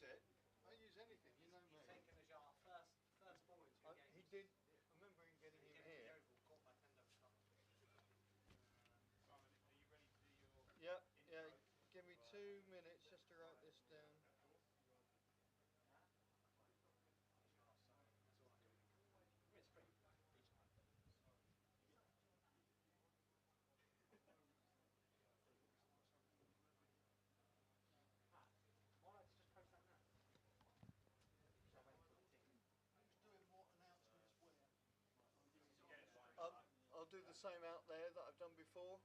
it. I use anything, you know me. He's taken as our first ball in 2 games. He did. I remember him getting him here. Yeah, yeah. Give me 2 minutes just to write this down. I'll do the same out there that I've done before.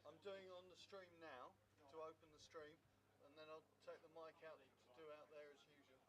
I'm doing on the stream now to open the stream, and then I'll take the mic out to do out there as usual.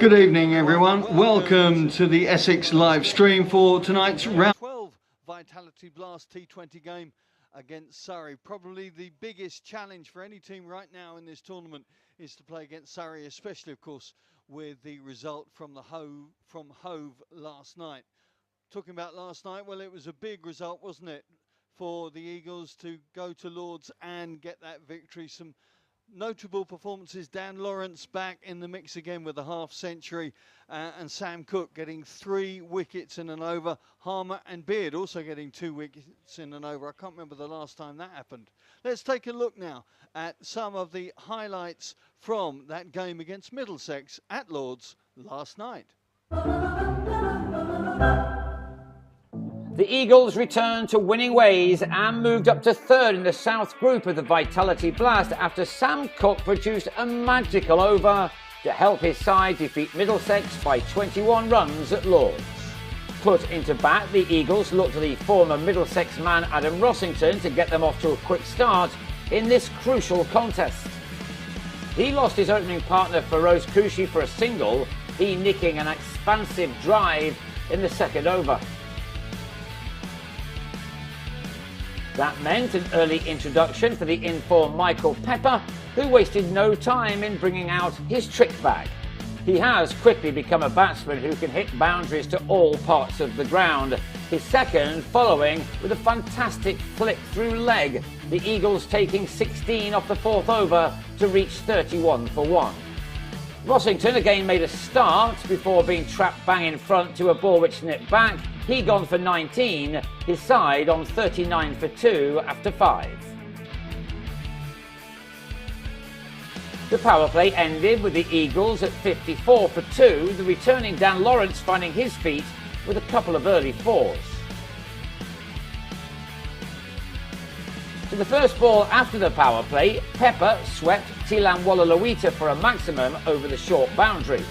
Good evening everyone, welcome to the Essex live stream for tonight's round 12 Vitality Blast T20 game against Surrey. Probably the biggest challenge for any team right now in this tournament is to play against Surrey, especially of course with the result from Hove last night. Talking about last night, well, it was a big result, wasn't it, for the Eagles to go to Lords and get that victory. Some notable performances. Dan Lawrence back in the mix again with a half century, and Sam Cook getting 3 wickets in an over. Harmer and Beard also getting 2 wickets in an over. I can't remember the last time that happened. Let's take a look now at some of the highlights from that game against Middlesex at Lords last night. The Eagles returned to winning ways and moved up to 3rd in the South Group of the Vitality Blast after Sam Cook produced a magical over to help his side defeat Middlesex by 21 runs at Lords. Put into bat, the Eagles looked to the former Middlesex man Adam Rossington to get them off to a quick start in this crucial contest. He lost his opening partner Feroz Kushi for a single, he nicking an expansive drive in the 2nd over. That meant an early introduction for the in-form Michael Pepper, who wasted no time in bringing out his trick bag. He has quickly become a batsman who can hit boundaries to all parts of the ground. His second following with a fantastic flick through leg, the Eagles taking 16 off the 4th over to reach 31 for 1. Rossington again made a start before being trapped bang in front to a ball which nipped back. He gone for 19, his side on 39 for 2 after 5. The power play ended with the Eagles at 54 for 2, the returning Dan Lawrence finding his feet with a couple of early 4s. To the first ball after the power play, Pepper swept Tilan Walalawita for a maximum over the short boundary.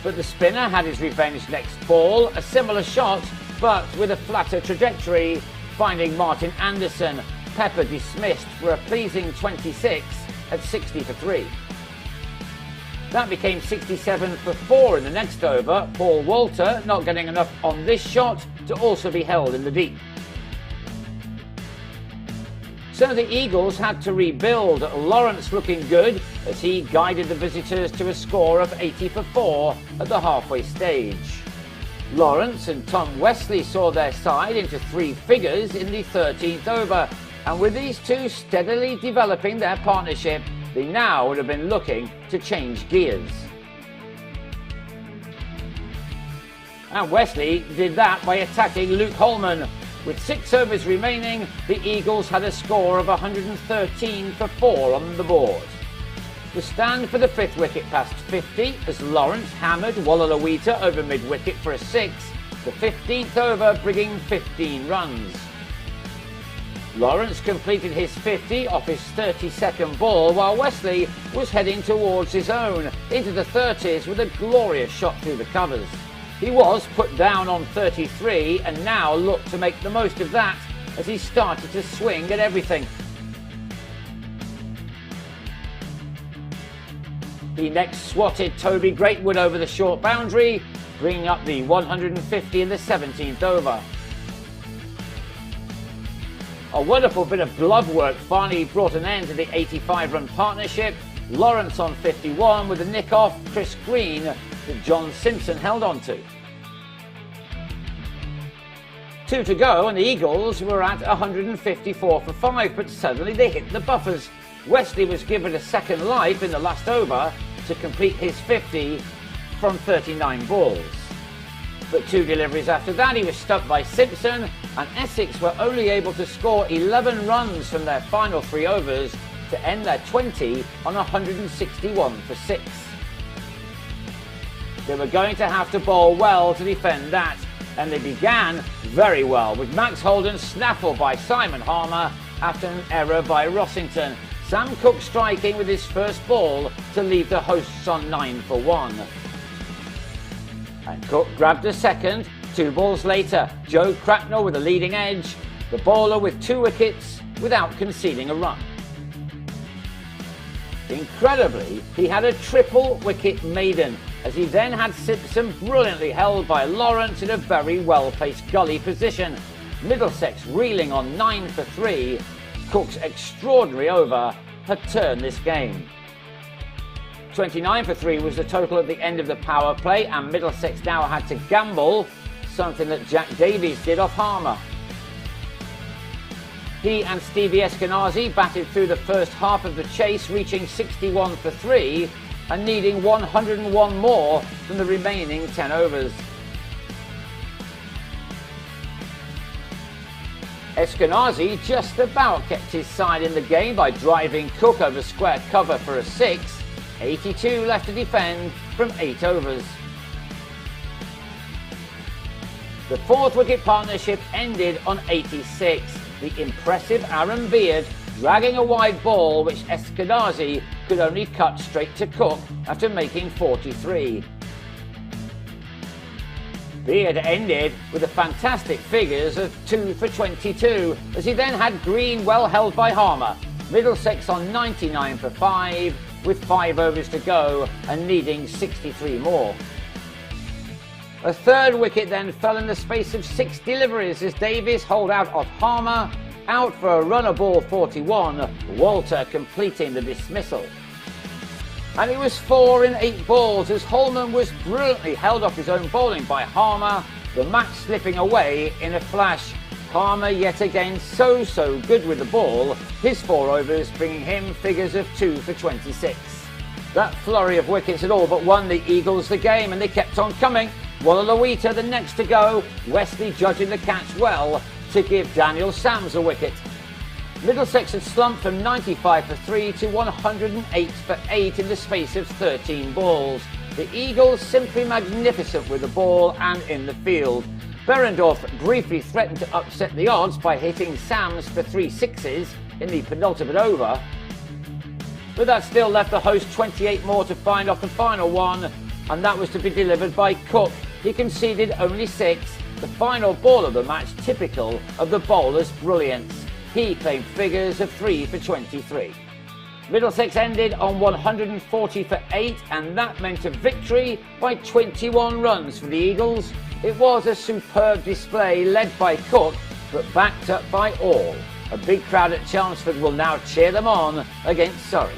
But the spinner had his revenge next ball, a similar shot, but with a flatter trajectory, finding Martin Anderson. Pepper dismissed for a pleasing 26 at 60 for 3. That became 67 for 4 in the next over, Paul Walter not getting enough on this shot to also be held in the deep. So the Eagles had to rebuild, Lawrence looking good as he guided the visitors to a score of 80 for 4 at the halfway stage. Lawrence and Tom Wesley saw their side into 3 figures in the 13th over, and with these two steadily developing their partnership, they now would have been looking to change gears. And Wesley did that by attacking Luke Holman. With 6 overs remaining, the Eagles had a score of 113 for 4 on the board. The stand for the 5th wicket passed 50 as Lawrence hammered Walalawita over mid-wicket for a 6, the 15th over bringing 15 runs. Lawrence completed his 50 off his 32nd ball while Wesley was heading towards his own into the 30s with a glorious shot through the covers. He was put down on 33 and now looked to make the most of that as he started to swing at everything. He next swatted Toby Greatwood over the short boundary, bringing up the 150 in the 17th over. A wonderful bit of glove work finally brought an end to the 85-run partnership. Lawrence on 51 with a nick-off Chris Green that John Simpson held on to. 2 to go and the Eagles were at 154 for 5, but suddenly they hit the buffers. Wesley was given a second life in the last over to complete his 50 from 39 balls. But 2 deliveries after that, he was stuck by Simpson, and Essex were only able to score 11 runs from their final 3 overs to end their 20 on 161 for 6. They were going to have to bowl well to defend that, and they began very well, with Max Holden's snaffle by Simon Harmer after an error by Rossington. Sam Cook striking with his first ball to leave the hosts on 9 for 1. And Cook grabbed a second. 2 balls later, Joe Cracknell with a leading edge, the bowler with 2 wickets without conceding a run. Incredibly, he had a triple wicket maiden, as he then had Simpson brilliantly held by Lawrence in a very well-placed gully position. Middlesex reeling on 9 for 3. Cook's extraordinary over had turned this game. 29 for 3 was the total at the end of the power play, and Middlesex now had to gamble, something that Jack Davies did off Harmer. He and Stevie Eskenazi batted through the first half of the chase, reaching 61 for 3 and needing 101 more from the remaining 10 overs. Eskenazi just about kept his side in the game by driving Cook over square cover for a 6. 82 left to defend from 8 overs. The 4th wicket partnership ended on 86. The impressive Aaron Beard dragging a wide ball which Eskenazi could only cut straight to Cook after making 43. Beard ended with the fantastic figures of 2 for 22, as he then had Green well held by Harmer. Middlesex on 99 for 5, with 5 overs to go and needing 63 more. A 3rd wicket then fell in the space of 6 deliveries as Davies holed out off Harmer, out for a run of ball 41, Walter completing the dismissal. And it was 4 in 8 balls as Holman was brilliantly held off his own bowling by Harmer, the match slipping away in a flash. Harmer yet again so good with the ball, his 4 overs bringing him figures of 2 for 26. That flurry of wickets had all but won the Eagles the game, and they kept on coming. Walla the next to go, Wesley judging the catch well to give Daniel Sams a wicket. Middlesex had slumped from 95 for 3 to 108 for 8 in the space of 13 balls. The Eagles simply magnificent with the ball and in the field. Berendorf briefly threatened to upset the odds by hitting Sams for 3 sixes in the penultimate over, but that still left the host 28 more to find off the final one, and that was to be delivered by Cook. He conceded only 6, the final ball of the match typical of the bowler's brilliance. He claimed figures of 3 for 23. Middlesex ended on 140 for 8, and that meant a victory by 21 runs for the Eagles. It was a superb display led by Cook, but backed up by all. A big crowd at Chelmsford will now cheer them on against Surrey.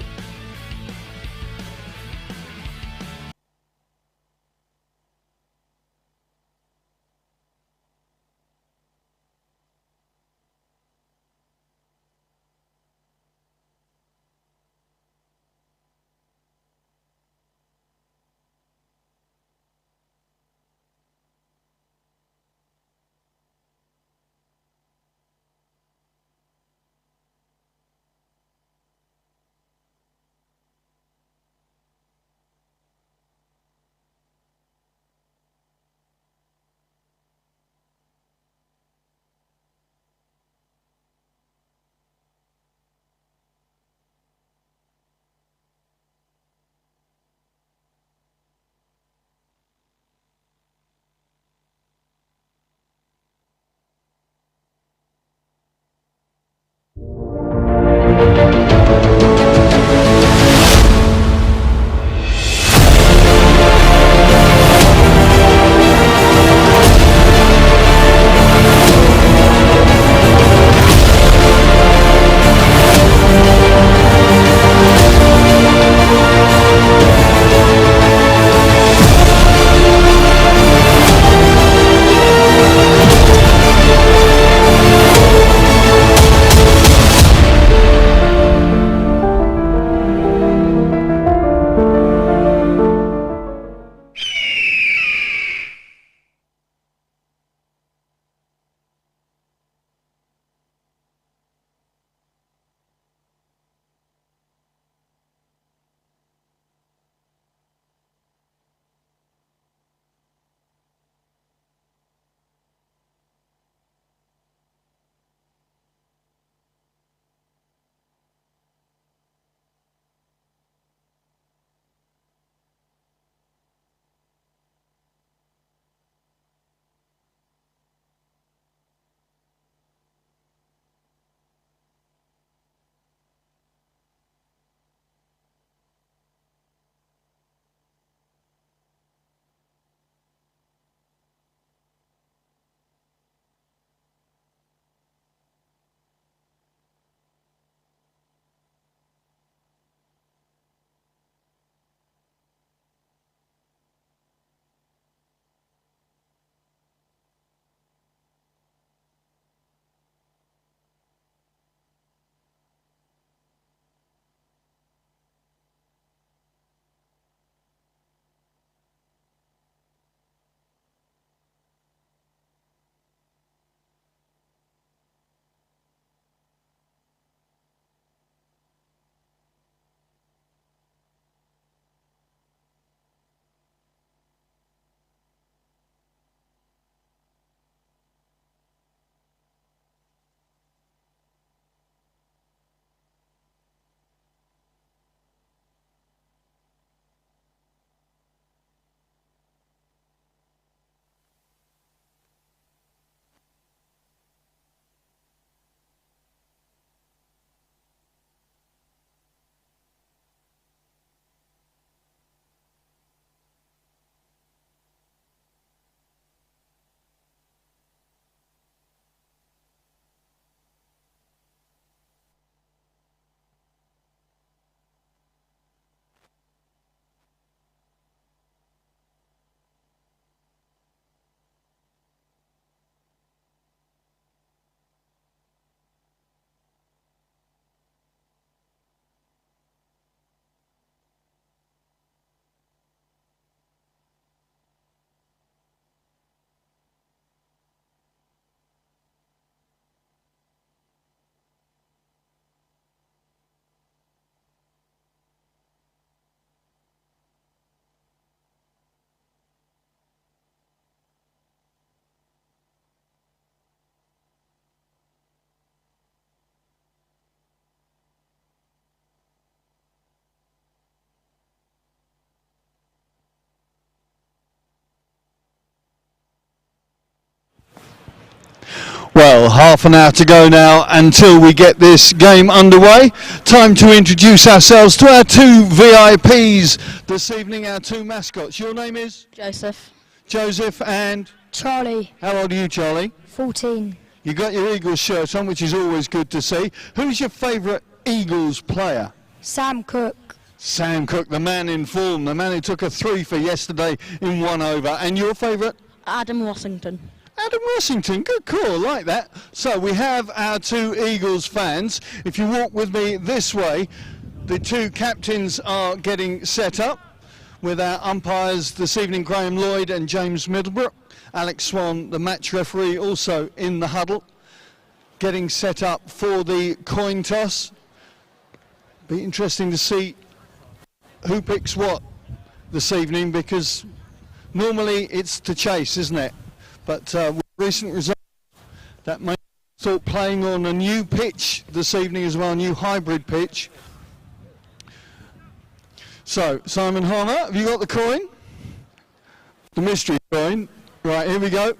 Well, half an hour to go now until we get this game underway. Time to introduce ourselves to our two VIPs this evening, our two mascots. Your name is? Joseph. Joseph and? Charlie. How old are you, Charlie? 14. You got your Eagles shirt on, which is always good to see. Who's your favourite Eagles player? Sam Cook. Sam Cook, the man in form, the man who took a 3 for yesterday in 1 over. And your favourite? Adam Washington. Adam Washington, good call, like that. So we have our two Eagles fans. If you walk with me this way, the two captains are getting set up with our umpires this evening, Graham Lloyd and James Middlebrook. Alex Swan, the match referee, also in the huddle, getting set up for the coin toss. Be interesting to see who picks what this evening, because normally it's to chase, isn't it? But with recent results, that may thought playing on a new pitch this evening as well, a new hybrid pitch. So, Simon Harmer, have you got the coin? The mystery coin. Right, here we go.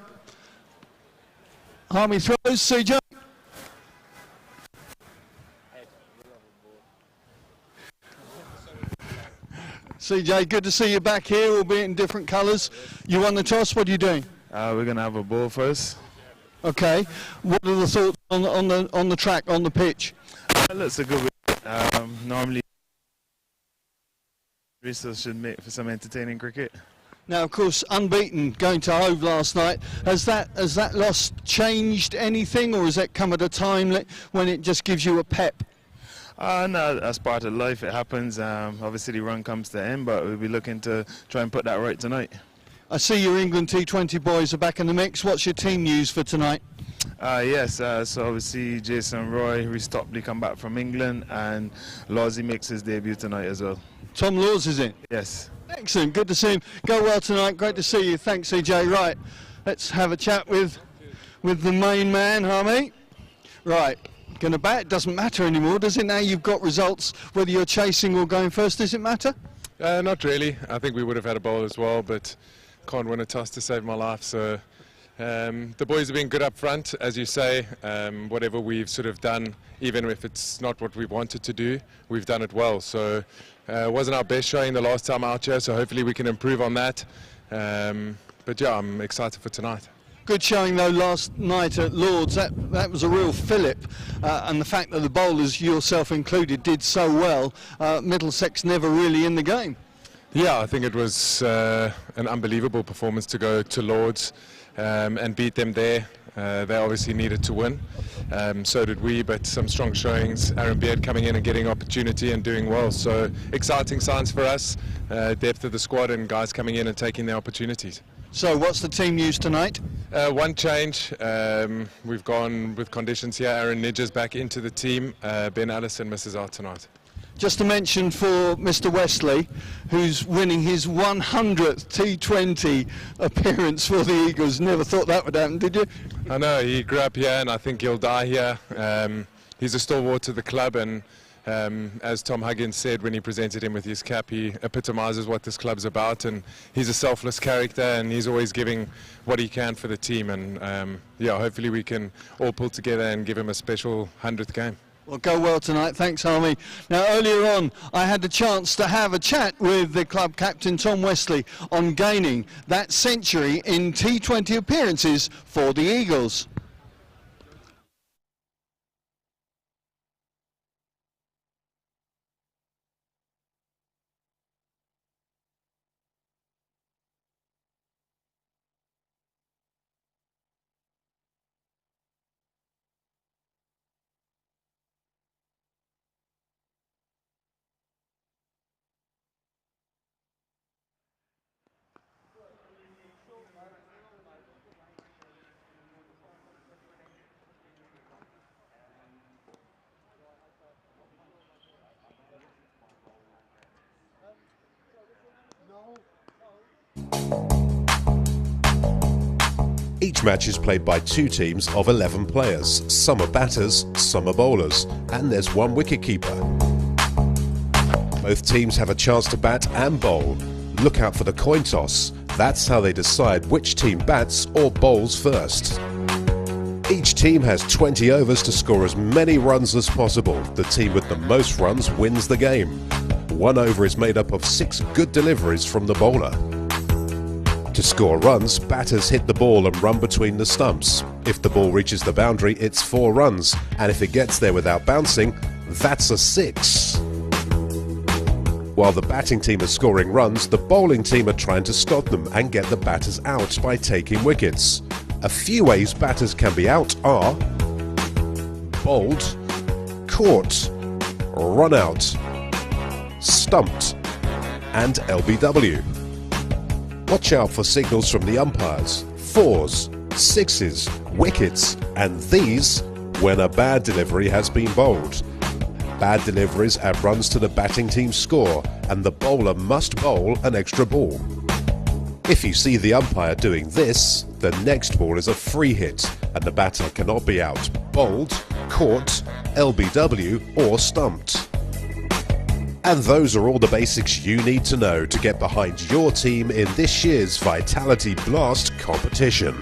Harmy throws, CJ. CJ, good to see you back here, albeit in different colours. You won the toss, what are you doing? We're going to have a ball first. Okay. What are the thoughts on the track, on the pitch? It looks a good way. Normally, Bristol should make for some entertaining cricket. Now, of course, unbeaten going to Hove last night. Has that loss changed anything, or has that come at a time when it just gives you a pep? No, that's part of life. It happens. Obviously, the run comes to end, but we'll be looking to try and put that right tonight. I see your England T20 boys are back in the mix. What's your team news for tonight? Yes, so obviously Jason Roy, Rhys Topley come back from England, and Lawsy makes his debut tonight as well. Tom Laws is in? Yes. Excellent, good to see him. Go well tonight, great to see you. Thanks, CJ. Right, let's have a chat with the main man, Harmy. Right, going to bat, doesn't matter anymore, does it? Now you've got results, whether you're chasing or going first, does it matter? Not really. I think we would have had a bowl as well, but can't win a toss to save my life. So the boys have been good up front, as you say. Whatever we've sort of done, even if it's not what we wanted to do, we've done it well. So it wasn't our best showing the last time out here, so hopefully we can improve on that. But yeah, I'm excited for tonight. Good showing though last night at Lords. That was a real fillip, and the fact that the bowlers, yourself included, did so well. Middlesex never really in the game. Yeah, I think it was an unbelievable performance to go to Lords and beat them there. They obviously needed to win, so did we, but some strong showings. Aaron Beard coming in and getting opportunity and doing well, so exciting signs for us, depth of the squad and guys coming in and taking their opportunities. So what's the team news tonight? One change, we've gone with conditions here. Aaron Nidger's back into the team, Ben Allison misses out tonight. Just to mention for Mr. Wesley, who's winning his 100th T20 appearance for the Eagles. Never thought that would happen, did you? I know, he grew up here and I think he'll die here. He's a stalwart to the club, and as Tom Huggins said when he presented him with his cap, he epitomises what this club's about, and he's a selfless character and he's always giving what he can for the team, and yeah, hopefully we can all pull together and give him a special 100th game. Well, go well tonight. Thanks, Harmy. Now, earlier on, I had the chance to have a chat with the club captain, Tom Wesley, on gaining that century in T20 appearances for the Eagles. Each match is played by two teams of 11 players. Some are batters, some are bowlers, and there's one wicket-keeper. Both teams have a chance to bat and bowl. Look out for the coin toss. That's how they decide which team bats or bowls first. Each team has 20 overs to score as many runs as possible. The team with the most runs wins the game. 1 over is made up of 6 good deliveries from the bowler. To score runs, batters hit the ball and run between the stumps. If the ball reaches the boundary, it's 4 runs, and if it gets there without bouncing, that's a 6. While the batting team is scoring runs, the bowling team are trying to stop them and get the batters out by taking wickets. A few ways batters can be out are bowled, caught, run out, stumped, and LBW. Watch out for signals from the umpires, 4s, 6s, wickets, and these when a bad delivery has been bowled. Bad deliveries add runs to the batting team's score, and the bowler must bowl an extra ball. If you see the umpire doing this, the next ball is a free hit, and the batter cannot be out, bowled, caught, LBW, or stumped. And those are all the basics you need to know to get behind your team in this year's Vitality Blast competition.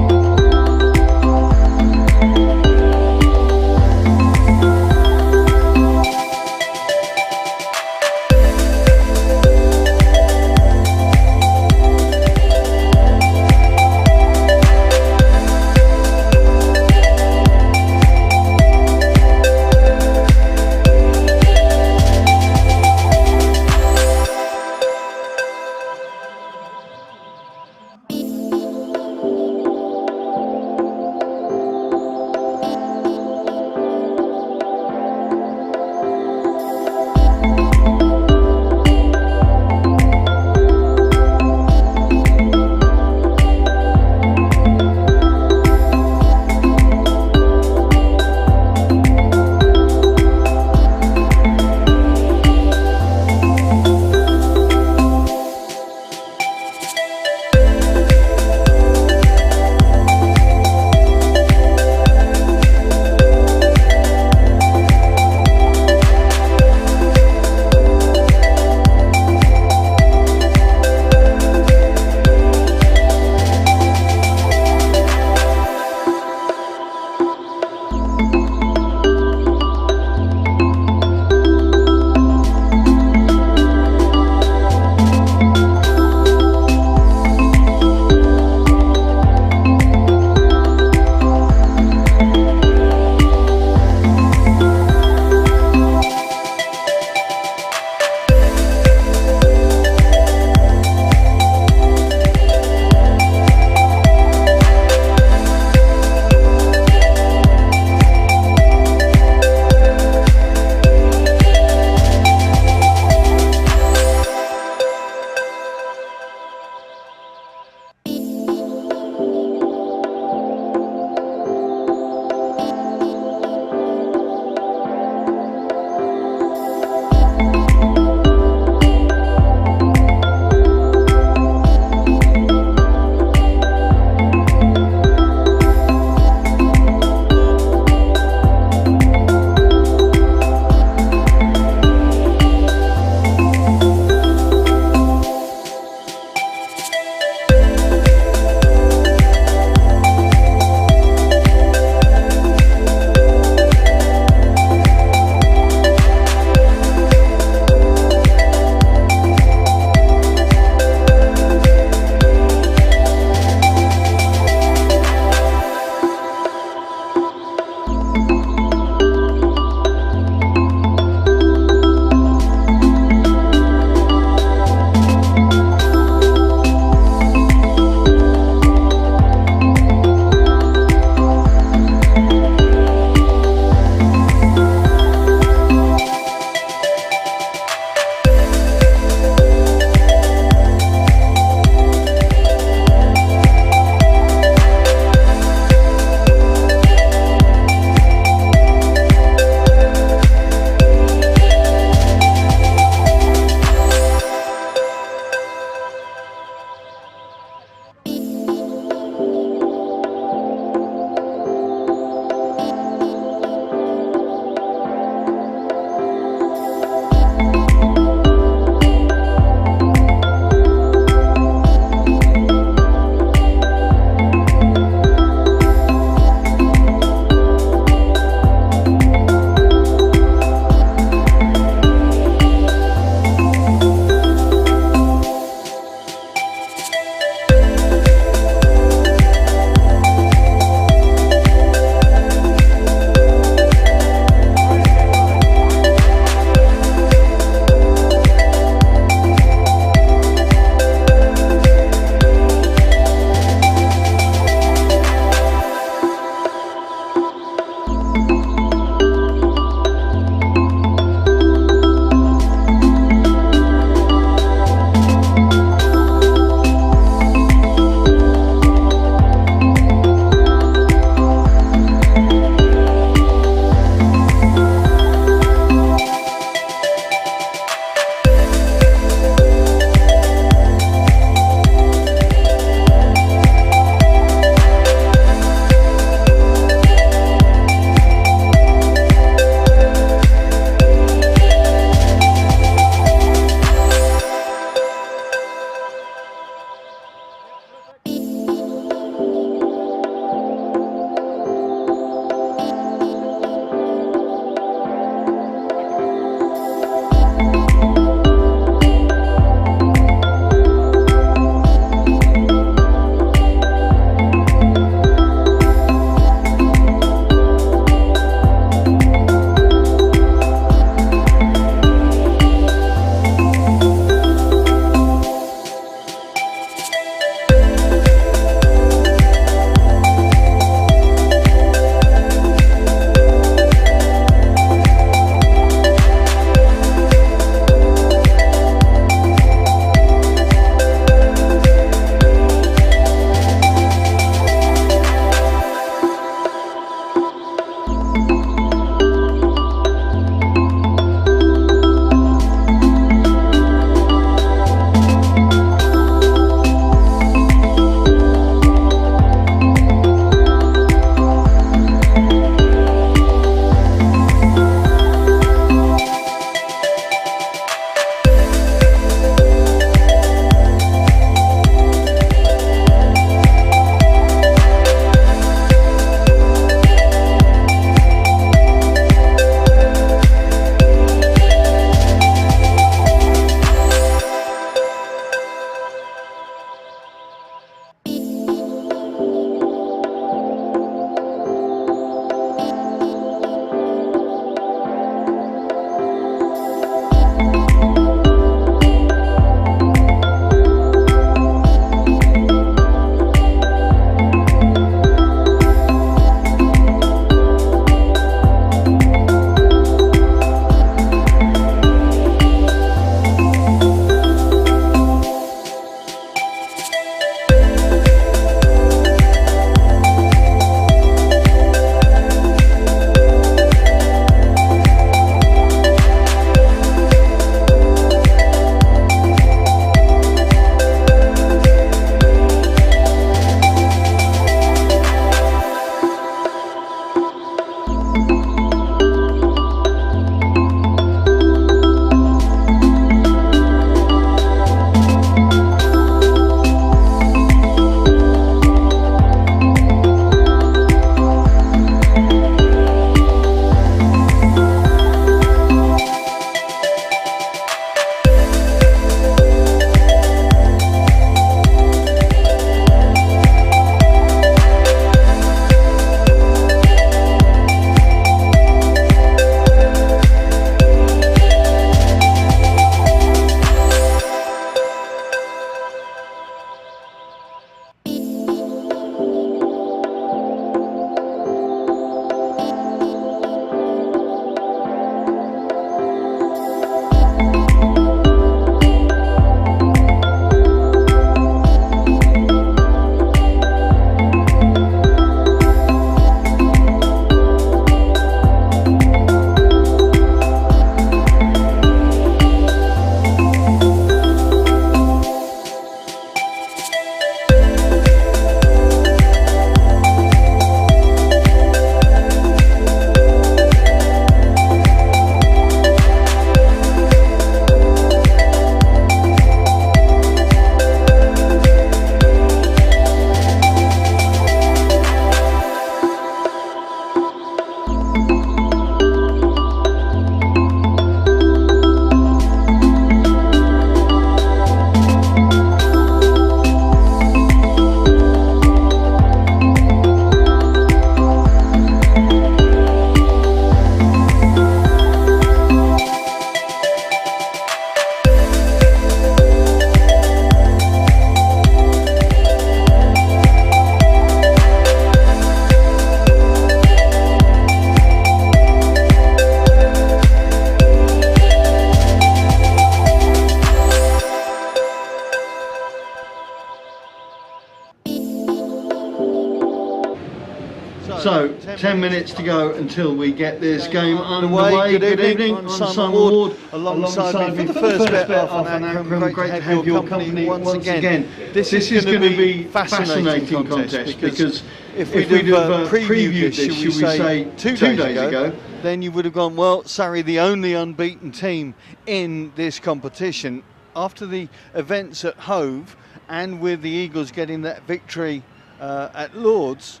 10 minutes to go until we get this game underway. Good evening, I'm Simon Ward, alongside me for the first bit of an Akram. Great to have your company once again. This is going to be a fascinating contest because if we'd have previewed this, should we say, 2 days ago, then you would have gone, well, Surrey, the only unbeaten team in this competition. After the events at Hove and with the Eagles getting that victory at Lord's,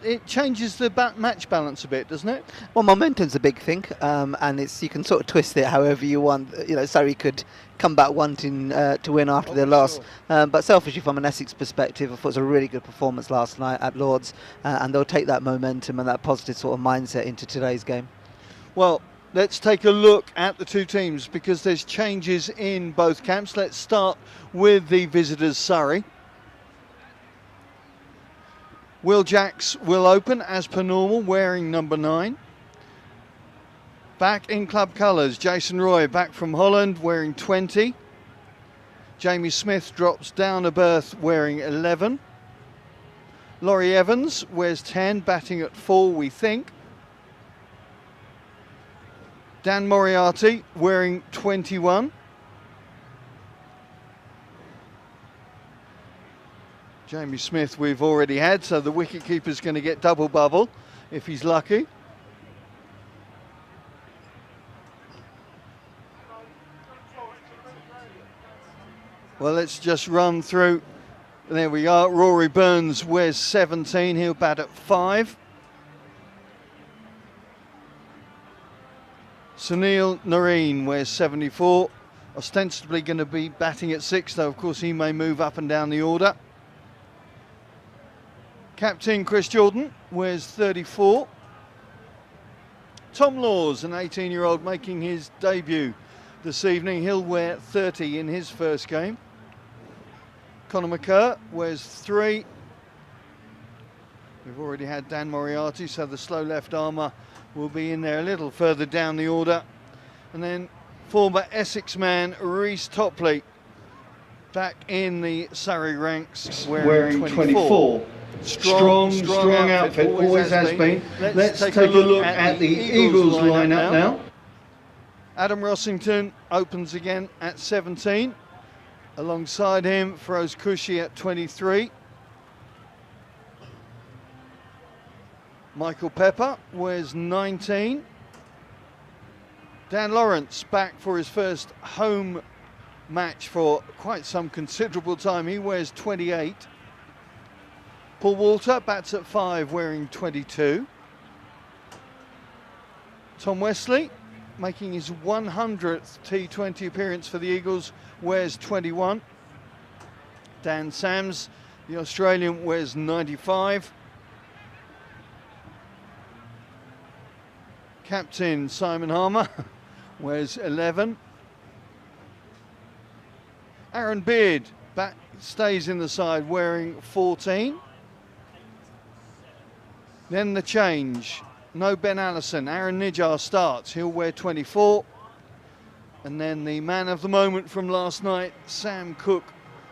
it changes the match balance a bit, doesn't it? Well, momentum's a big thing, and you can sort of twist it however you want. You know, Surrey could come back wanting to win after their loss, but selfishly from an Essex perspective, I thought it was a really good performance last night at Lord's, and they'll take that momentum and that positive sort of mindset into today's game. Well, let's take a look at the two teams because there's changes in both camps. Let's start with the visitors, Surrey. Will Jacks will open as per normal, wearing number 9. Back in club colours, Jason Roy back from Holland, wearing 20. Jamie Smith drops down a berth, wearing 11. Laurie Evans wears 10, batting at 4, we think. Dan Moriarty wearing 21. Jamie Smith we've already had, so the wicketkeeper's going to get double bubble if he's lucky. Well, let's just run through. There we are. Rory Burns wears 17, he'll bat at 5. Sunil Nareen wears 74, ostensibly going to be batting at 6, though of course he may move up and down the order. Captain Chris Jordan wears 34. Tom Laws, an 18-year-old making his debut this evening, he'll wear 30 in his first game. Conor McCurr wears 3. We've already had Dan Moriarty, so the slow left armour will be in there a little further down the order. And then former Essex man Rhys Topley back in the Surrey ranks wearing 24. Strong outfit, always has been. Let's take a look at the Eagles lineup now. Adam Rossington opens again at 17. Alongside him, Feroz Kushi at 23. Michael Pepper wears 19. Dan Lawrence back for his first home match for quite some considerable time. He wears 28. Paul Walter bats at 5 wearing 22. Tom Wesley making his 100th T20 appearance for the Eagles wears 21. Dan Sams, the Australian, wears 95. Captain Simon Harmer wears 11. Aaron Beard stays in the side wearing 14. Then the change. No Ben Allison. Aaron Nijjar starts. He'll wear 24. And then the man of the moment from last night, Sam Cook,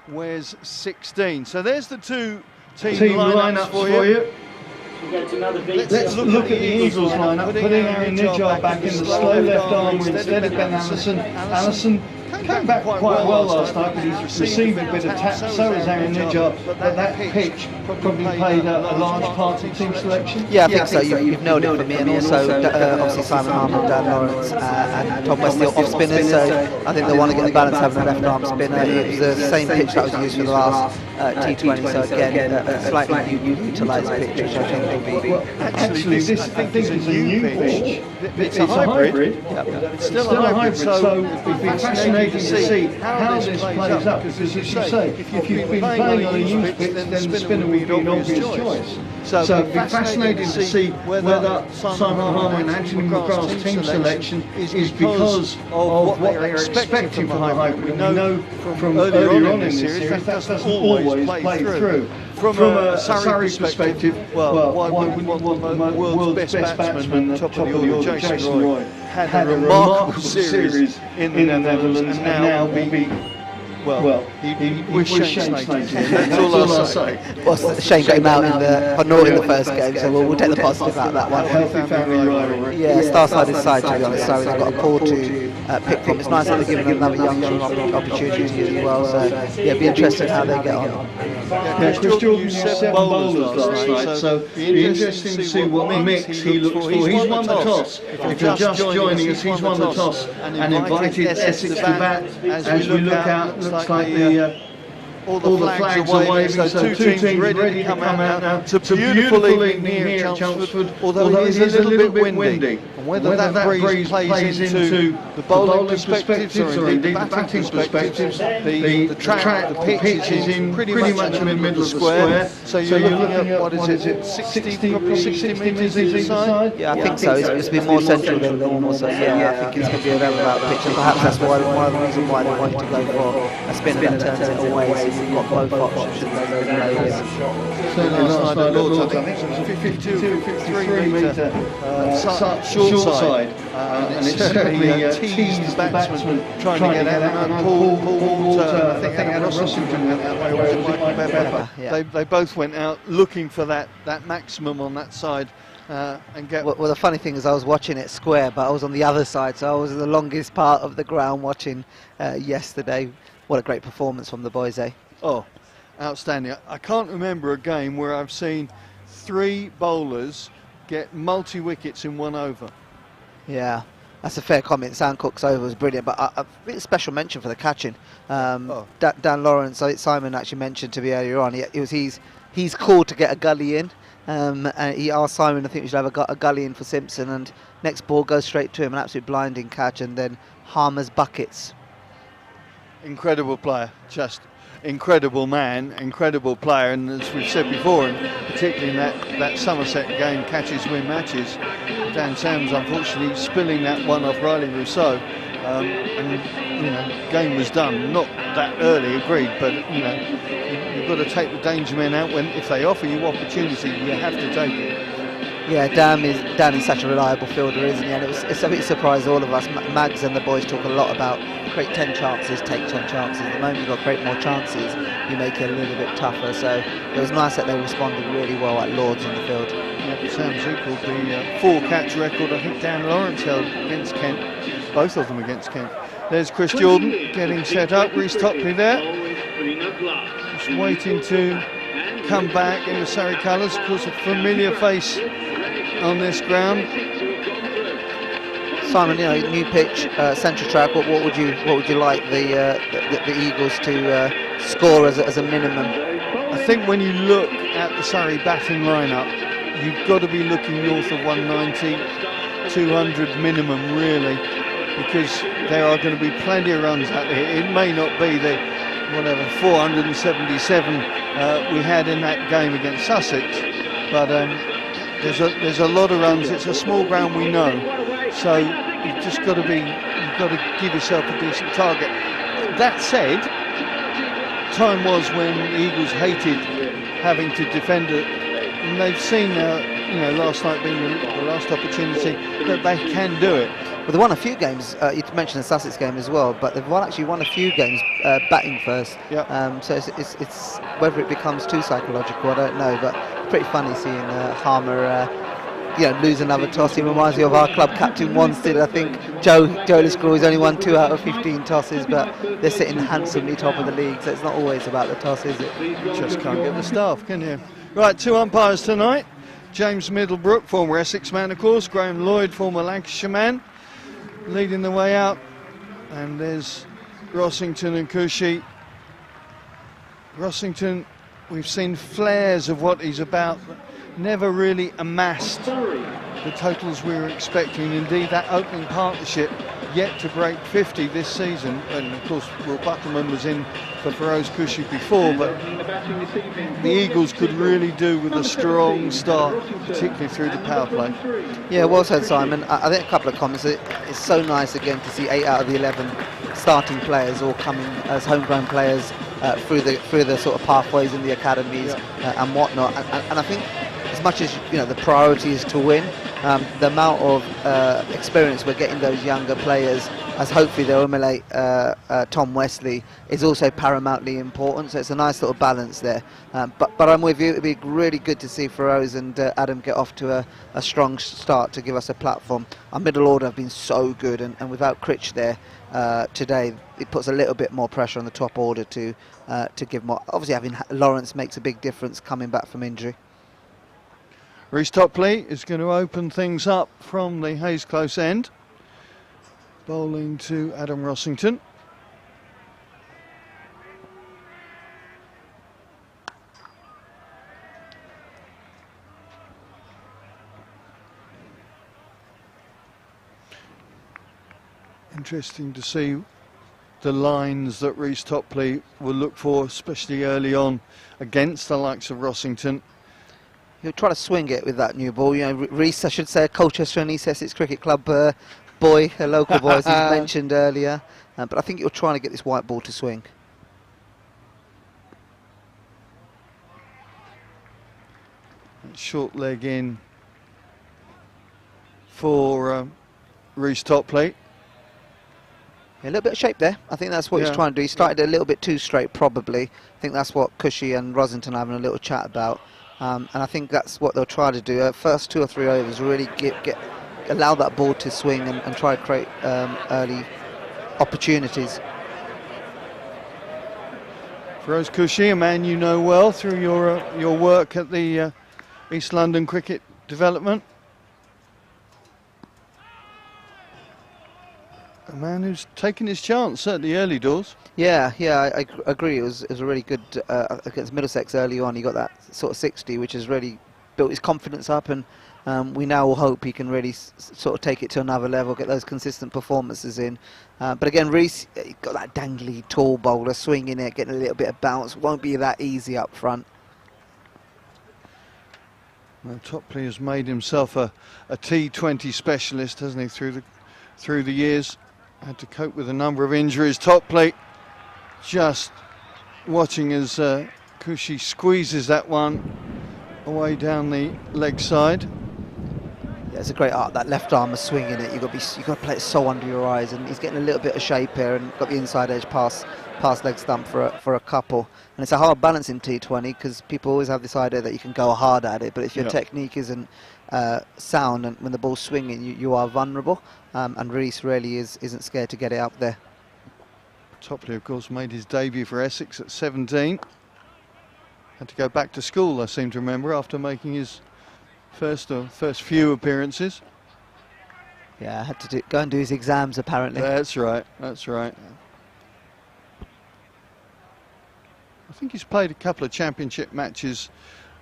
wears 16. So there's the two team lineups for you. Let's look at the Eagles lineup, putting Aaron Nijjar back in the slow left arm instead of Ben Allison. Allison came back quite well last night, but he's received a bit of tap, so has Aaron Nijjar, but that pitch probably played a large part of team selection. Yeah, I think so. You've nailed it for me, and also obviously Simon Harmer, Dan Lawrence and Tom Wesley off spinners, so I think they want to get the balance having a left arm spinner. It was the same pitch that was used for the last T20, so again, a slightly utilised pitch, which I think will be... Well, actually, this I think is a new pitch. It's a hybrid. It's still a hybrid, so it'll be fascinating to see how this plays up, because as you say, if you've been playing on a used pitch, then the spinner would be an obvious choice. So it'll be fascinating to see whether Simon Harmer and Anthony McGrath's team selection is because of what they're expecting from the hybrid. We know from earlier on in this series that doesn't always play through. From a Surrey perspective, well, why wouldn't you want the world's best batsman at the top of the order, Jason Roy, had a remarkable series in the Netherlands, and now will be Well, he was Shane Slater's here. That's all I'll say. Well, Shane got him out in the first game, so we'll take the positive out of that one. Healthy family rivalry. Yeah, star-sided side, to be honest. So they've got a core to pick from. It's nice that they're giving another youngster an opportunity as well. So yeah, it'll be interesting how they get on. Yeah, Chris Jordan used 7 bowlers last night, so it'll be interesting to see what mix he looks for. He's won the toss. If you're just joining us, he's won the toss and invited Essex to bat. As we look out, looks like all the flags are waving, so two teams ready to come out now. It's a beautiful evening here at Chelmsford, although it is a little bit windy. And whether that breeze plays into the bowling perspectives or indeed the batting perspectives, the track, the pitch is in pretty much in the middle of the square. So you're looking at, what is it, 60 metres either side? Yeah, I think so. It's been more central than normal, so yeah, I think it's going to be a roundabout pitch, and perhaps that's one of the reasons why they wanted to go for a spinner that turns it away, so you've got both options. Certainly last night at Lord's, I think it was 52, 53 metre short side, and it certainly teased the batsman trying to get out, and Paul I think Rossington went that way, or was it Michael Pepper? They both went out looking for that maximum on that side. And get well, the funny thing is I was watching it square, but I was on the other side, so I was in the longest part of the ground watching yesterday. What a great performance from the boys, eh? Oh, outstanding. I can't remember a game where I've seen 3 bowlers get multi-wickets in 1 over. Yeah, that's a fair comment. Sam Cook's over was brilliant, but a really special mention for the catching. Dan Lawrence, Simon actually mentioned to me earlier on, he's called to get a gully in. And he asked Simon, I think we should have a gully in for Simpson, and next ball goes straight to him, an absolute blinding catch, and then Harmer's buckets. Incredible player, just incredible man, incredible player, and as we've said before, and particularly in that Somerset game, catches win matches, Dan Sams unfortunately spilling that one off Riley Rousseau, and game was done, not that early, agreed, but you've got to take the danger men out if they offer you opportunity, you have to take it. Yeah, Dan is such a reliable fielder, isn't he? And it's something that surprised all of us. Mags and the boys talk a lot about create 10 chances, take 10 chances. The moment you've got to create more chances, you make it a little bit tougher. So it was nice that they responded really well at Lord's in the field. Yeah, Sam's equalled the 4-catch record I think Dan Lawrence held against Kent, both of them against Kent. There's Chris Jordan getting set up, Reece Topley there, just waiting to come back in the Surrey colours. Of course, a familiar face on this ground. Simon, new pitch, central track. What would you like the Eagles to score as a minimum? I think when you look at the Surrey batting lineup, you've got to be looking north of 190, 200 minimum, really, because there are going to be plenty of runs out there. It may not be the 477 we had in that game against Sussex, but there's a lot of runs. It's a small ground, we know, so you've got to give yourself a decent target. That said, time was when the Eagles hated having to defend it, and they've seen last night being the last opportunity that they can do it. Well, they won a few games. You mentioned the Sussex game as well, but they've actually won a few games batting first. Yep. So it's whether it becomes too psychological, I don't know. But it's pretty funny seeing Harmer, lose another toss. He reminds me of our club captain Wanstead. I think Joe Liscrew has only won 2 out of 15 tosses, but they're sitting handsomely top of the league. So it's not always about the toss, is it? You just can't get the staff, can you? Right, 2 umpires tonight. James Middlebrook, former Essex man, of course. Graham Lloyd, former Lancashire man, leading the way out, and there's Rossington and Cushy. Rossington, we've seen flares of what he's about, but never really amassed the totals we were expecting. Indeed, that opening partnership yet to break 50 this season, and of course Will Buckelman was in for Feroz Cushy before, but the Eagles could really do with a strong start, particularly through the power play. Yeah, well said, Simon. I think a couple of comments. It's so nice again to see 8 out of the 11 starting players all coming as homegrown players through the sort of pathways in the academies and whatnot. And I think as much as the priority is to win, the amount of experience we're getting those younger players as hopefully they'll emulate Tom Wesley, is also paramountly important. So it's a nice little balance there. But I'm with you. It'd be really good to see Feroz and Adam get off to a strong start to give us a platform. Our middle order have been so good, and without Critch there today, it puts a little bit more pressure on the top order to give more. Obviously, having Lawrence makes a big difference coming back from injury. Reece Topley is going to open things up from the Hayes Close end. Bowling to Adam Rossington. Interesting to see the lines that Reece Topley will look for, especially early on against the likes of Rossington. He'll try to swing it with that new ball. You know, Reece, I should say, a Colchester and East Essex Cricket Club boy, a local boy, as he's mentioned earlier. But I think you're trying to get this white ball to swing. Short leg in for Reece Topley. A little bit of shape there. I think that's what he's trying to do. He started a little bit too straight, probably. I think that's what Cushy and Rosington are having a little chat about. And I think that's what they'll try to do. First 2 or 3 overs, really allow that ball to swing and try to create early opportunities. Feroz Cushy, a man you know well through your work at the East London Cricket Development. A man who's taken his chance, certainly early doors. Yeah, I agree. It was a really good against Middlesex early on. He got that sort of 60, which has really built his confidence up, and we now will hope he can really sort of take it to another level, get those consistent performances in. But again, Reece, he's got that dangly tall bowler, swinging it, getting a little bit of bounce. Won't be that easy up front. Well, Topley has made himself a T20 specialist, hasn't he, through the years. Had to cope with a number of injuries. Topley just watching as Cushy squeezes that one away down the leg side. Yeah, it's a great art. That left arm is swinging it. You've got to play it so under your eyes, and he's getting a little bit of shape here, and got the inside edge past leg stump for a couple. And it's a hard balance in T20 because people always have this idea that you can go hard at it, but if your technique isn't sound, and when the ball's swinging, you are vulnerable. And Reece really isn't scared to get it up there. Topley, of course, made his debut for Essex at 17. Had to go back to school, I seem to remember, after making his first few appearances. Yeah, had to go and do his exams, apparently. That's right, that's right. I think he's played a couple of championship matches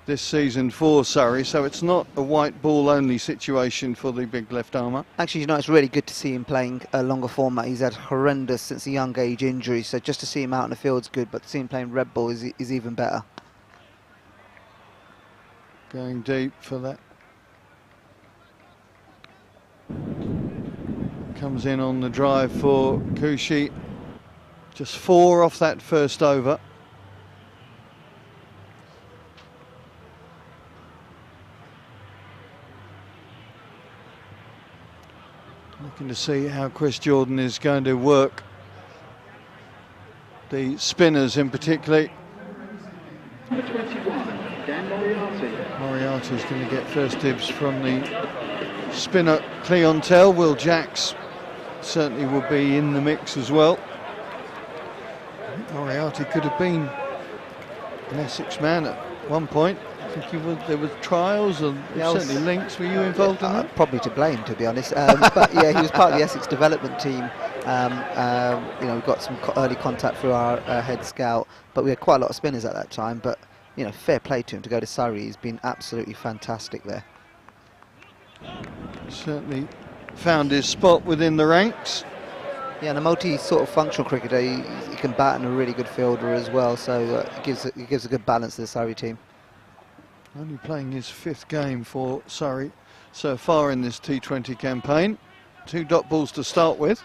this season for Surrey, so it's not a white ball only situation for the big left armour. Actually, you know, it's really good to see him playing a longer format. He's had horrendous since a young age injury, so just to see him out in the field's good, but to see him playing red ball is even better. Going deep for that. Comes in on the drive for Cushy. Just 4 off that first over. Looking to see how Chris Jordan is going to work the spinners in particular. Moriarty is going to get first dibs from the spinner clientele. Will Jacks certainly will be in the mix as well. Moriarty could have been an Essex man at one point. I think there were trials and certainly links. Were you involved in that? Probably to blame, to be honest. But yeah, he was part of the Essex development team. You know, we got some early contact through our head scout, but we had quite a lot of spinners at that time. But you know, fair play to him to go to Surrey. He's been absolutely fantastic there. Certainly found his spot within the ranks. Yeah, and a multi-sort of functional cricketer. He can bat and a really good fielder as well. So it gives a good balance to the Surrey team. Only playing his 5th game for Surrey so far in this T20 campaign. 2 dot balls to start with.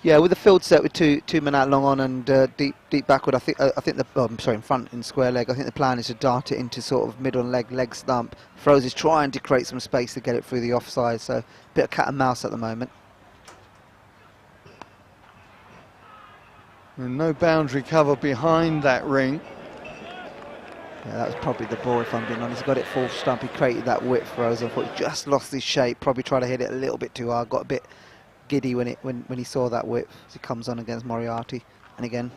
Yeah, with the field set with two men out long on and deep backward. I think in front in square leg. I think the plan is to dart it into sort of middle leg stump. Feroz is trying to create some space to get it through the offside. So a bit of cat and mouse at the moment. And no boundary cover behind that ring. Yeah, that was probably the ball, if I'm being honest. He got it full stump, he created that width for us. I thought he just lost his shape, probably tried to hit it a little bit too hard, got a bit giddy when he saw that width as he comes on against Moriarty. And again,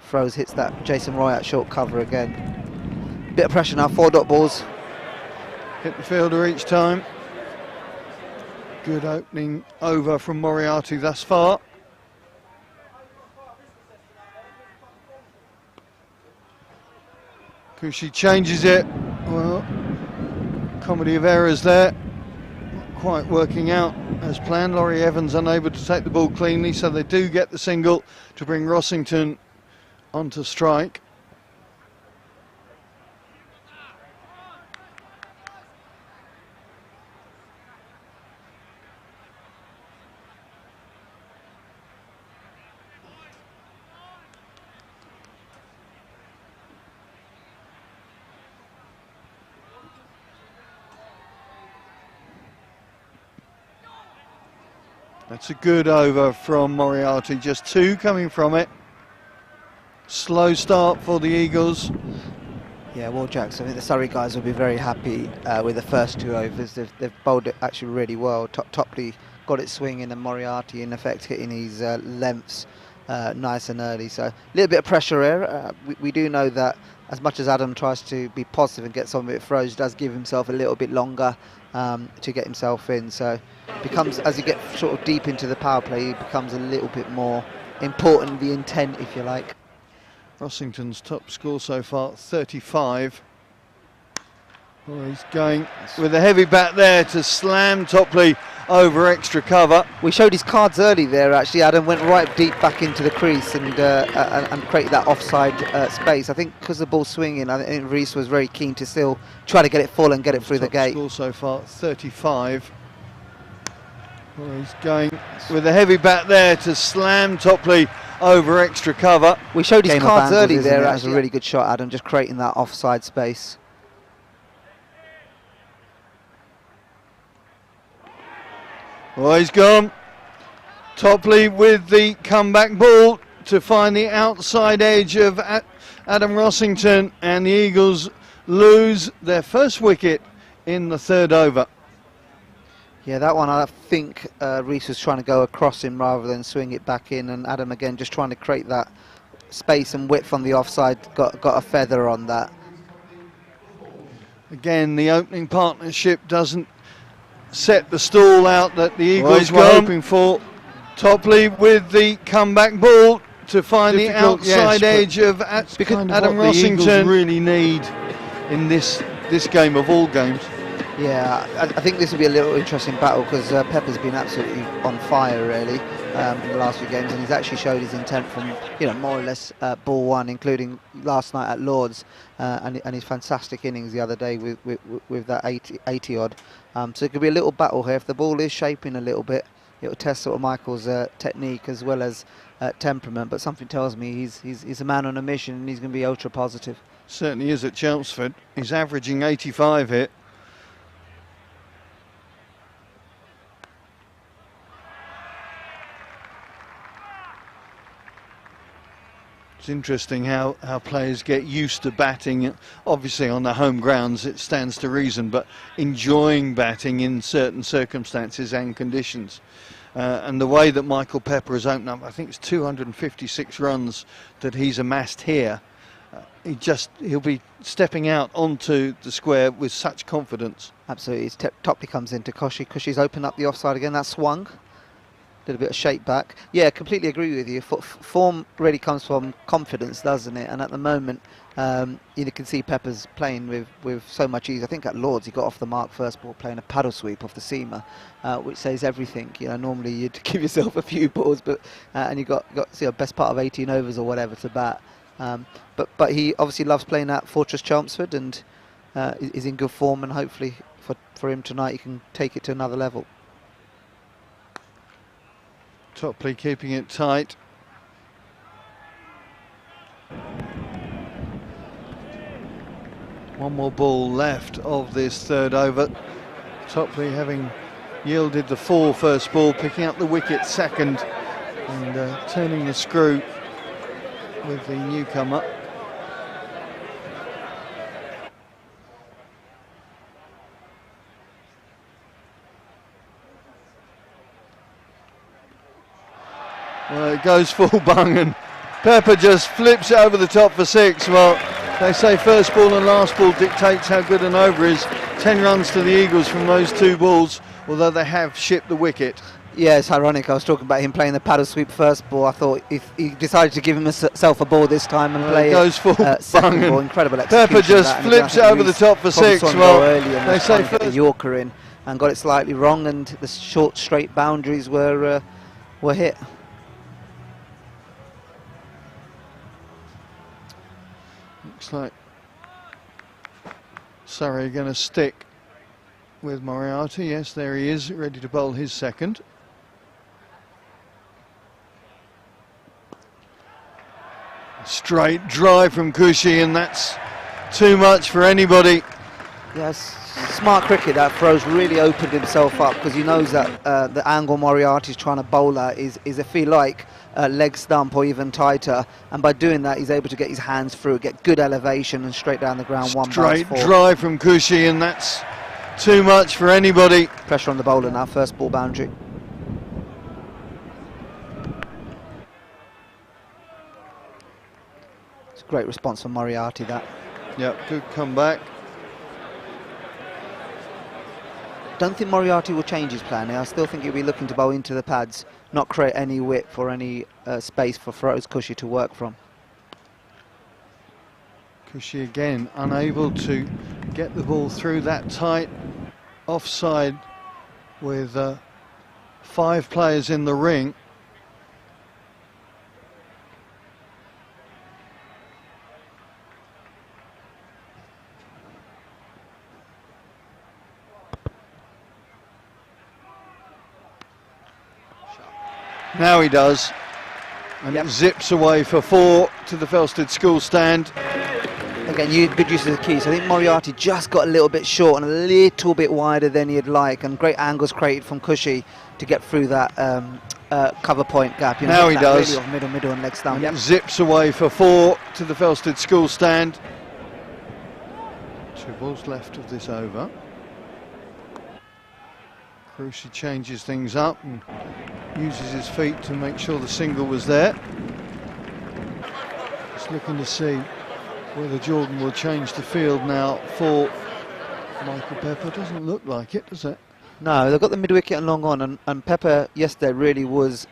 throws, hits that Jason Roy at short cover again. Bit of pressure now, 4 dot balls. Hit the fielder each time. Good opening over from Moriarty thus far. Kushi changes it. Well, comedy of errors there. Not quite working out as planned. Laurie Evans unable to take the ball cleanly, so they do get the single to bring Rossington onto strike. That's a good over from Moriarty, just 2 coming from it. Slow start for the Eagles. Yeah, well, Jackson, I think the Surrey guys will be very happy with the first 2 overs. They've bowled it actually really well. Topley got it swinging, and Moriarty in effect hitting his lengths nice and early. So a little bit of pressure here. We do know that as much as Adam tries to be positive and get some of it throws, does give himself a little bit longer to get himself in. So becomes, as you get sort of deep into the power play, it becomes a little bit more important, the intent, if you like. Rossington's top score so far, 35. Oh, he's going with a heavy bat there to slam Topley over extra cover. We showed his cards early there, actually. Adam went right deep back into the crease and created that offside space. I think because the ball's swinging, I think Reese was very keen to still try to get it full and get it through the gate. Score so far, 35. Oh, he's going with a heavy bat there to slam Topley over extra cover. We showed his cards early there. That was actually a really good shot, Adam, just creating that offside space. Well, he's gone. Topley with the comeback ball to find the outside edge of Adam Rossington, and the Eagles lose their first wicket in the 3rd over. Yeah, that one I think Reese was trying to go across him rather than swing it back in, and Adam again just trying to create that space and width on the offside, got a feather on that. Again, the opening partnership doesn't set the stall out that the Eagles were hoping for. Topley with the comeback ball to find the outside edge of Adam Rossington. The Eagles really need in this game of all games. Yeah, I think this will be a little interesting battle because Pepper's been absolutely on fire really in the last few games, and he's actually showed his intent from more or less ball 1, including last night at Lords and his fantastic innings the other day with that 80 odd. So it could be a little battle here. If the ball is shaping a little bit, it will test sort of Michael's technique as well as temperament. But something tells me he's a man on a mission, and he's going to be ultra positive. Certainly is at Chelmsford. He's averaging 85 here. It's interesting how players get used to batting. Obviously on their home grounds it stands to reason, but enjoying batting in certain circumstances and conditions. And the way that Michael Pepper has opened up, I think it's 256 runs that he's amassed here. He'll be stepping out onto the square with such confidence. Absolutely. Topley comes into Koshi. Koshi's opened up the offside again. That swung. Little bit of shape back. Yeah, completely agree with you. Form really comes from confidence, doesn't it? And at the moment, you can see Pepper's playing with so much ease. I think at Lords he got off the mark first ball playing a paddle sweep off the seamer, which says everything. Normally you'd give yourself a few balls, but and you got best part of 18 overs or whatever to bat. But he obviously loves playing at Fortress Chelmsford and is in good form, and hopefully for him tonight he can take it to another level. Topley keeping it tight. One more ball left of this 3rd over. Topley having yielded the 4 first ball, picking up the wicket second and turning the screw with the newcomer. Well, it goes full bung and Pepper just flips it over the top for 6. Well, they say first ball and last ball dictates how good an over is. 10 runs to the Eagles from those 2 balls, although they have shipped the wicket. Yeah, it's ironic. I was talking about him playing the paddle sweep first ball. I thought if he decided to give himself a ball this time and play it goes full second bung ball, incredible execution. Pepper just flips it over the top for 6. Well, they say first the Yorker in and got it slightly wrong, and the short straight boundaries were hit. Looks like Surrey going to stick with Moriarty. Yes, there he is, ready to bowl his second. Straight drive from Cushy, and that's too much for anybody. Yes, smart cricket. That throws really opened himself up because he knows that the angle Moriarty's trying to bowl at is if he like leg stump or even tighter, and by doing that he's able to get his hands through, get good elevation and straight down the ground. Straight drive from Cushy, and that's too much for anybody. Pressure on the bowler now, first ball boundary. It's a great response from Moriarty, that. Yep, good comeback. Don't think Moriarty will change his plan now. I still think he'll be looking to bowl into the pads, not create any width or any space for Feroz Cushy to work from. Cushy again unable to get the ball through that tight offside with 5 players in the ring. Now he does, and it zips away for 4 to the Felsted School stand. Again, good use of the keys. I think Moriarty just got a little bit short and a little bit wider than he'd like, and great angles created from Cushy to get through that cover point gap. You know, now he does. Really off middle and leg stump. It zips away for 4 to the Felsted School stand. 2 balls left of this over. Cushy changes things up and uses his feet to make sure the single was there. Just looking to see whether Jordan will change the field now for Michael Pepper. Doesn't look like it, does it? No, they've got the mid-wicket and long on, and Pepper yesterday really was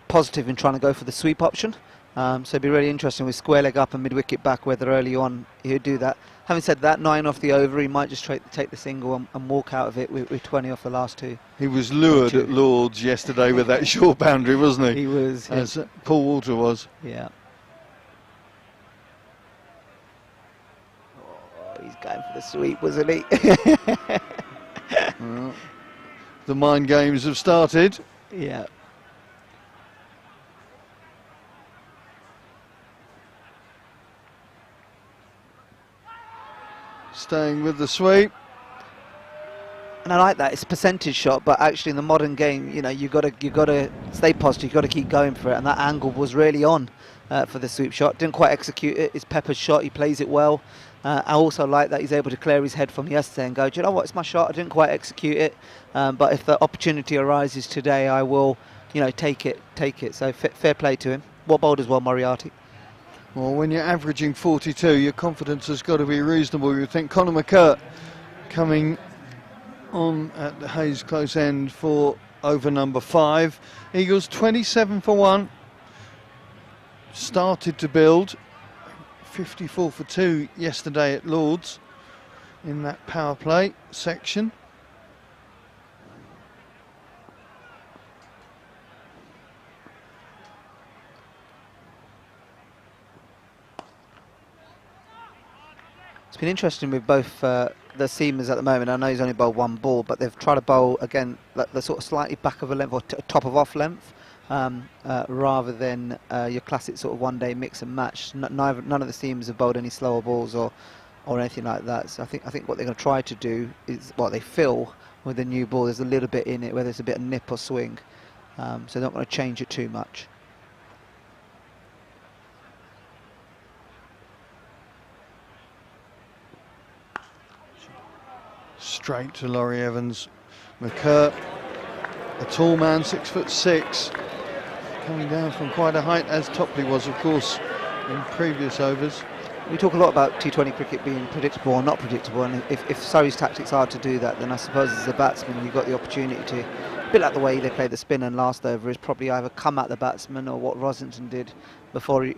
positive in trying to go for the sweep option. So it'd be really interesting with square leg up and mid-wicket back whether early on he'd do that. Having said that, 9 off the over, he might just take the single and walk out of it with 20 off the last 2. He was lured at Lord's yesterday with that short boundary, wasn't he? He was. As Paul Walter was. Yeah. Oh, he's going for the sweep, wasn't he? Well, the mind games have started. Yeah. Staying with the sweep. And I like that. It's a percentage shot, but actually in the modern game, you know, you got to stay positive. You got to keep going for it. And that angle was really on for the sweep shot. Didn't quite execute it. It's Pepper's shot. He plays it well. I also like that he's able to clear his head from yesterday and go, do you know what? It's my shot. I didn't quite execute it, but if the opportunity arises today, I will, you know, take it. So fair play to him. What bowled as well, Moriarty. Well, when you're averaging 42, your confidence has got to be reasonable. You think Conor McCurt coming on at the Hayes close end for over number 5. Eagles 27 for 1. Started to build. 54 for 2 yesterday at Lord's in that power play section. It's been interesting with both the seamers at the moment. I know he's only bowled 1 ball, but they've tried to bowl again like the sort of slightly back of a length or top of off length, rather than your classic sort of one-day mix and match. None of the seamers have bowled any slower balls or anything like that. So I think what they're going to try to do is what they fill with the new ball. There's a little bit in it, whether it's a bit of nip or swing. So they're not going to change it too much. Straight to Laurie Evans. McCurt, a tall man, 6'6", coming down from quite a height, as Topley was, of course, in previous overs. We talk a lot about T20 cricket being predictable or not predictable, and if Surrey's tactics are to do that, then I suppose as a batsman you've got the opportunity to, a bit like the way they played the spin and last over, is probably either come at the batsman or what Rosington did before he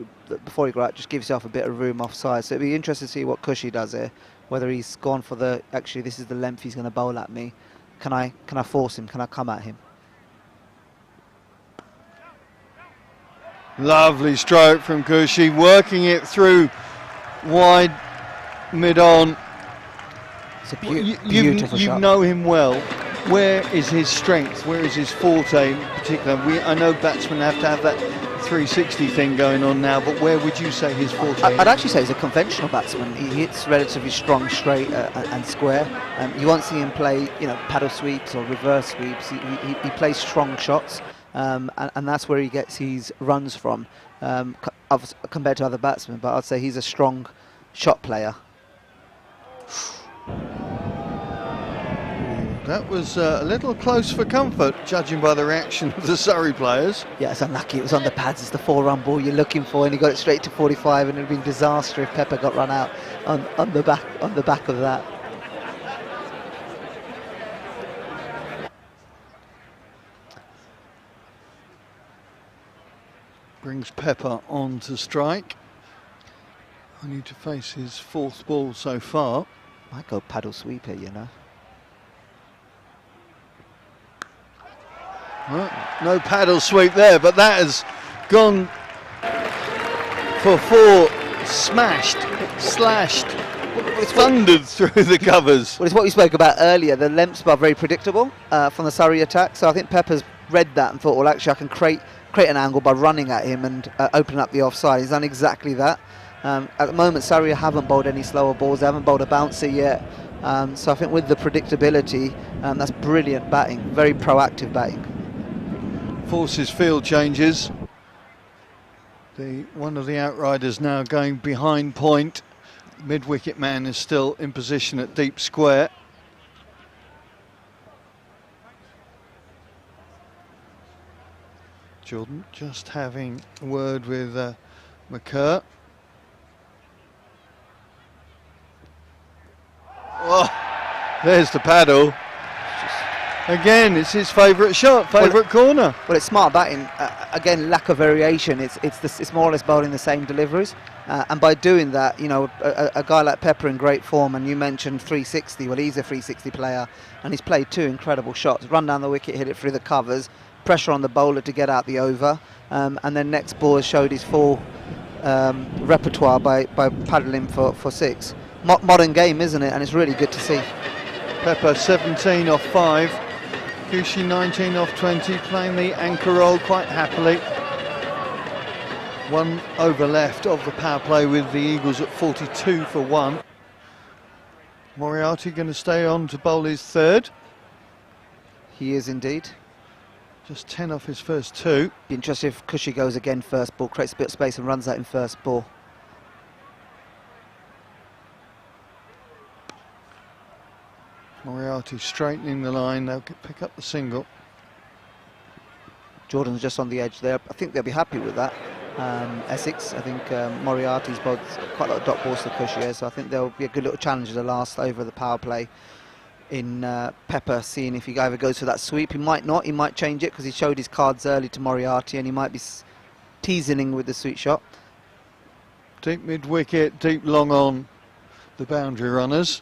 got out, just give yourself a bit of room offside. So it'd be interesting to see what Cushy does here, whether he's gone for the, actually this is the length he's going to bowl at me, can I force him, can I come at him? Lovely stroke from Cushy, working it through wide, mid-on. It's a beautiful shot. You know him well. Where is his strength? Where is his forte in particular? I know batsmen have to have that 360 thing going on now, but where would you say his forte? I'd actually say he's a conventional batsman. He hits relatively strong, straight and square. You won't see him play, paddle sweeps or reverse sweeps. He plays strong shots, and that's where he gets his runs from, compared to other batsmen. But I'd say he's a strong shot player. That was a little close for comfort, judging by the reaction of the Surrey players. Yeah, it's unlucky. It was on the pads. It's the 4-run ball you're looking for, and he got it straight to 45, and it would have been disaster if Pepper got run out on the back of that. Brings Pepper on to strike. Only to face his fourth ball so far. Might go paddle sweep here, Well, no paddle sweep there, but that has gone for 4, smashed, slashed, thundered through the covers. Well, it's what we spoke about earlier. The lengths are very predictable from the Surrey attack, so I think Pepper's read that and thought, well, actually I can create an angle by running at him and open up the offside. He's done exactly that. At the moment, Surrey haven't bowled any slower balls. They haven't bowled a bouncer yet. So I think with the predictability, that's brilliant batting, very proactive batting. Forces field changes. One of the outriders now going behind point. Mid-wicket man is still in position at deep square. Jordan just having a word with McCurt. Oh, there's the paddle. Again, it's his favourite shot, favourite corner. Well, it's smart batting. Again, lack of variation. It's more or less bowling the same deliveries, and by doing that, a guy like Pepper in great form, and you mentioned 360. Well, he's a 360 player, and he's played 2 incredible shots. Run down the wicket, hit it through the covers, pressure on the bowler to get out the over, and then next ball has showed his full repertoire by paddling for 6. Modern game, isn't it? And it's really good to see. Pepper 17 off 5. Cushy 19 off 20, playing the anchor role quite happily. 1 over left of the power play with the Eagles at 42 for 1. Moriarty going to stay on to bowl his 3rd. He is indeed. Just 10 off his first 2. Be interested if Cushy goes again first ball, creates a bit of space and runs that in first ball. Moriarty straightening the line, they'll pick up the single. Jordan's just on the edge there. I think they'll be happy with that. Essex, I think Moriarty's bowled quite a lot of dot balls to Cushy here, so I think there'll be a good little challenge at the last over the power play in Pepper, seeing if he either goes for that sweep. He might not, he might change it because he showed his cards early to Moriarty and he might be teasing with the sweet shot. Deep mid-wicket, deep long on the boundary runners.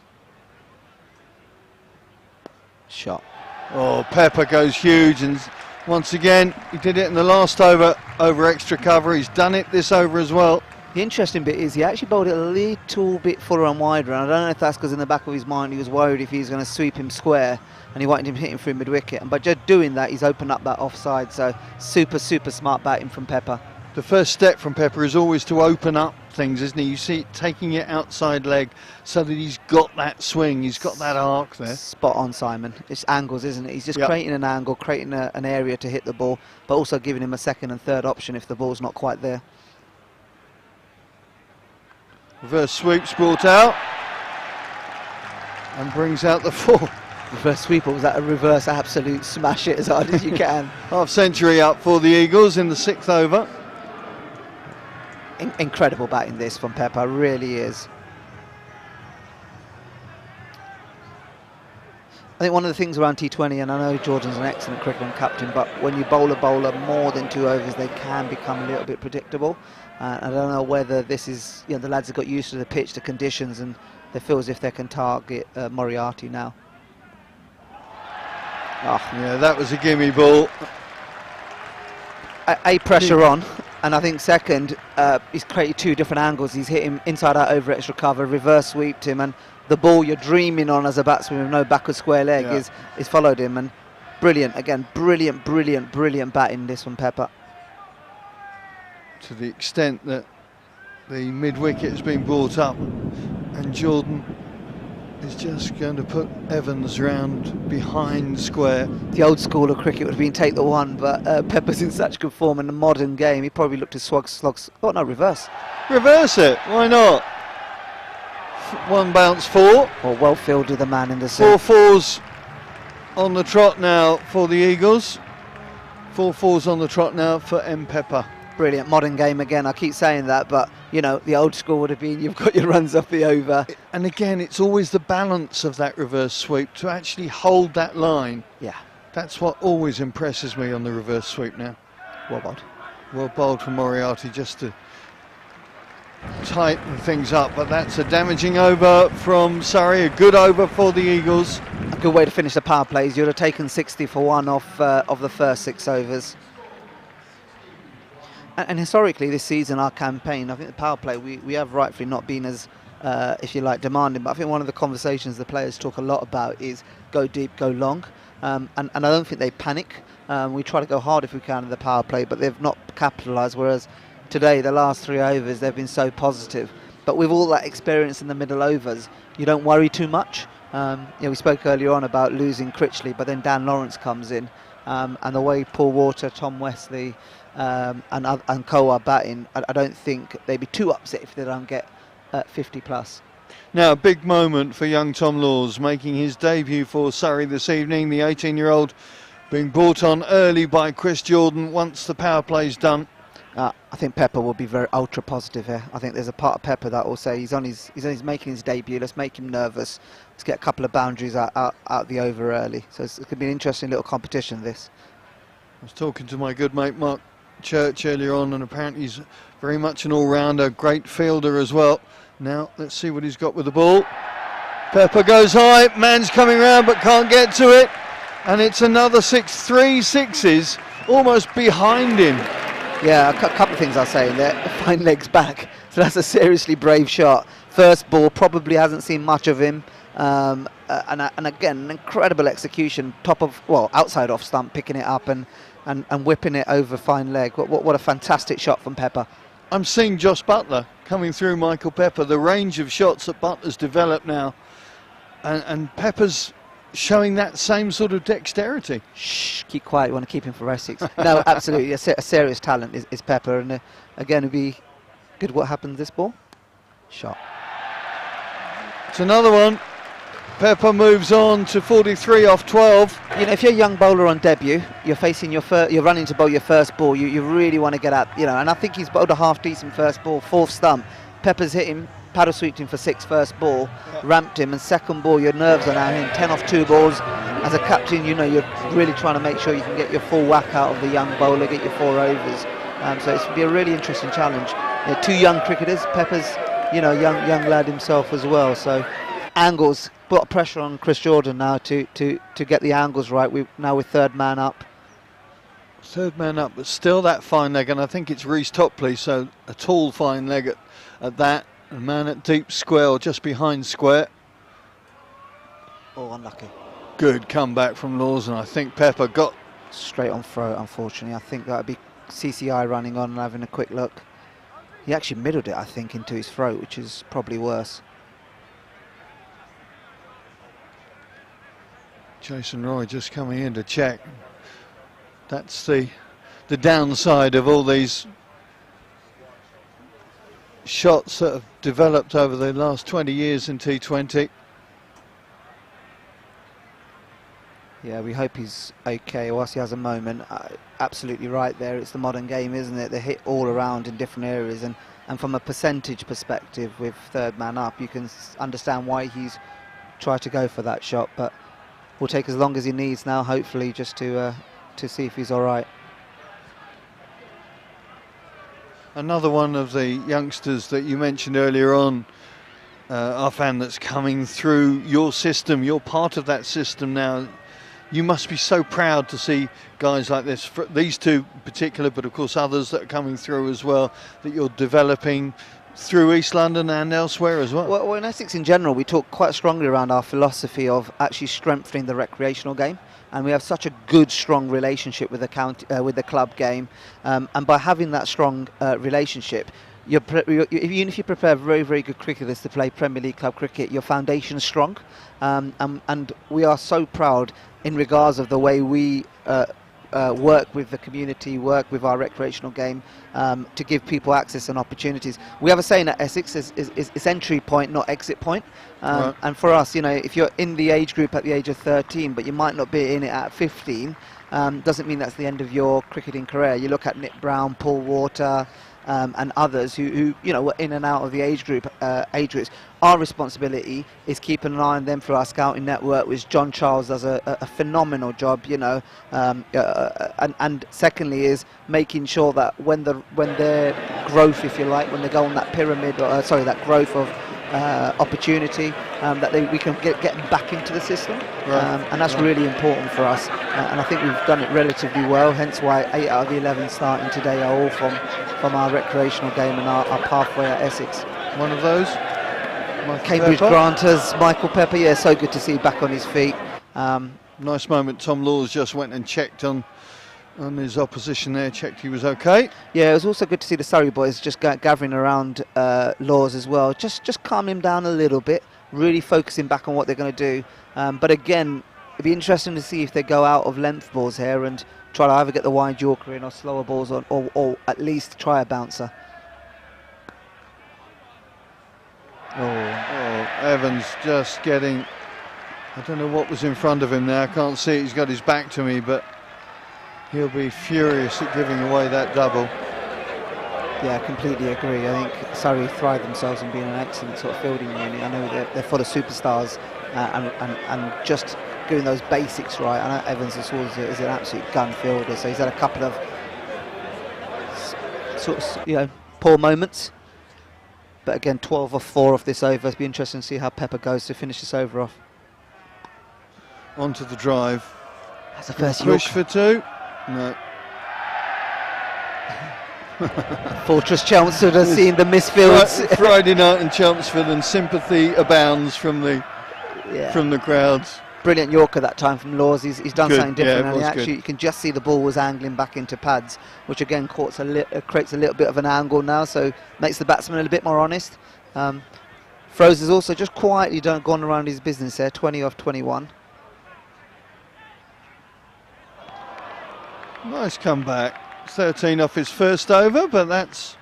Shot. Oh, Pepper goes huge, and once again he did it in the last over extra cover. He's done it this over as well. The interesting bit is he actually bowled it a little bit fuller and wider, and I don't know if that's because in the back of his mind he was worried if he was going to sweep him square and he wanted him hitting through mid-wicket, and by just doing that he's opened up that offside. So super smart batting from Pepper. The first step from Pepper is always to open up things, isn't he? You see it taking it outside leg so that he's got that swing, he's got that arc there. Spot on, Simon. It's angles, isn't it? He's just creating an angle, creating an area to hit the ball, but also giving him a second and third option if the ball's not quite there. Reverse sweeps brought out. And brings out the 4. Reverse sweep, or was that a reverse absolute smash it as hard as you can? Half century up for the Eagles in the 6th over. Incredible batting this from Pepper, really is. I think one of the things around T20, and I know Jordan's an excellent cricketer and captain, but when you bowl a bowler more than 2 overs, they can become a little bit predictable. I don't know whether this is, the lads have got used to the pitch, the conditions, and they feel as if they can target Moriarty now. Oh. Yeah, that was a gimme ball. A pressure on, and I think second, he's created 2 different angles. He's hit him inside out over extra cover, reverse sweeped him, and the ball you're dreaming on as a batsman with no backward square leg is followed him. And brilliant, again, brilliant batting this from Pepper. To the extent that the mid-wicket has been brought up, and Jordan is just going to put Evans round behind square. The old school of cricket would have been take the 1, but Pepper's in such good form in the modern game. He probably looked to slogs. Oh no, reverse. Reverse it, why not? 1 bounce 4. Well, well fielded the man in the 4 suit. 4s on the trot now for the Eagles. 4 4s on the trot now for M. Pepper. Brilliant, modern game again. I keep saying that, but the old school would have been you've got your runs off the over. And again, it's always the balance of that reverse sweep to actually hold that line. Yeah. That's what always impresses me on the reverse sweep now. Well bowled. Well bowled from Moriarty just to tighten things up, but that's a damaging over from Surrey, a good over for the Eagles. A good way to finish the power plays. You'd have taken 60 for 1 off of the first 6 overs. And historically this season, our campaign, I think the power play, we have rightfully not been as, if you like, demanding, but I think one of the conversations the players talk a lot about is go deep, go long, and I don't think they panic. We try to go hard if we can in the power play, but they've not capitalised, whereas today, the last 3 overs, they've been so positive. But with all that experience in the middle overs, you don't worry too much. We spoke earlier on about losing Critchley, but then Dan Lawrence comes in, and the way Paul Water, Tom Wesley, and Co are batting, I don't think they'd be too upset if they don't get 50 plus. Now a big moment for young Tom Laws, making his debut for Surrey this evening. The 18-year-old being brought on early by Chris Jordan once the power play's done. I think Pepper will be very ultra positive here. I think there's a part of Pepper that will say he's making his debut. Let's make him nervous. Let's get a couple of boundaries out the over early. So it could be an interesting little competition. This. I was talking to my good mate Mark Church earlier on, and apparently he's very much an all-rounder, great fielder as well. Now let's see what he's got with the ball. Pepper goes high, man's coming round but can't get to it, and it's another 6, 3 6s almost behind him. Yeah, a couple of things I'll say there. Fine legs back, so that's a seriously brave shot. First ball, probably hasn't seen much of him, and again, an incredible execution, outside off stump, picking it up and whipping it over fine leg. What a fantastic shot from Pepper. I'm seeing Josh Butler coming through Michael Pepper, the range of shots that Butler's developed now, and Pepper's showing that same sort of dexterity. Shh, keep quiet, you want to keep him for Essex. No, absolutely, a serious talent is Pepper, and again, it'd be good what happens this ball. Shot. It's another one. Pepper moves on to 43 off 12. If you're a young bowler on debut, you're facing you're running to bowl your first ball, you really want to get out, and I think he's bowled a half decent first ball, 4th stump. Pepper's hit him, paddle sweeped him for 6 first ball, ramped him, and second ball your nerves are now in 10 off 2 balls. As a captain, you're really trying to make sure you can get your full whack out of the young bowler, get your 4 overs. So it's going to be a really interesting challenge. 2 young cricketers, Pepper's young lad himself as well. So angles, put pressure on Chris Jordan now to get the angles right. Now we're 3rd man up. 3rd man up, but still that fine leg, and I think it's Reece Topley, so a tall fine leg at that. A man at deep square, or just behind square. Oh, unlucky. Good comeback from Laws, and I think Pepper got straight on throat, unfortunately. I think that would be CCI running on and having a quick look. He actually middled it, I think, into his throat, which is probably worse. Jason Roy just coming in to check. That's the downside of all these shots that have developed over the last 20 years in T20. Yeah, we hope he's okay whilst he has a moment. Absolutely right there. It's the modern game, isn't it? They hit all around in different areas, and from a percentage perspective, with third man up, you can understand why he's tried to go for that shot. But will take as long as he needs now, hopefully, just to see if he's all right. Another one of the youngsters that you mentioned earlier on, Arfan, that's coming through your system. You're part of that system now. You must be so proud to see guys like this, these two in particular, but of course others that are coming through as well, that you're developing through East London and elsewhere as well. Well, in Essex in general, we talk quite strongly around our philosophy of actually strengthening the recreational game, and we have such a good, strong relationship with the club game, and by having that strong relationship, even if you prepare very, very good cricketers to play Premier League club cricket, your foundation is strong, and we are so proud in regards of the way we work with the community, work with our recreational game, to give people access and opportunities. We have a saying at Essex, it's entry point, not exit point. Right. And for us, you know, if you're in the age group at the age of 13, but you might not be in it at 15, doesn't mean that's the end of your cricketing career. You look at Nick Brown, Paul Water, and others who you know were in and out of the age groups. Our responsibility is keeping an eye on them through our scouting network, which John Charles does a phenomenal job, you know, and secondly is making sure that when their growth, if you like, when they go on that pyramid, that growth of opportunity, that we can get them back into the system, Right. and that's really important for us, and I think we've done it relatively well, hence why 8 out of the 11 starting today are all from our recreational game and our pathway at Essex. One of those? Cambridge Pepper. Granters, Michael Pepper, yeah, so good to see back on his feet. Nice moment. Tom Laws just went and checked on his opposition there, checked he was okay. Yeah, it was also good to see the Surrey boys just gathering around Laws as well, just calm him down a little bit, really focusing back on what they're going to do. But again, it'd be interesting to see if they go out of length balls here and try to either get the wide Yorker in or slower balls on, or at least try a bouncer. Oh, Evans just getting, I don't know what was in front of him there, I can't see it, he's got his back to me, but he'll be furious at giving away that double. Yeah, I completely agree. I think Surrey thrive themselves on being an excellent sort of fielding unit. I know they're full of superstars, and just doing those basics right. I know Evans is an absolute gun fielder, so he's had a couple of sort of, you know, poor moments. But again, 12 off 4 off this over. It'll be interesting to see how Pepper goes to finish this over off. Onto the drive. That's the first Push Yorker. for 2. No. Fortress Chelmsford has seen the misfields. Friday night in Chelmsford, and sympathy abounds from the crowds. Brilliant Yorker that time from Laws. He's done Good, something different, yeah, it and was actually good. you can just see the ball was angling back into pads, which again creates a little bit of an angle now, so makes the batsman a little bit more honest. Froze has also just quietly gone around his business there, 20 off 21. Nice comeback. 13 off his first over, but that's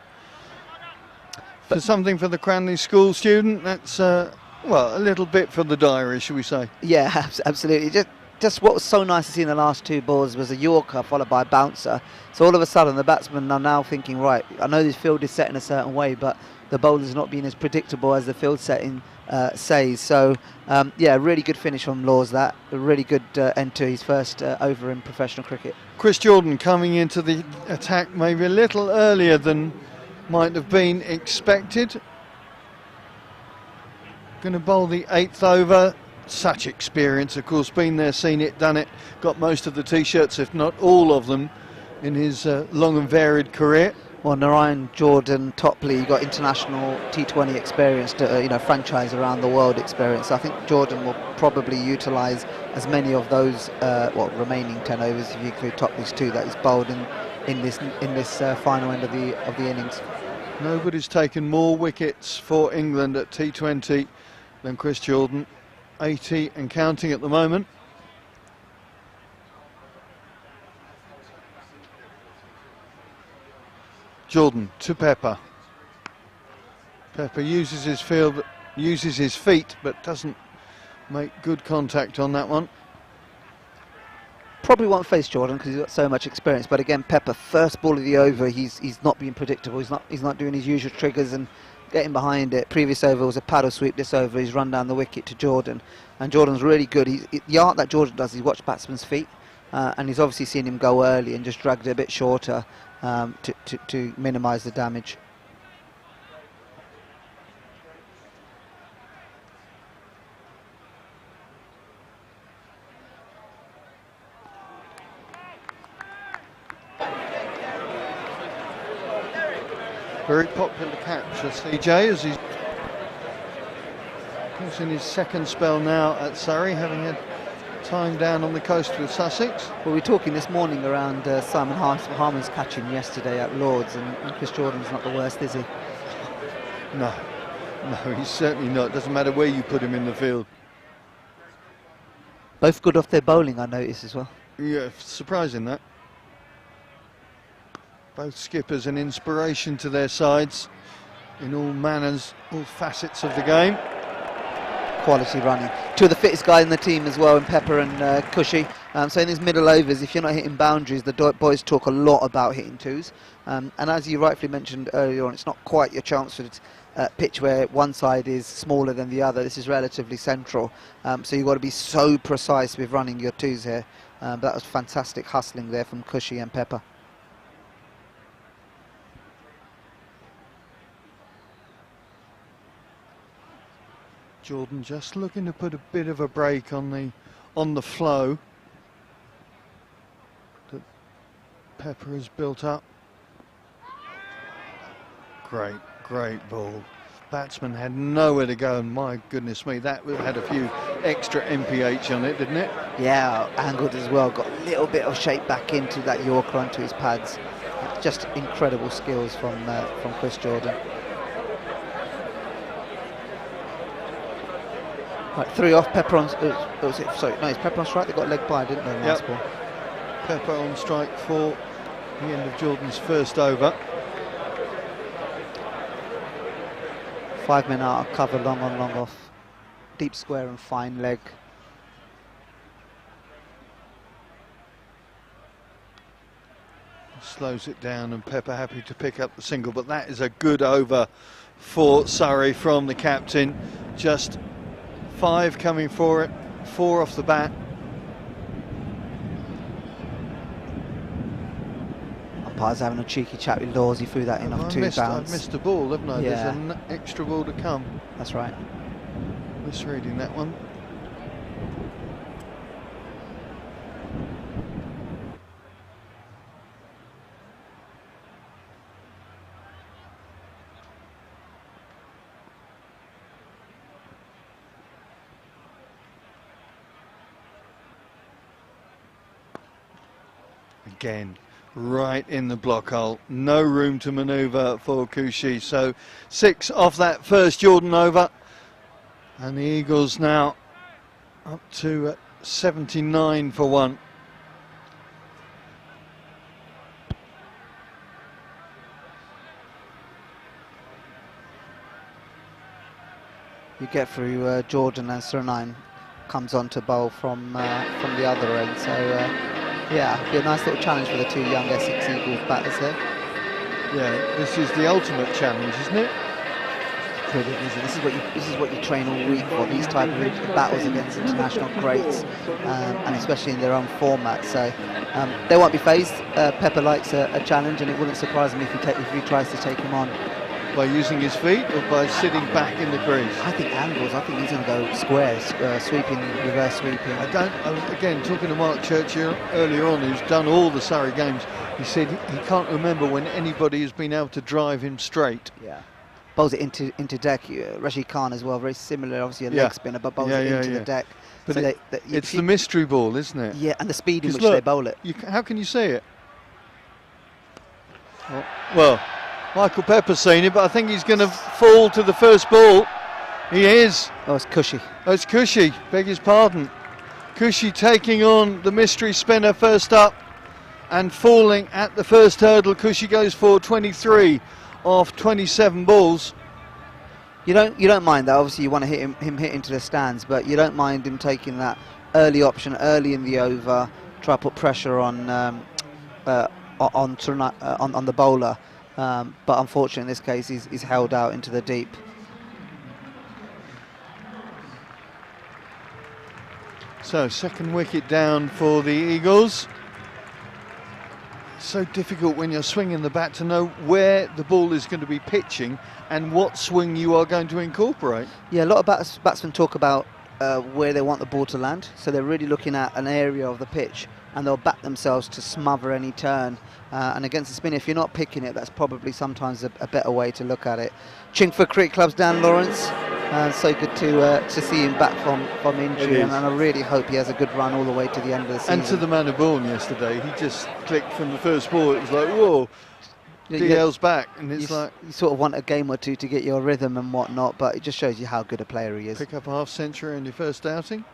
for something for the Cranley School student. That's well, a little bit for the diary, shall we say? Yeah, absolutely. Just what was so nice to see in the last 2 balls was a Yorker followed by a bouncer. So all of a sudden the batsmen are now thinking, right, I know this field is set in a certain way, but the bowler's not being as predictable as the field setting says. So yeah, really good finish from Laws. That a really good end to his first over in professional cricket. Chris Jordan coming into the attack maybe a little earlier than might have been expected. Going to bowl the 8th over. Such experience, of course, been there, seen it, done it, got most of the T-shirts, if not all of them, in his long and varied career. Well, Narayan Jordan Topley got international T20 experience, you know, franchise around the world experience. So I think Jordan will probably utilise as many of those, remaining 10 overs if you include Topley's 2 that he's bowled in this final end of the innings. Nobody's taken more wickets for England at T20 than Chris Jordan. 80 and counting at the moment. Jordan to Pepper. Pepper uses his feet, but doesn't make good contact on that one. probably won't face Jordan because he's got so much experience. But again, Pepper, first ball of the over, he's not being predictable. He's not doing his usual triggers and getting behind it. Previous over was a paddle sweep. This over, he's run down the wicket to Jordan, and Jordan's really good. The art that Jordan does is watch batsman's feet, and he's obviously seen him go early and just dragged it a bit shorter to minimise the damage. Very popular capture, CJ, as he's in his second spell now at Surrey, having had time down on the coast with Sussex. Well, we were talking this morning around Simon Harman's catching yesterday at Lord's, and Chris Jordan's not the worst, is he? No, he's certainly not. Doesn't matter where you put him in the field. Both good off their bowling, I noticed as well. Yeah, surprising that. Both skippers an inspiration to their sides in all manners, all facets of the game. Quality running. Two of the fittest guys in the team as well, in Pepper and Cushy. So in these middle overs, if you're not hitting boundaries, the boys talk a lot about hitting twos. And as you rightfully mentioned earlier on, it's not quite your Chelmsford pitch where one side is smaller than the other. This is relatively central. So you've got to be so precise with running your twos here. But that was fantastic hustling there from Cushy and Pepper. Jordan just looking to put a bit of a break on the flow that Pepper has built up. Great ball. Batsman had nowhere to go, and my goodness me, that had a few extra MPH on it, didn't it? Yeah, angled as well. Got a little bit of shape back into that Yorker onto his pads. Just incredible skills from Chris Jordan. Right, 3 off. Pepper on. It's Pepper on strike. They got leg by, didn't they? Last ball. Pepper on strike for the end of Jordan's first over. 5 men out of cover, long on, long off. Deep square and fine leg. Slows it down, and Pepper happy to pick up the single, but that is a good over for Surrey from the captain. Just 5 coming for it, 4 off the bat. Umpire's having a cheeky chat with Laws. He threw that in off 2 bounds. I've missed a ball, haven't I? Yeah. There's an extra ball to come. That's right. Misreading that one. Again, right in the block hole, no room to manoeuvre for Cushy. So 6 off that first Jordan over, and the Eagles now up to 79 for 1. You get through Jordan, and Suriname comes on to bowl from the other end. So. Yeah, be a nice little challenge for the 2 young Essex Eagles batters there. Yeah, this is the ultimate challenge, isn't it? Brilliant, isn't it? This is what you train all week for, these type of battles against international greats, and especially in their own format. So they won't be phased. Pepper likes a challenge, and it wouldn't surprise me if he tries to take him on. By using his feet or by sitting back in the crease? I think angles. I think he's going to go squares, sweeping, reverse sweeping. Again, talking to Mark Churchill earlier on, who's done all the Surrey games, he said he can't remember when anybody has been able to drive him straight. Yeah. Bowls it into deck. Rashid Khan as well, very similar, obviously a leg spinner, but bowls it into the deck. But so it's the mystery ball, isn't it? Yeah, and the speed in which look, they bowl it. How can you see it? Well, Michael Pepper's seen it, but I think he's going to fall to the first ball. He is. Oh, it's Cushy. Oh, it's Cushy, beg his pardon. Cushy taking on the mystery spinner first up and falling at the first hurdle. Cushy goes for 23 off 27 balls. You don't mind that. Obviously, you want to hit him hit into the stands, but you don't mind him taking that early option early in the over. try to put pressure on the bowler, but unfortunately in this case he's held out into the deep. So second wicket down for the Eagles. So difficult when you're swinging the bat to know where the ball is going to be pitching and what swing you are going to incorporate. Yeah, a lot of batsmen talk about where they want the ball to land, so they're really looking at an area of the pitch and they'll back themselves to smother any turn, and against the spin, if you're not picking it, that's probably sometimes a better way to look at it. Chingford Cricket Club's Dan Lawrence, so good to see him back from injury, and I really hope he has a good run all the way to the end of the season. And to the man of born yesterday, he just clicked from the first ball. It was like, whoa, DL's back, and it's like... You sort of want a game or two to get your rhythm and whatnot, but it just shows you how good a player he is. Pick up a half century in your first outing.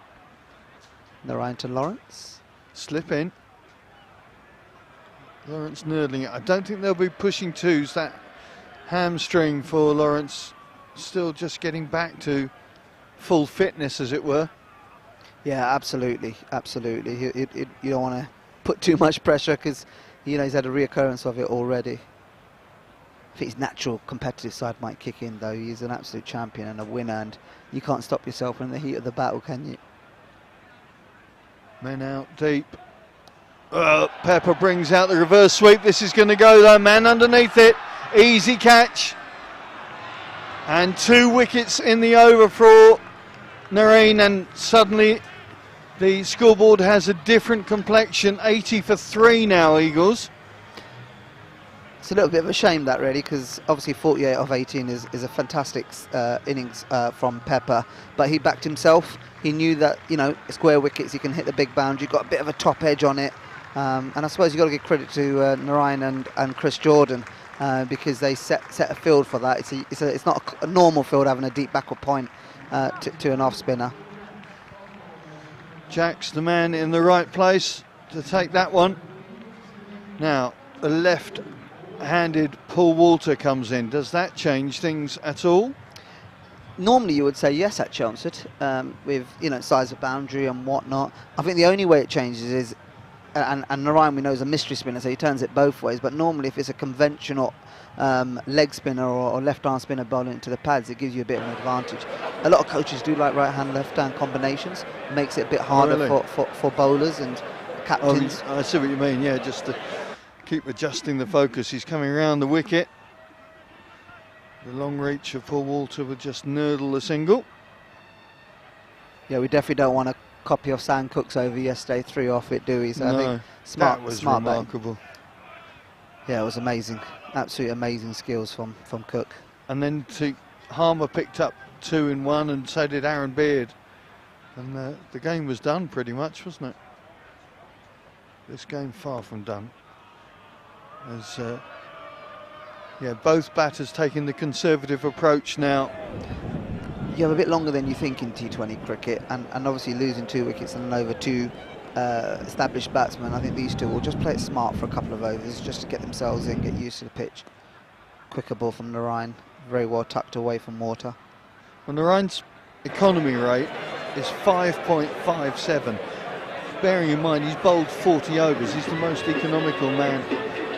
Narayan to Lawrence. Slip in. Lawrence nurdling it. I don't think they'll be pushing twos. That hamstring for Lawrence still just getting back to full fitness, as it were. Yeah, absolutely, absolutely. You don't want to put too much pressure because he's had a reoccurrence of it already. I think his natural competitive side might kick in, though. He's an absolute champion and a winner, and you can't stop yourself in the heat of the battle, can you? Men out deep. Pepper brings out the reverse sweep. This is going to go, though. Man underneath it. Easy catch. And 2 wickets in the over for Nareen, and suddenly the scoreboard has a different complexion. 80 for 3 now, Eagles. It's a little bit of a shame, that, really, because obviously 48 of 18 is a fantastic innings from Pepper, but he backed himself. He knew that, square wickets, he can hit the big boundary, got a bit of a top edge on it, and I suppose you've got to give credit to Narayan and Chris Jordan, because they set a field for that. It's not a normal field having a deep backward point to an off spinner. Jack's the man in the right place to take that one. Now the left-handed Paul Walter comes in. Does that change things at all? Normally you would say yes at Chelmsford, with size of boundary and whatnot. I think the only way it changes is, and Narayan we know is a mystery spinner, so he turns it both ways, but normally if it's a conventional leg spinner or left arm spinner bowling into the pads, it gives you a bit of an advantage. A lot of coaches do like right hand left hand combinations, makes it a bit harder for bowlers and captains. I see what you mean, yeah, just to keep adjusting the focus. He's coming around the wicket. The long reach of Paul Walter would just nurdle the single. Yeah, we definitely don't want to copy off Sam Cook's over yesterday, 3 off it, do we? So no, I think that was remarkable. Batting. Yeah, it was amazing. Absolutely amazing skills from Cook. And then Harmer picked up 2 in 1, and so did Aaron Beard. And the game was done pretty much, wasn't it? This game far from done. As both batters taking the conservative approach now. You have a bit longer than you think in T20 cricket, and obviously losing 2 wickets and over 2 established batsmen. I think these two will just play it smart for a couple of overs just to get themselves in, get used to the pitch. Quicker ball from Narayan, very well tucked away from Water. Well, Narayan's economy rate is 5.57. Bearing in mind he's bowled 40 overs, he's the most economical man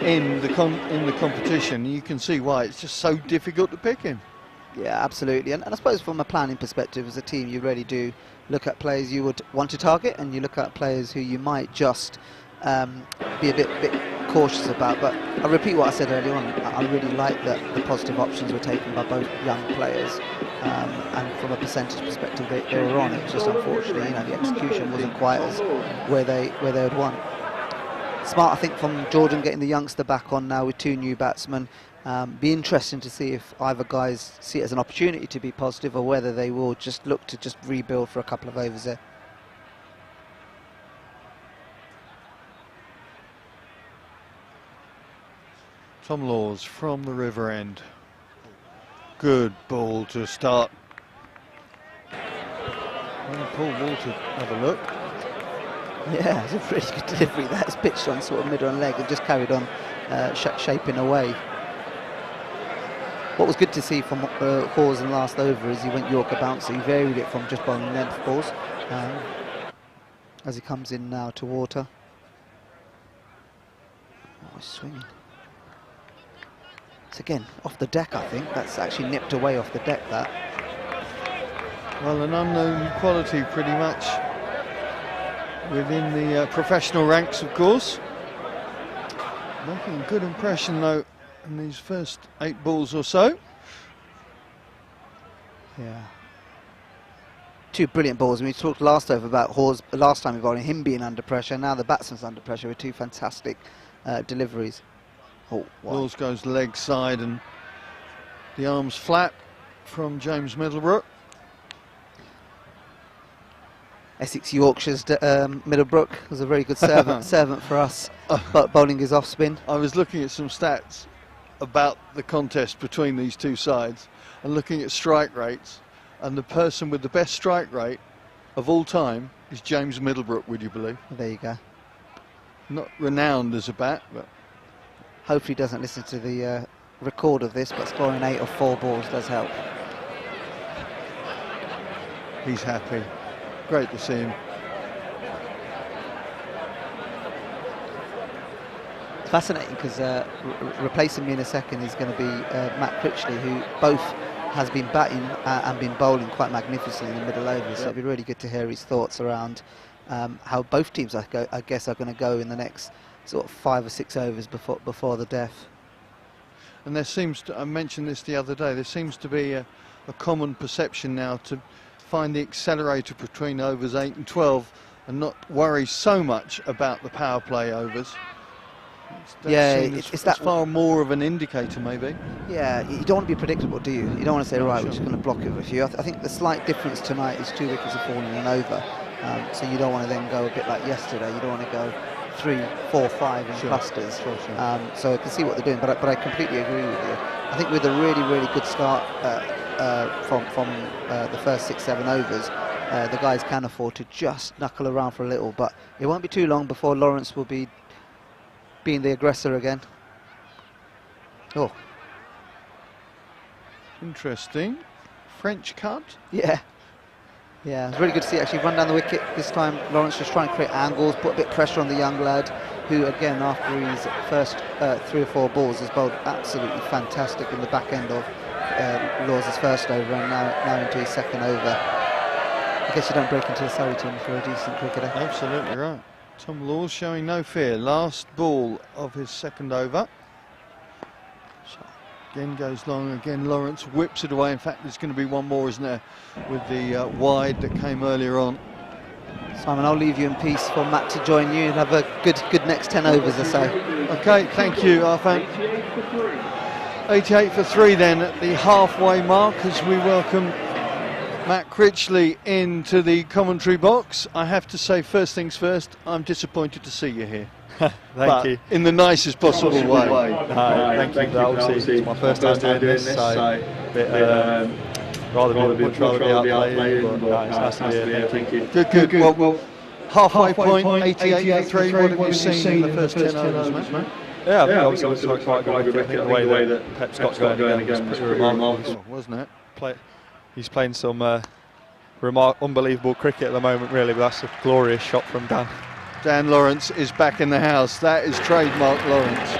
in the competition. You can see why it's just so difficult to pick him. Yeah, absolutely, and I suppose from a planning perspective as a team, you really do look at players you would want to target, and you look at players who you might just be a bit cautious about. But I repeat what I said earlier on, I really like that the positive options were taken by both young players, and from a percentage perspective they were on. It was just unfortunately, the execution wasn't quite as where they had won. Smart, I think, from Jordan getting the youngster back on now with 2 new batsmen. Be interesting to see if either guys see it as an opportunity to be positive, or whether they will just look to just rebuild for a couple of overs there. Tom Laws from the River End. Good ball to start. Well, Paul Walter, have a look. Yeah, it's a really good delivery. That's pitched on sort of middle and leg and just carried on shaping away. What was good to see from Hawes in the last over is he went Yorker bouncer. He varied it from just bowling length balls as he comes in now to Water. Nice swinging. It's again off the deck, I think. That's actually nipped away off the deck, that. Well, an unknown quality pretty much within the professional ranks, of course. Making a good impression, though, in these first 8 balls or so. Yeah. 2 brilliant balls. We talked last over about Hawes, last time we bowled him being under pressure. Now the batsman's under pressure with 2 fantastic deliveries. Oh, wow. Lawes goes leg side and the arms flat from James Middlebrook. Essex Yorkshire's Middlebrook was a very good servant for us, but bowling his off spin. I was looking at some stats about the contest between these 2 sides and looking at strike rates, and the person with the best strike rate of all time is James Middlebrook, would you believe? There you go. Not renowned as a bat, but hopefully he doesn't listen to the record of this, but scoring 8 or 4 balls does help. he's happy. Great to see him. Fascinating, because replacing me in a second is going to be Matt Critchley, who both has been batting and been bowling quite magnificently in the middle overs. So it'd be really good to hear his thoughts around how both teams, I guess, are going to go in the next sort of 5 or 6 overs before the death. And there seems to, I mentioned this the other day, there seems to be a common perception now to find the accelerator between overs 8 and 12 and not worry so much about the power play overs. It's far more of an indicator, maybe. Yeah, you don't want to be predictable, do you? You don't want to say, right, we're just going to block it with you. I think the slight difference tonight is 2 wickets have fallen and over, so you don't want to then go a bit like yesterday. You don't want to go 3, 4, 5 in clusters. Sure. So I can see what they're doing, but I completely agree with you. I think with a really, really good start from the first 6, 7 overs, the guys can afford to just knuckle around for a little, but it won't be too long before Lawrence will be being the aggressor again. Oh. Interesting. French cut? Yeah. Yeah, it's really good to see actually run down the wicket this time. Lawrence just trying to create angles, put a bit of pressure on the young lad, who again after his first 3 or 4 balls has bowled absolutely fantastic in the back end of Lawes' first over and now into his second over. I guess you don't break into the Surrey team for a decent cricketer. Absolutely right. Tom Lawes showing no fear. Last ball of his second over. Again goes long, again Lawrence whips it away. In fact, there's going to be one more, isn't there, with the wide that came earlier on. Simon, I'll leave you in peace for Matt to join you and have a good next 10 overs or so. Okay, thank you, Arfan. 88 for 3 then at the halfway mark as we welcome Matt Critchley into the commentary box. I have to say, first things first, I'm disappointed to see you here. Thank you. In the nicest possible way. Thank you. Obviously, it's my first time doing this, so rather be out playing, but it's nice to be here. Thank you. Good. Well, halfway point, 88 for 3. What have you seen in the first 10 overs, mate? Yeah, I think obviously it was quite good cricket. The way that Pep's got going again was pretty remarkable, wasn't it? He's playing some unbelievable cricket at the moment, really, but that's a glorious shot from Dan. Dan Lawrence is back in the house. That is trademark Lawrence.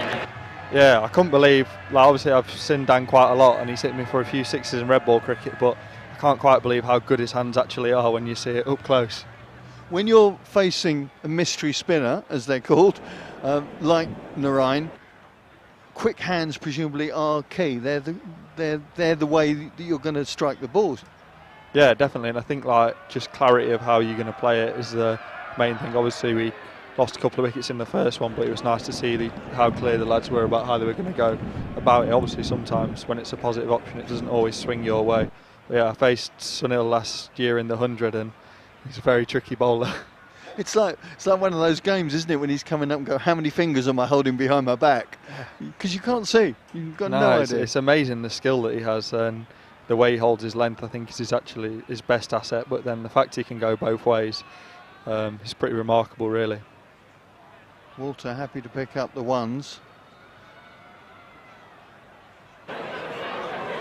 Yeah, I couldn't believe, obviously I've seen Dan quite a lot and he's hit me for a few sixes in red ball cricket, but I can't quite believe how good his hands actually are when you see it up close. When you're facing a mystery spinner, as they're called, like Narain, quick hands presumably are key. They're the way that you're going to strike the balls. Yeah, definitely, and I think just clarity of how you're going to play it is the main thing. Obviously we lost a couple of wickets in the first one, but it was nice to see how clear the lads were about how they were going to go about it. Obviously sometimes when it's a positive option it doesn't always swing your way. But yeah, I faced Sunil last year in the 100 and he's a very tricky bowler. It's like one of those games, isn't it, when he's coming up and go, how many fingers am I holding behind my back? Because you can't see. You've got no idea. It's amazing the skill that he has, and the way he holds his length I think is actually his best asset, but then the fact he can go both ways is pretty remarkable, really. Walter happy to pick up the ones.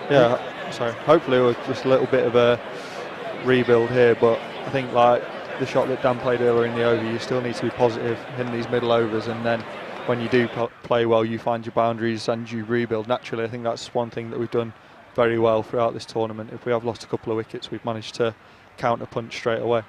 Yeah, so hopefully it was just a little bit of a rebuild here, but I think the shot that Dan played earlier in the over, you still need to be positive in these middle overs, and then when you do play well, you find your boundaries and you rebuild naturally. I think that's one thing that we've done very well throughout this tournament. If we have lost a couple of wickets, we've managed to counter punch straight away.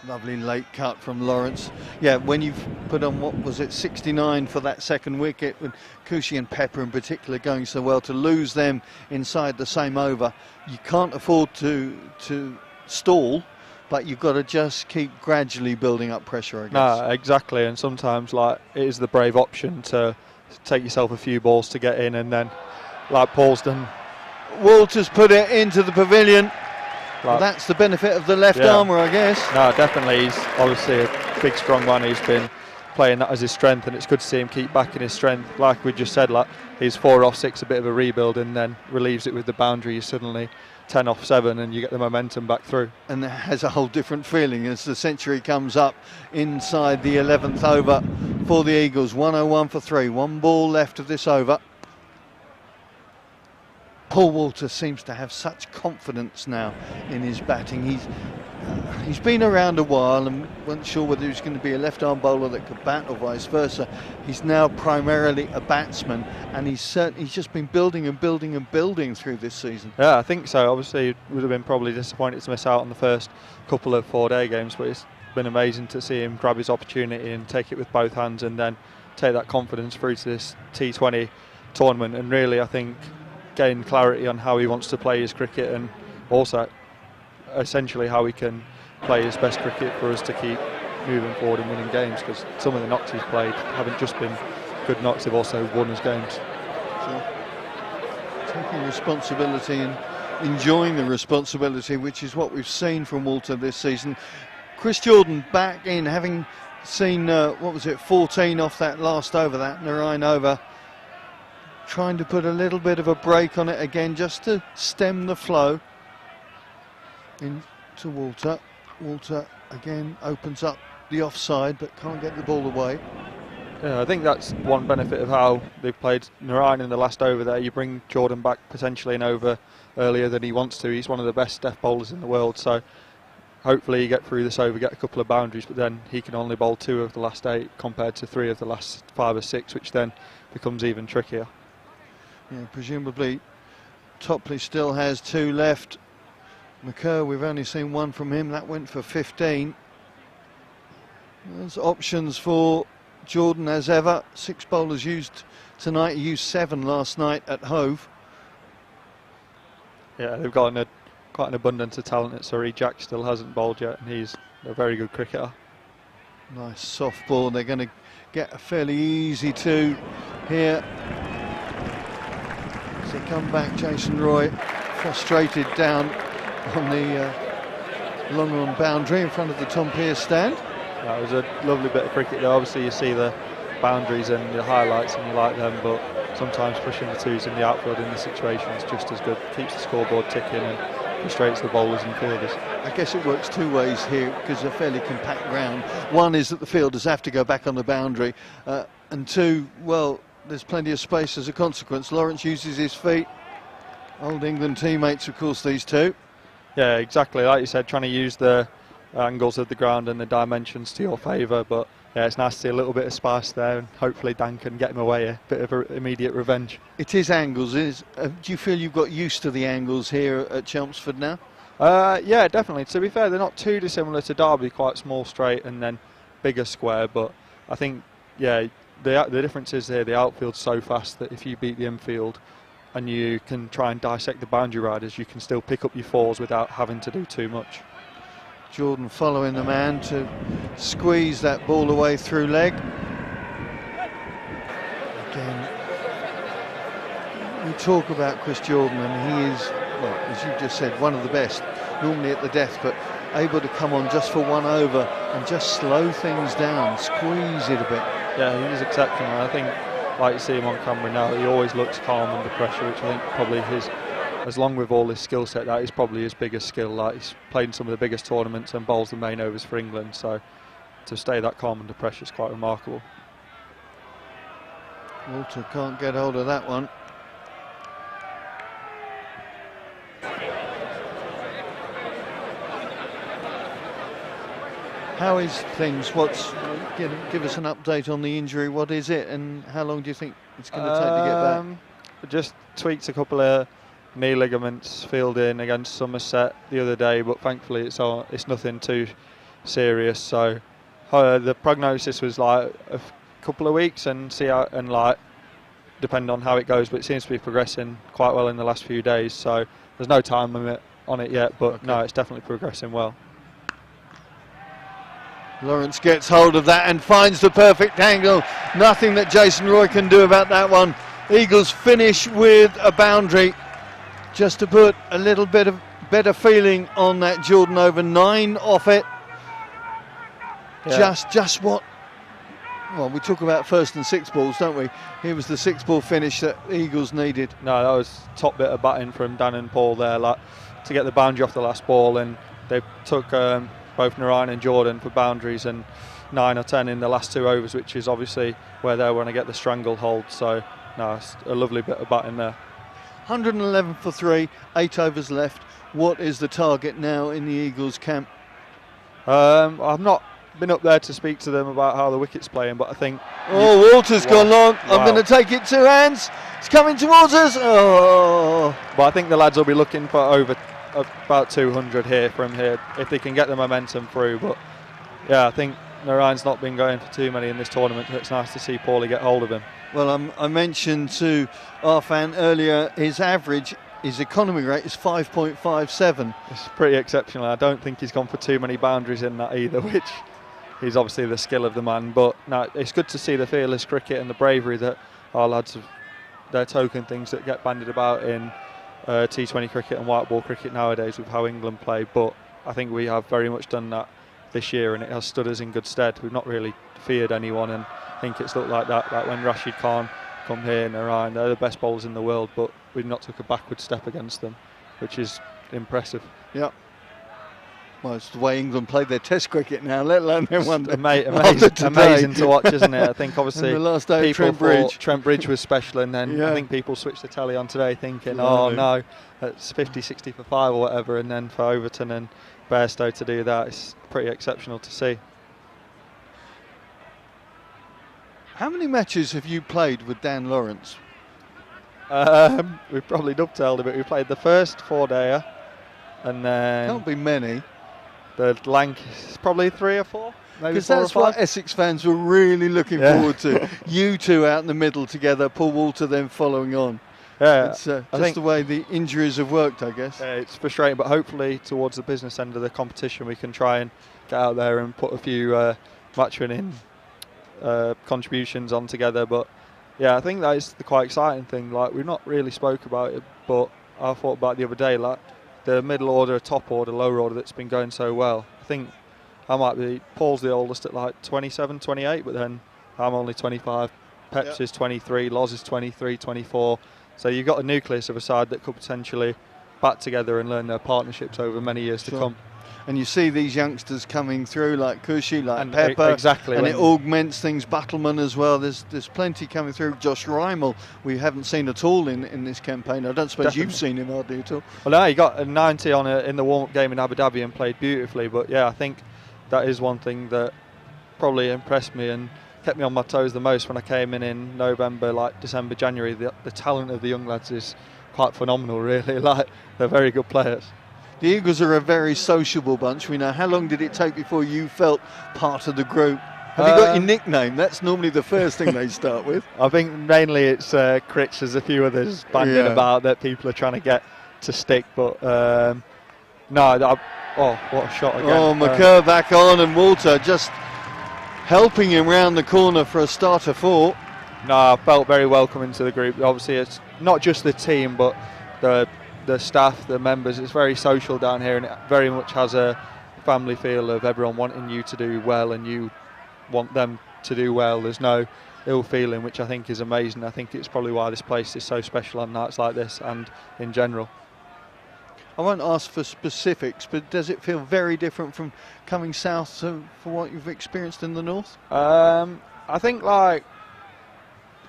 Lovely late cut from Lawrence. Yeah, when you've put on, what was it, 69 for that second wicket, with Cushy and Pepper in particular going so well, to lose them inside the same over, you can't afford to stall, but you've got to just keep gradually building up pressure, I guess. No, exactly, and sometimes like it is the brave option to take yourself a few balls to get in, and then like Paul's done. Walters put it into the pavilion. Well, that's the benefit of the left armour, I guess. No, definitely. He's obviously a big, strong man. He's been playing that as his strength, and it's good to see him keep backing his strength. Like we just said, like he's 4 off 6, a bit of a rebuild, and then relieves it with the boundary. He's suddenly 10 off 7, and you get the momentum back through. And it has a whole different feeling as the century comes up inside the 11th over for the Eagles. 101 for 3, 1 ball left of this over. Paul Walter seems to have such confidence now in his batting. He's been around a while and wasn't sure whether he was going to be a left-arm bowler that could bat or vice versa. He's now primarily a batsman, and he's just been building and building and building through this season. Yeah, I think so. Obviously, it would have been probably disappointed to miss out on the first couple of 4-day games, but it's been amazing to see him grab his opportunity and take it with both hands, and then take that confidence through to this T20 tournament. And really, I think gain clarity on how he wants to play his cricket, and also essentially how he can play his best cricket for us to keep moving forward and winning games, because some of the knocks he's played haven't just been good knocks, they've also won us games. So, taking responsibility and enjoying the responsibility, which is what we've seen from Walter this season. Chris Jordan back in, having seen, 14 off that last over, that Narayan over, trying to put a little bit of a break on it again, just to stem the flow. Into Walter. Walter again opens up the offside, but can't get the ball away. Yeah, I think that's one benefit of how they've played Narayan in the last over there. You bring Jordan back potentially an over earlier than he wants to. He's one of the best death bowlers in the world, so hopefully you get through this over, get a couple of boundaries, but then he can only bowl 2 of the last 8 compared to 3 of the last 5 or 6, which then becomes even trickier. Yeah, presumably Topley still has 2 left. McCurr, we've only seen 1 from him, that went for 15. There's options for Jordan as ever. 6 bowlers used tonight, he used 7 last night at Hove. Yeah, they've got quite an abundance of talent at Surrey. Jack still hasn't bowled yet, and he's a very good cricketer. Nice soft ball, they're going to get a fairly easy 2 here. As they come back, Jason Roy frustrated down on the long on boundary in front of the Tom Pearce stand. That was a lovely bit of cricket there. Obviously you see the boundaries and the highlights and you like them, but sometimes pushing the 2s in the outfield in this situation is just as good. Keeps the scoreboard ticking and frustrates the bowlers and fielders. I guess it works 2 ways here, because a fairly compact ground. One is that the fielders have to go back on the boundary, and 2, well, there's plenty of space as a consequence. Lawrence uses his feet. Old England teammates, of course, these 2. Yeah, exactly. Like you said, trying to use the angles of the ground and the dimensions to your favour, but yeah, it's nice to see a little bit of spice there, and hopefully Dan can get him away, a bit of immediate revenge. It is angles. Do you feel you've got used to the angles here at Chelmsford now? Yeah, definitely. To be fair, they're not too dissimilar to Derby, quite small straight and then bigger square, but I think, yeah, the difference is here, the outfield's so fast that if you beat the infield and you can try and dissect the boundary riders, you can still pick up your 4s without having to do too much. Jordan following the man to squeeze that ball away through leg. Again, we talk about Chris Jordan, and he is, well, as you just said, one of the best, normally at the death, but able to come on just for 1 over and just slow things down, squeeze it a bit. Yeah, he is exceptional. I think, like you see him on camera now, he always looks calm under pressure, which I think probably as long with all his skill set, that is probably his biggest skill. Like, he's played in some of the biggest tournaments and bowls the main overs for England, so to stay that calm under pressure is quite remarkable. Walter can't get hold of that one. How is things? Give us an update on the injury. What is it, and how long do you think it's going to take to get back? Just tweaked a couple of knee ligaments, fielding against Somerset the other day, but thankfully it's nothing too serious. So the prognosis was like a couple of weeks, and depend on how it goes. But it seems to be progressing quite well in the last few days. So there's no time limit on it yet, but no, it's definitely progressing well. Lawrence gets hold of that and finds the perfect angle. Nothing that Jason Roy can do about that one. Eagles finish with a boundary just to put a little bit of better feeling on that Jordan over 9 off it. Yeah. Just what, well, we talk about first and 6 balls, don't we? Here was the 6 ball finish that the Eagles needed. No, that was top bit of batting from Dan and Paul there, like to get the boundary off the last ball, and they took both Narayan and Jordan for boundaries, and 9 or 10 in the last 2 overs, which is obviously where they want to get the stranglehold. So no, it's a lovely bit of batting there. 111 for 3, 8 overs left. What is the target now in the Eagles camp? I've not been up there to speak to them about how the wicket's playing, but I think... Oh, Walter's gone long. Wow. I'm going to take it 2 hands. It's coming towards us. Oh. But I think the lads will be looking for over about 200 here from here, if they can get the momentum through. But yeah, I think Narayan's not been going for too many in this tournament. It's nice to see Paulie get hold of him. Well, I mentioned to Arfan earlier, his average, his economy rate is 5.57. It's pretty exceptional. I don't think he's gone for too many boundaries in that either, which is obviously the skill of the man. But no, it's good to see the fearless cricket and the bravery that our lads have. They're token things that get bandied about in T20 cricket and white ball cricket nowadays with how England play. But I think we have very much done that this year, and it has stood us in good stead. We've not really feared anyone, and I think it's looked like that. Like when Rashid Khan come here and Narayan, they're the best bowlers in the world, but we've not took a backward step against them, which is impressive. Yeah. Well, it's the way England play their Test cricket now, let alone their one. Amazing to watch, isn't it? I think obviously the last day people Trent thought Trent Bridge was special, and then I think people switched the telly on today thinking, oh no, it's 50, 60 for 5 or whatever, and then for Overton and Bairstow to do that, it's pretty exceptional to see. How many matches have you played with Dan Lawrence? We've probably dovetailed a bit. We played the first 4-dayer, and then Can't be many. the Lank is probably 3 or 4, maybe 4 or 5. Because that's what Essex fans were really looking forward to. You two out in the middle together, Paul Walter then following on. Yeah, It's just the way the injuries have worked, I guess. It's frustrating, but hopefully towards the business end of the competition we can try and get out there and put a few match-winning contributions on together. But yeah, I think that is the quite exciting thing. Like, we've not really spoke about it, but I thought about it the other day, like the middle order, top order, lower order that's been going so well. I think Paul's the oldest at like 27, 28, but then I'm only 25. Peps is 23, Loz is 23, 24. So you've got a nucleus of a side that could potentially bat together and learn their partnerships over many years to come. And you see these youngsters coming through like Cushy, like Pepper. Exactly. And it augments things. Battleman as well. There's plenty coming through. Josh Rymel, we haven't seen at all in this campaign. I don't suppose you've seen him hardly at all. Well, no, he got a 90 in the warm-up game in Abu Dhabi and played beautifully. But yeah, I think that is one thing that probably impressed me and kept me on my toes the most when I came in November, like December, January. The talent of the young lads is quite phenomenal, really. Like, they're very good players. The Eagles are a very sociable bunch, we know. How long did it take before you felt part of the group? Have you got your nickname? That's normally the first thing they start with. I think mainly it's Critch. There's a few others banding about that people are trying to get to stick, but no. What a shot again. Oh, McCurr back on, and Walter just helping him round the corner for a starter 4. No, I felt very welcome into the group. Obviously, it's not just the team, but the staff, the members. It's very social down here, and it very much has a family feel of everyone wanting you to do well and you want them to do well. There's no ill feeling, which I think is amazing. I think it's probably why this place is so special on nights like this and in general. I won't ask for specifics, but does it feel very different from coming south for what you've experienced in the north? I think like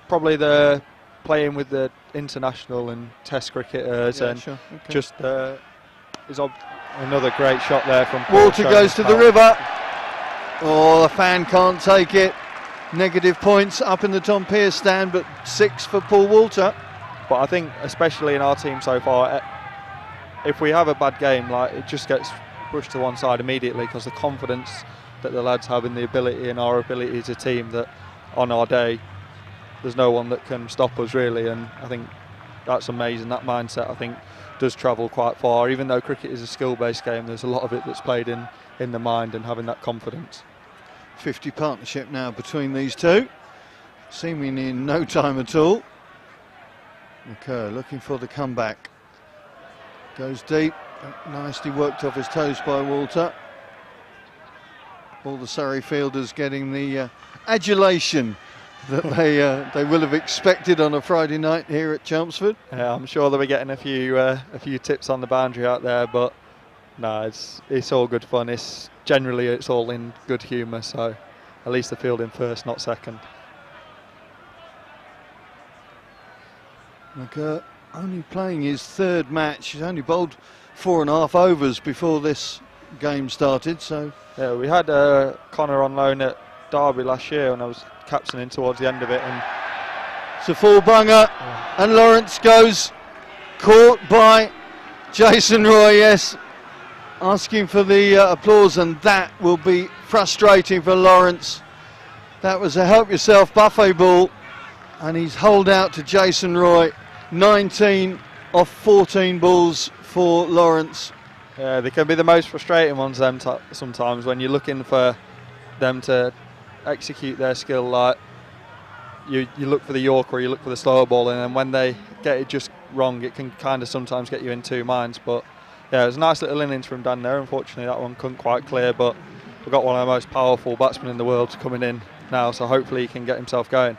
probably the playing with the international and test cricketers just is another great shot there from Paul. Walter goes to the river. Oh, the fan can't take it. Negative points up in the Tom Pearce stand, but 6 for Paul Walter. But I think, especially in our team so far, if we have a bad game, like, it just gets pushed to one side immediately, because the confidence that the lads have in the ability and our ability as a team, that on our day there's no one that can stop us really. And I think that's amazing. That mindset, I think, does travel quite far. Even though cricket is a skill-based game, there's a lot of it that's played in the mind and having that confidence. 50 partnership now between these two, seemingly in no time at all. McCurr looking for the comeback, goes deep, nicely worked off his toes by Walter. All the Surrey fielders getting the adulation that they will have expected on a Friday night here at Chelmsford. Yeah, I'm sure they'll be getting a few tips on the boundary out there, but no, it's all good fun. Generally it's all in good humour, so at least the fielding first, not second. McCurr only playing his third match. He's only bowled 4.5 overs before this game started. So yeah, we had Connor on loan at Derby last year, and I was captaining towards the end of it. And it's a full bunger, and Lawrence goes caught by Jason Roy. Yes, asking for the applause, and that will be frustrating for Lawrence. That was a help yourself buffet ball, and he's holed out to Jason Roy. 19 off 14 balls for Lawrence. Yeah, they can be the most frustrating ones sometimes, when you're looking for them to execute their skill. Like you look for the Yorker, or you look for the slower ball, and then when they get it just wrong, it can kind of sometimes get you in two minds. But yeah, it was a nice little innings from Dan there. Unfortunately, that one couldn't quite clear, but we've got one of the most powerful batsmen in the world coming in now, so hopefully he can get himself going.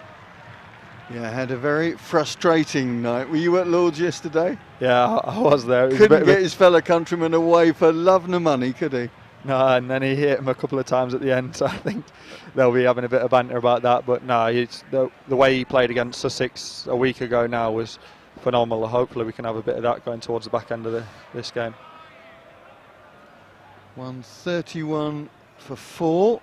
Yeah, had a very frustrating night. Were you at Lord's yesterday? Yeah, I was there. Couldn't get his fellow countrymen away for love nor money, could he? No, and then he hit him a couple of times at the end, so I think they'll be having a bit of banter about that. But no, the way he played against Sussex a week ago now was phenomenal. Hopefully we can have a bit of that going towards the back end of this game. 131 for 4.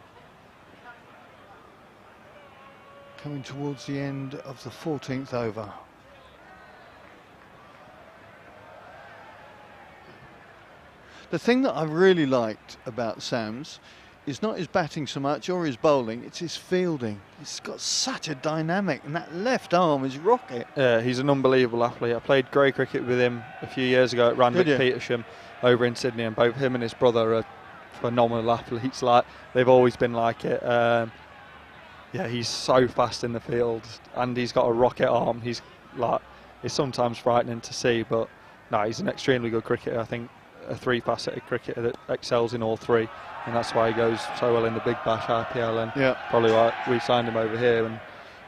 Coming towards the end of the 14th over. The thing that I really liked about Sam's is not his batting so much or his bowling, it's his fielding. He's got such a dynamic, and that left arm is rocket. Yeah, he's an unbelievable athlete. I played grey cricket with him a few years ago at Randwick Petersham over in Sydney, and both him and his brother are phenomenal athletes. Like, they've always been like it. Yeah, he's so fast in the field, and he's got a rocket arm. He's like, it's sometimes frightening to see, but no, he's an extremely good cricketer. I think a 3-facet cricketer that excels in all three, and that's why he goes so well in the Big Bash, IPL, and probably why we signed him over here, and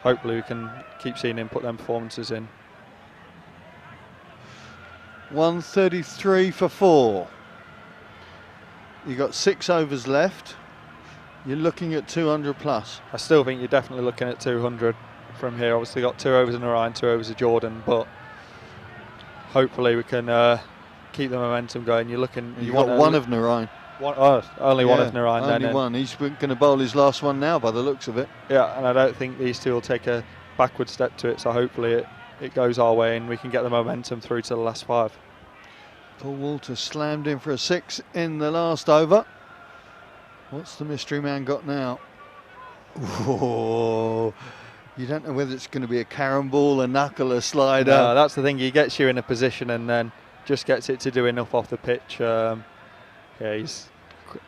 hopefully we can keep seeing him put them performances in. 133 for 4. You got 6 overs left. You're looking at 200 plus. I still think you're definitely looking at 200 from here. Obviously got 2 overs in Orion, 2 overs of Jordan, but hopefully we can keep the momentum going. You're looking. You got one of Narayan. Only one of Narayan. Only one. He's going to bowl his last one now, by the looks of it. Yeah, and I don't think these two will take a backward step to it. So hopefully it goes our way and we can get the momentum through to the last 5. Paul Walter slammed in for a 6 in the last over. What's the mystery man got now? Oh, you don't know whether it's going to be a carom ball, a knuckle, a slider. No, that's the thing. He gets you in a position and then just gets it to do enough off the pitch. Yeah, he's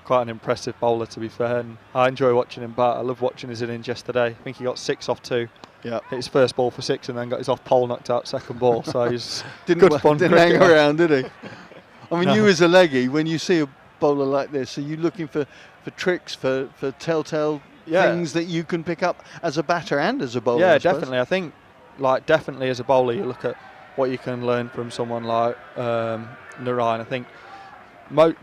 quite an impressive bowler, to be fair. And I enjoy watching him bat. I love watching his innings yesterday. I think he got 6 off 2. Yeah, hit his first ball for 6 and then got his off pole knocked out second ball. So he's didn't hang around, did he? I mean, you as a leggy, when you see a bowler like this, are you looking for tricks, for telltale things that you can pick up as a batter and as a bowler? Yeah, definitely. I think, like, definitely as a bowler, you look at what you can learn from someone like Narayan. I think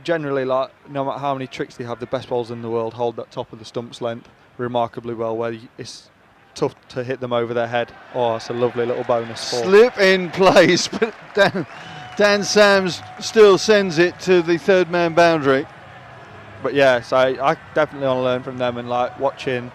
generally, like, no matter how many tricks they have, the best bowlers in the world hold that top of the stump's length remarkably well, where it's tough to hit them over their head. Oh, it's a lovely little bonus. Slip in place, but Dan Sams still sends it to the third man boundary. But yeah, so I definitely want to learn from them, and like watching.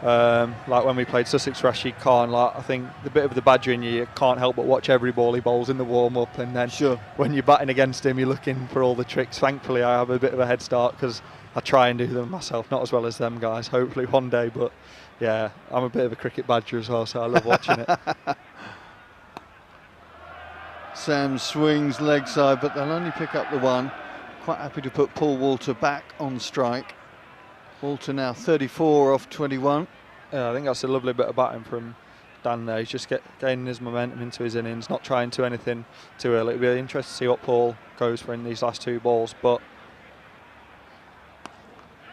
Like when we played Sussex, Rashid Khan, like I think the bit of the badger in you can't help but watch every ball he bowls in the warm-up, and then when you're batting against him, you're looking for all the tricks. Thankfully, I have a bit of a head start because I try and do them myself, not as well as them guys, hopefully one day, but yeah, I'm a bit of a cricket badger as well, so I love watching it. Sam swings leg side, but they'll only pick up the one. Quite happy to put Paul Walter back on strike. Walter now 34 off 21. Yeah, I think that's a lovely bit of batting from Dan there. He's just gaining his momentum into his innings, not trying to anything too early. It'll be interesting to see what Paul goes for in these last 2 balls, but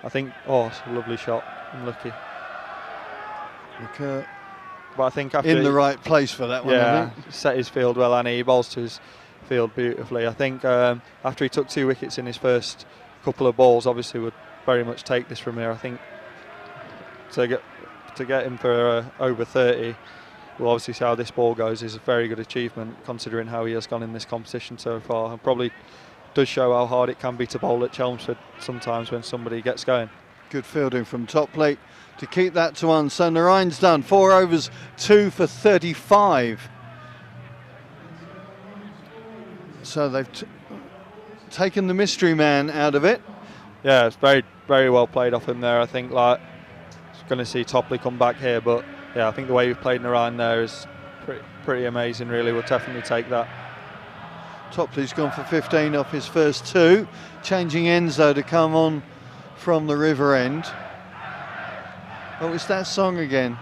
I think, it's a lovely shot, unlucky. But I think after in the right place for that one. Yeah, set his field well, and he bowls to his field beautifully. I think after he took 2 wickets in his first couple of balls, obviously would very much take this from here. I think to get him for over 30, we'll obviously see how this ball goes, is a very good achievement considering how he has gone in this competition so far, and probably does show how hard it can be to bowl at Chelmsford sometimes when somebody gets going. Good fielding from top plate to keep that to 1. So Narayan's done 4 overs, 2 for 35. So they've taken the mystery man out of it. Yeah, it's very, very well played off him there. I think like going to see Topley come back here, but yeah, I think the way we've played Narayan there is pretty amazing. Really, we'll definitely take that. Topley's gone for 15 off his first 2, changing ends though to come on from the river end. Oh, it's that song again.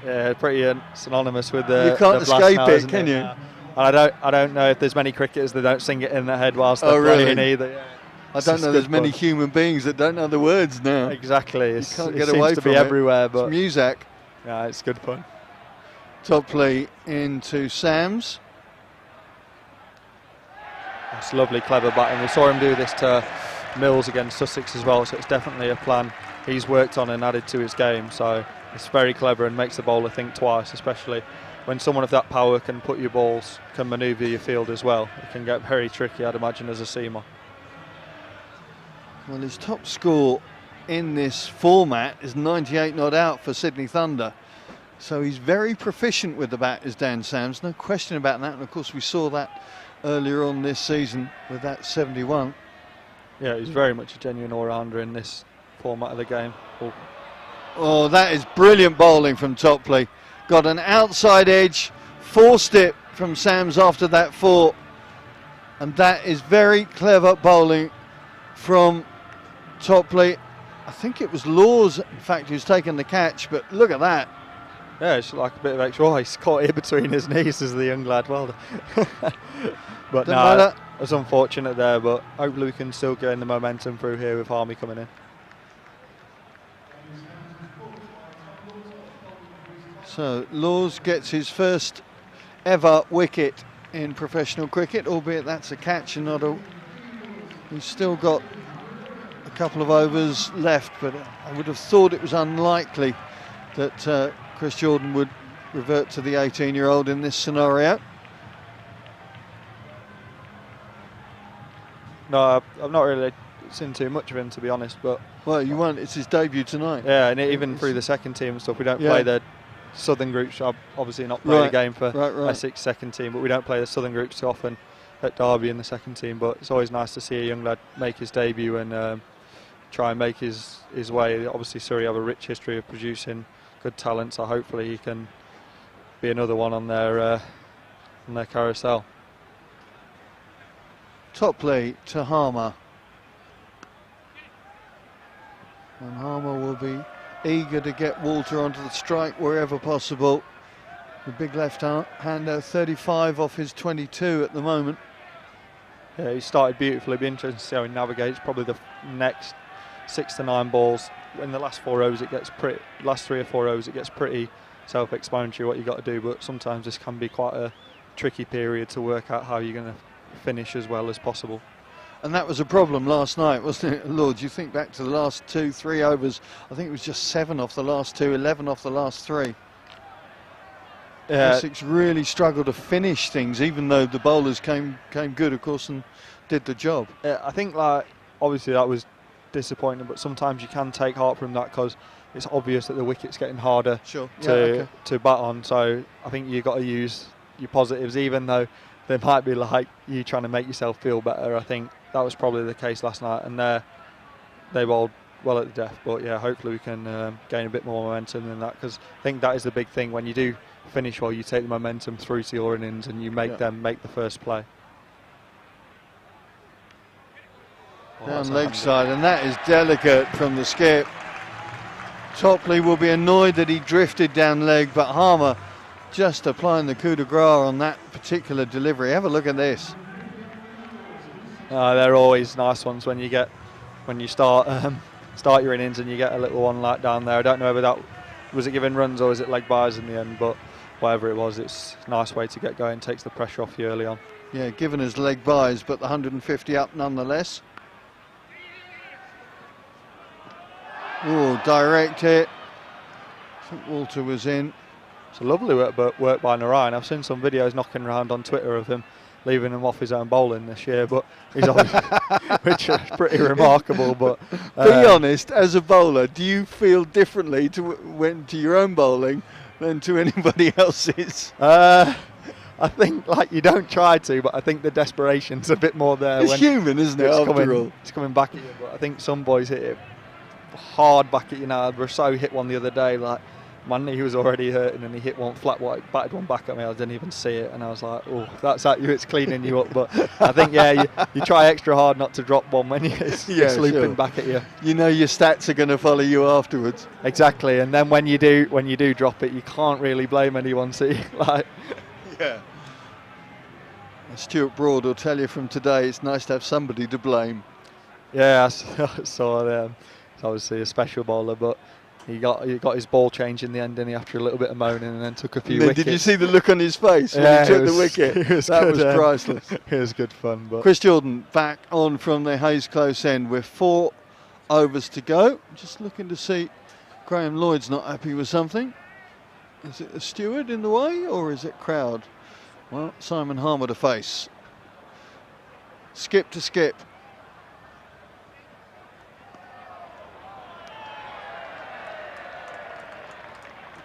Yeah, pretty synonymous with the. You can't escape it, can you? I don't know if there's many cricketers that don't sing it in their head whilst they're playing either. Yeah. I don't know. There's many human beings that don't know the words now. Exactly. You can't get away from it. Everywhere, but it's music. Yeah, it's good fun. Topley into Sams. That's lovely, clever batting. We saw him do this to Mills against Sussex as well, so it's definitely a plan he's worked on and added to his game. So it's very clever and makes the bowler think twice, especially when someone of that power can put your balls, can manoeuvre your field as well. It can get very tricky, I'd imagine, as a seamer. Well, his top score in this format is 98 not out for Sydney Thunder. So he's very proficient with the bat, is Dan Sams, no question about that. And of course we saw that earlier on this season with that 71. Yeah, he's very much a genuine all-rounder in this format of the game. Oh, that is brilliant bowling from Topley. Got an outside edge, forced it from Sams after that 4. And that is very clever bowling from Topley. I think it was Laws, in fact, who's taken the catch, but look at that. Yeah, it's like a bit of extra. Oh, he's caught it between his knees as the young lad. Well done. But no, it was unfortunate there, but hopefully we can still gain the momentum through here with Harmy coming in. So Laws gets his first ever wicket in professional cricket, albeit that's a catch and not a... He's still got a couple of overs left, but I would have thought it was unlikely that Chris Jordan would revert to the 18-year-old in this scenario. No, I've not really seen too much of him, to be honest. But well, you won't. It's his debut tonight. Yeah, and even through the second team and stuff, we don't play the Southern groups. I've obviously not played a game for Essex second team, but we don't play the Southern groups too often at Derby in the second team. But it's always nice to see a young lad make his debut and try and make his way. Obviously, Surrey have a rich history of producing good talent, so hopefully he can be another one on their carousel. Topley to Harmer. And Harmer will be eager to get Walter onto the strike wherever possible. The big left-hander, 35 off his 22 at the moment. Yeah, he started beautifully. It'll be interesting to see how he navigates. Probably the next 6 to 9 balls. In the last 4 overs, it gets pretty. Last 3 or 4 overs, it gets pretty self-explanatory what you got to do. But sometimes this can be quite a tricky period to work out how you're going to finish as well as possible. And that was a problem last night, wasn't it, Lord? You think back to the last 2-3 overs, I think it was just 7 off the last 2, 11 off the last 3. Essex really struggled to finish things, even though the bowlers came good, of course, and did the job. I think, like, obviously that was disappointing, but sometimes you can take heart from that because it's obvious that the wicket's getting harder Sure. to bat on. So I think you've got to use your positives, even though they might be like you trying to make yourself feel better. I think that was probably the case last night, and they bowled well at the death. But yeah, hopefully we can gain a bit more momentum than that, because I think that is the big thing. When you do finish well, you take the momentum through to your innings and you make them make the first play. Down leg side, and that is delicate from the skip. Topley will be annoyed that he drifted down leg, but Harmer just applying the coup de grace on that particular delivery. Have a look at this. They're always nice ones when you start your innings and you get a little one like down there. I don't know whether that was it giving runs or was it leg byes in the end, but whatever it was, it's a nice way to get going, takes the pressure off you early on. Yeah, given us leg byes, but the 150 up nonetheless. Oh, direct hit. I think Walter was in. It's a lovely work by Narayan. I've seen some videos knocking around on Twitter of him leaving him off his own bowling this year, but he's which is pretty remarkable. But be honest, as a bowler, do you feel differently to your own bowling than to anybody else's? I think you don't try to, but I think the desperation's a bit more there. It's human, isn't it? It's coming back at you, but I think some boys hit it hard back at you now. Rousseau hit one the other day, like my knee was already hurting and he hit one flat white, batted one back at me. I didn't even see it, and I was like, oh, that's at you, it's cleaning you up. But I think, yeah, you try extra hard not to drop one when it's looping back at you. You know your stats are going to follow you afterwards. Exactly, and then when you do drop it, you can't really blame anyone. See, yeah. Stuart Broad will tell you from today, it's nice to have somebody to blame. Yeah, I saw them. It's obviously a special bowler, but he got his ball change in the end, didn't he, after a little bit of moaning, and then took a few wickets. Did you see the look on his face when he took the wicket? That was priceless. It was good fun. But Chris Jordan back on from the Hayes close end with 4 overs to go. Just looking to see, Graham Lloyd's not happy with something. Is it a steward in the way, or is it crowd? Well, Simon Harmer to face. Skip to skip.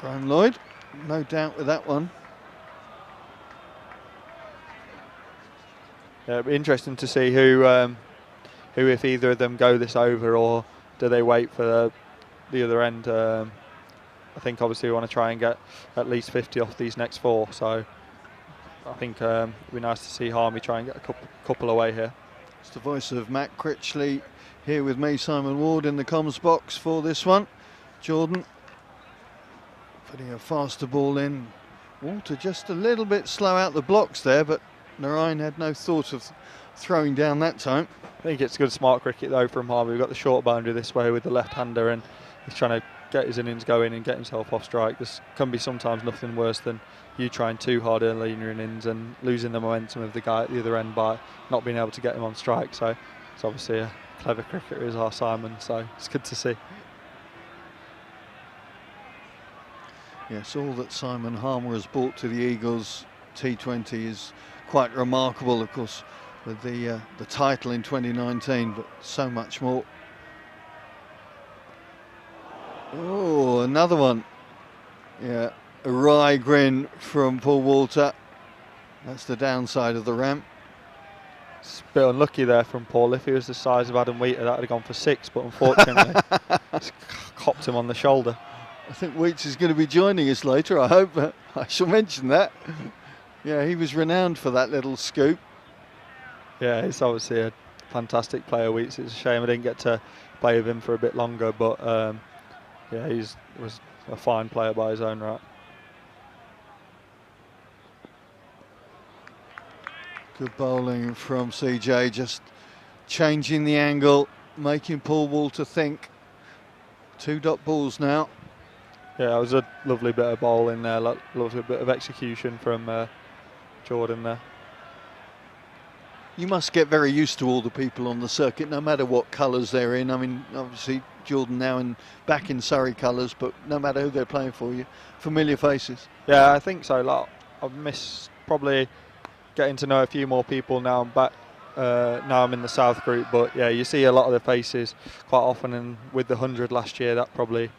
Graham Lloyd, no doubt with that one. Yeah, it'll be interesting to see who if either of them go this over, or do they wait for the other end. I think obviously we want to try and get at least 50 off these next 4, so I think it'd be nice to see Harmy try and get a couple away here. It's the voice of Matt Critchley here with me, Simon Ward, in the comms box for this one. Jordan putting a faster ball in. Walter just a little bit slow out the blocks there, but Narayan had no thought of throwing down that time. I think it's good smart cricket though from Harvey. We've got the short boundary this way with the left-hander, and he's trying to get his innings going and get himself off strike. This can be sometimes nothing worse than you trying too hard early in your innings and losing the momentum of the guy at the other end by not being able to get him on strike. So it's obviously a clever cricketer is our Simon, so it's good to see. Yes, all that Simon Harmer has brought to the Eagles T20 is quite remarkable, of course, with the title in 2019, but so much more. Oh, another one. Yeah, a wry grin from Paul Walter. That's the downside of the ramp. It's a bit unlucky there from Paul. If he was the size of Adam Wheater, that would have gone for 6, but unfortunately, it's copped him on the shoulder. I think Weeks is going to be joining us later, I hope. I shall mention that. Yeah, he was renowned for that little scoop. Yeah, he's obviously a fantastic player, Weeks. It's a shame I didn't get to play with him for a bit longer, but yeah, he was a fine player by his own right. Good bowling from CJ, just changing the angle, making Paul Walter think. 2 dot balls now. Yeah, it was a lovely bit of bowling there, lovely bit of execution from Jordan there. You must get very used to all the people on the circuit, no matter what colours they're in. I mean, obviously Jordan now back in Surrey colours, but no matter who they're playing for, you familiar faces. Yeah, I think so. I've missed probably getting to know a few more people now. I'm back now I'm in the South group, but yeah, you see a lot of the faces quite often, and with the 100 last year, that probably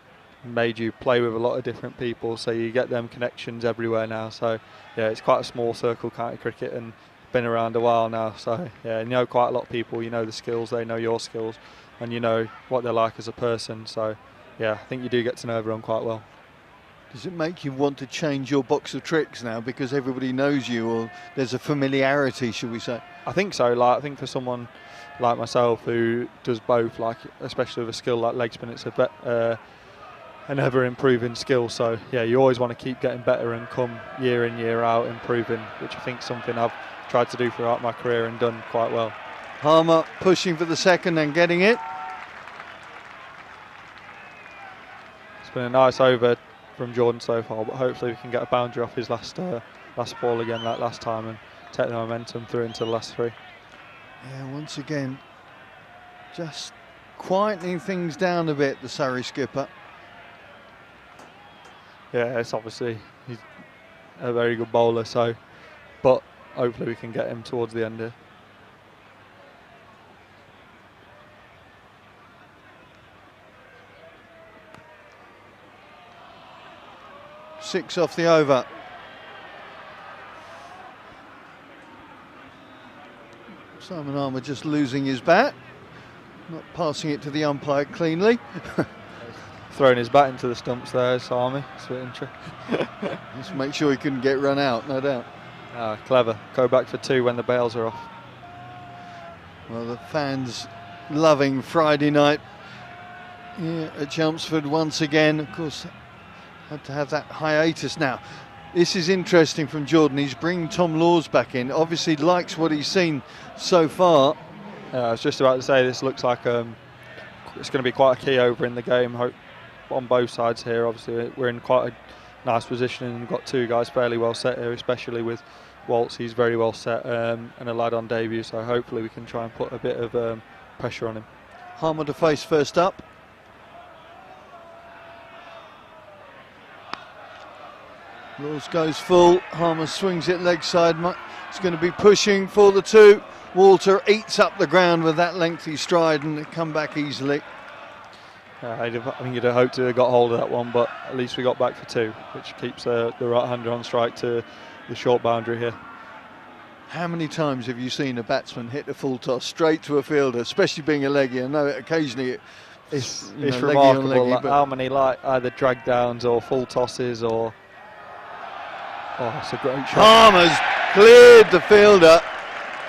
made you play with a lot of different people, so you get them connections everywhere now. So yeah, it's quite a small circle county cricket and been around a while now, so yeah, you know quite a lot of people, you know the skills, they know your skills, and you know what they're like as a person. So yeah, I think you do get to know everyone quite well. Does it make you want to change your box of tricks now because everybody knows you, or there's a familiarity, should we say? I think so. Like, I think for someone like myself who does both, like especially with a skill like leg spin, it's an ever improving skill. So yeah, you always want to keep getting better and come year in year out improving, which I think is something I've tried to do throughout my career and done quite well. Harmer pushing for the second and getting it. It's been a nice over from Jordan so far, but hopefully we can get a boundary off his last ball again like last time and take the momentum through into the last three. Yeah, once again, just quietening things down a bit, the Surrey skipper. Yeah, it's obviously he's a very good bowler, so but hopefully we can get him towards the end here. Six off the over. Simon Harmer just losing his bat, not passing it to the umpire cleanly. Throwing his bat into the stumps there, Sami. Just make sure he couldn't get run out, no doubt. Clever. Go back for two when the bails are off. Well, the fans loving Friday night at Chelmsford once again. Of course, had to have that hiatus now. This is interesting from Jordan. He's bringing Tom Laws back in. Obviously likes what he's seen so far. I was just about to say this looks like it's going to be quite a key over in the game on both sides here. Obviously we're in quite a nice position and we've got two guys fairly well set here, especially with Waltz. He's very well set and a lad on debut, so hopefully we can try and put a bit of pressure on him. Harmer to face first up. Laws goes full, Harmer swings it leg side, it's going to be pushing for the two. Walter eats up the ground with that lengthy stride and come back easily. I think you'd have hoped to have got hold of that one, but at least we got back for two, which keeps the right-hander on strike to the short boundary here. How many times have you seen a batsman hit a full toss straight to a fielder, especially being a leggy? I know occasionally it's remarkable leggy, how many either drag downs or full tosses or... Oh, it's a great shot. Harmer's cleared the fielder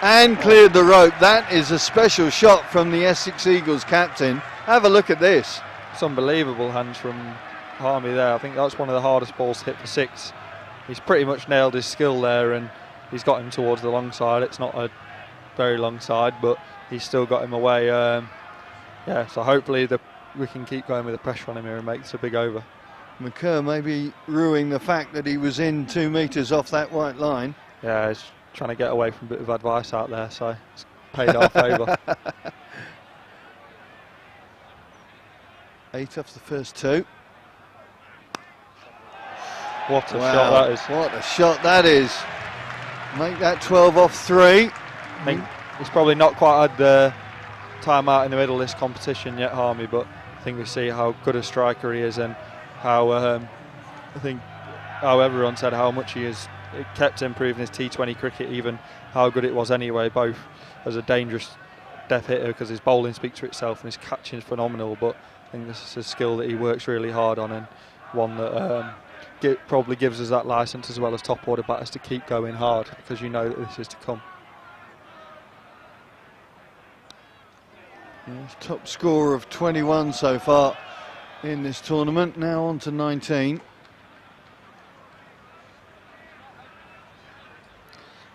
and cleared the rope. That is a special shot from the Essex Eagles captain. Have a look at this. It's unbelievable hands from Harmy there. I think that's one of the hardest balls to hit for six. He's pretty much nailed his skill there and he's got him towards the long side. It's not a very long side, but he's still got him away. Yeah, so hopefully we can keep going with the pressure on him here and make this a big over. McCurr maybe ruining the fact that he was in 2 metres off that white line. Yeah, he's trying to get away from a bit of advice out there, so it's paid our favour. 8 off the first two. What a shot that is. What a shot that is. Make that 12 off 3. I think he's probably not quite had the time out in the middle of this competition yet, Harmy, but I think we see how good a striker he is and how I think how everyone said how much he has kept improving his T20 cricket, even how good it was anyway, both as a dangerous death hitter because his bowling speaks for itself and his catching is phenomenal, but I think this is a skill that he works really hard on and one that probably gives us that licence as well as top order batters to keep going hard because you know that this is to come. Yes, top score of 21 so far in this tournament, now on to 19.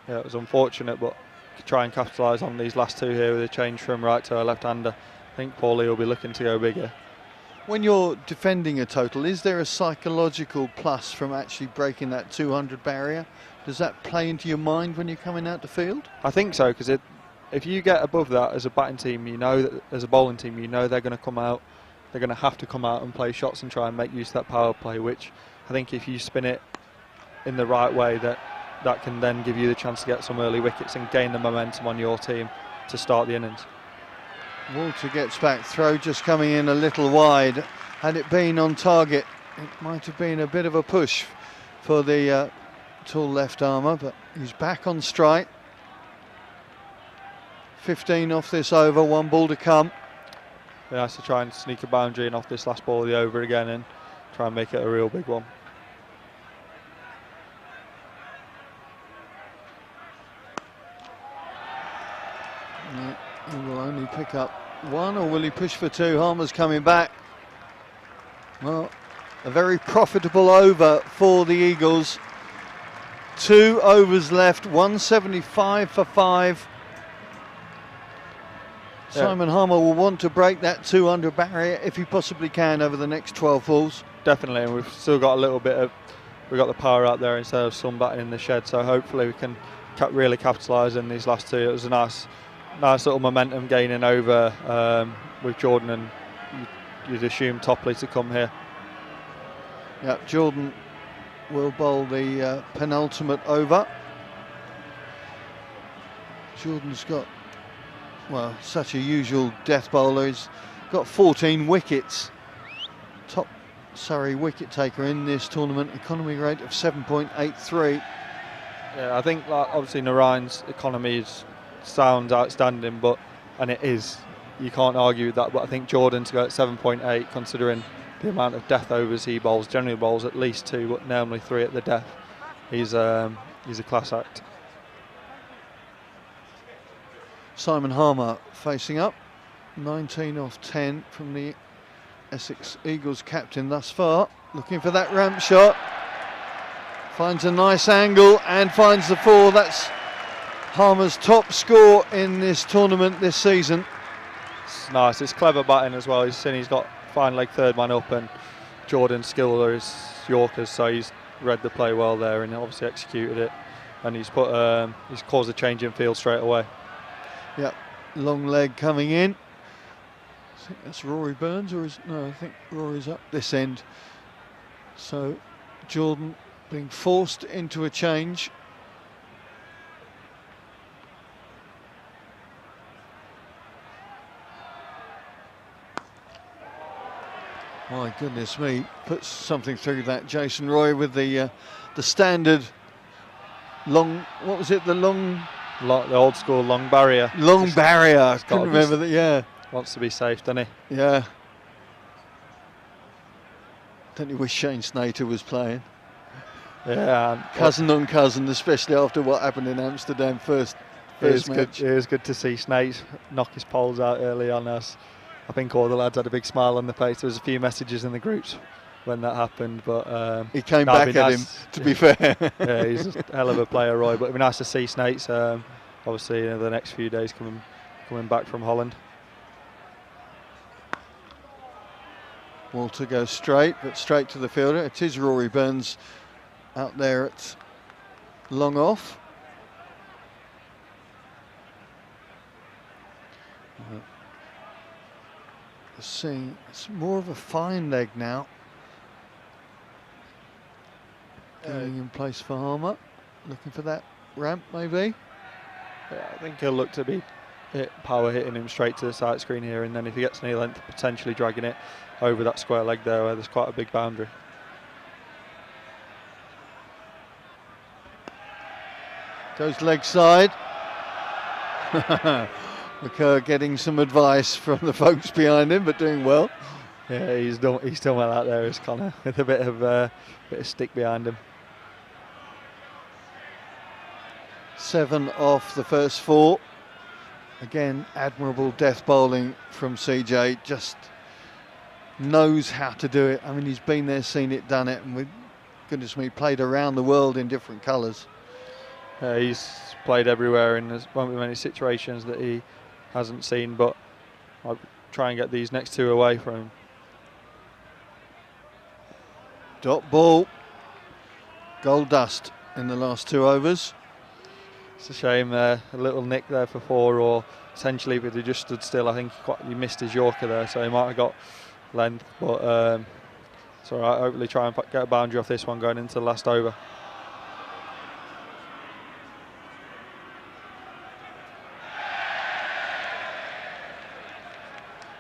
Yeah, it was unfortunate, but try and capitalise on these last two here with a change from right to a left-hander. I think Paulie will be looking to go bigger. When you're defending a total, is there a psychological plus from actually breaking that 200 barrier? Does that play into your mind when you're coming out the field? I think so, because if you get above that as a batting team, you know that as a bowling team, you know they're going to come out. They're going to have to come out and play shots and try and make use of that power play, which I think if you spin it in the right way, that that can then give you the chance to get some early wickets and gain the momentum on your team to start the innings. Walter gets back, throw just coming in a little wide. Had it been on target, it might have been a bit of a push for the tall left armour, but he's back on strike. 15 off this over, 1 ball to come. He has to try and sneak a boundary in off this last ball of the over again and try and make it a real big one. Yeah, he will only pick up 1, or will he push for 2? Harmer's coming back. Well, a very profitable over for the Eagles. 2 overs left, 175 for 5. Simon Harmer will want to break that 200 barrier if he possibly can over the next 12 balls. Definitely, and we've still got a little bit of, we've got the power out there instead of sun batting in the shed, so hopefully we can really capitalise in these last 2. It was a nice little momentum gaining over with Jordan, and you'd assume Topley to come here. Yeah, Jordan will bowl the penultimate over. Jordan's got, well, such a usual death bowler. He's got 14 wickets. Top Surrey wicket taker in this tournament. Economy rate of 7.83. Yeah, I think like, obviously Narayan's economy sounds outstanding, and it is. You can't argue with that. But I think Jordan to go at 7.8, considering the amount of death overs he bowls, generally bowls at least 2, but normally 3 at the death. He's a class act. Simon Harmer facing up, 19 off 10 from the Essex Eagles captain thus far, looking for that ramp shot, finds a nice angle and finds the 4. That's Harmer's top score in this tournament this season. It's nice, it's clever batting as well. He's seen he's got fine leg third man up, and Jordan's skill are his Yorkers, so he's read the play well there and obviously executed it, and he's caused a change in field straight away. Yep, long leg coming in. I think that's Rory Burns, or no, I think Rory's up this end. So Jordan being forced into a change. My goodness me, puts something through that. Jason Roy with the standard long, what was it, the old school long barrier. Long barrier, I couldn't remember that, yeah. Wants to be safe, doesn't he? Yeah. Don't you wish Shane Snater was playing? Yeah. Cousin on cousin, especially after what happened in Amsterdam first match. It was good to see Snate knock his poles out early on us. I think all the lads had a big smile on their face. There was a few messages in the groups when that happened, but he came back at him, to be fair. Yeah, he's a hell of a player, Roy. But it'd be nice to see Snates, obviously, the next few days coming back from Holland. Walter goes straight, but straight to the fielder. It is Rory Burns out there at long off. See, it's more of a fine leg now. Going in place for Harmer, looking for that ramp maybe. Yeah, I think he'll look to be power hitting him straight to the side screen here, and then if he gets any length, potentially dragging it over that square leg there where there's quite a big boundary. Goes leg side. McCurr getting some advice from the folks behind him, but doing well. Yeah, he's done well out there, is Connor, with a bit of stick behind him. 7 off the first 4. Again, admirable death bowling from CJ. Just knows how to do it. I mean, he's been there, seen it, done it, and with goodness me, played around the world in different colours. He's played everywhere, and there won't be many situations that he hasn't seen, but I'll try and get these next 2 away from him. Dot ball. Gold dust in the last 2 overs. It's a shame a little nick there for 4, or essentially if he just stood still, I think he missed his Yorker there, so he might have got length, but it's all right. Hopefully try and get a boundary off this one going into the last over.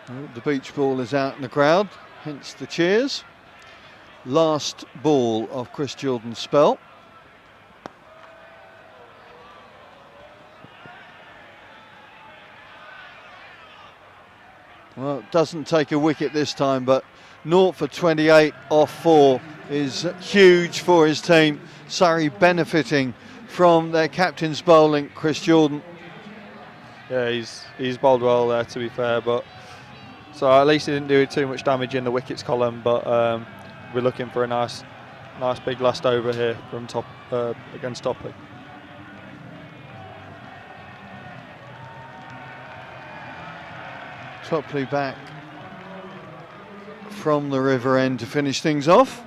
Well, the beach ball is out in the crowd, hence the cheers. Last ball of Chris Jordan's spell. Well, it doesn't take a wicket this time, but 0 for 28 off 4 is huge for his team. Surrey benefiting from their captain's bowling, Chris Jordan. Yeah, he's bowled well there, to be fair, but so at least he didn't do too much damage in the wickets column. But we're looking for a nice big last over here from top against Topley. Topley back from the river end to finish things off.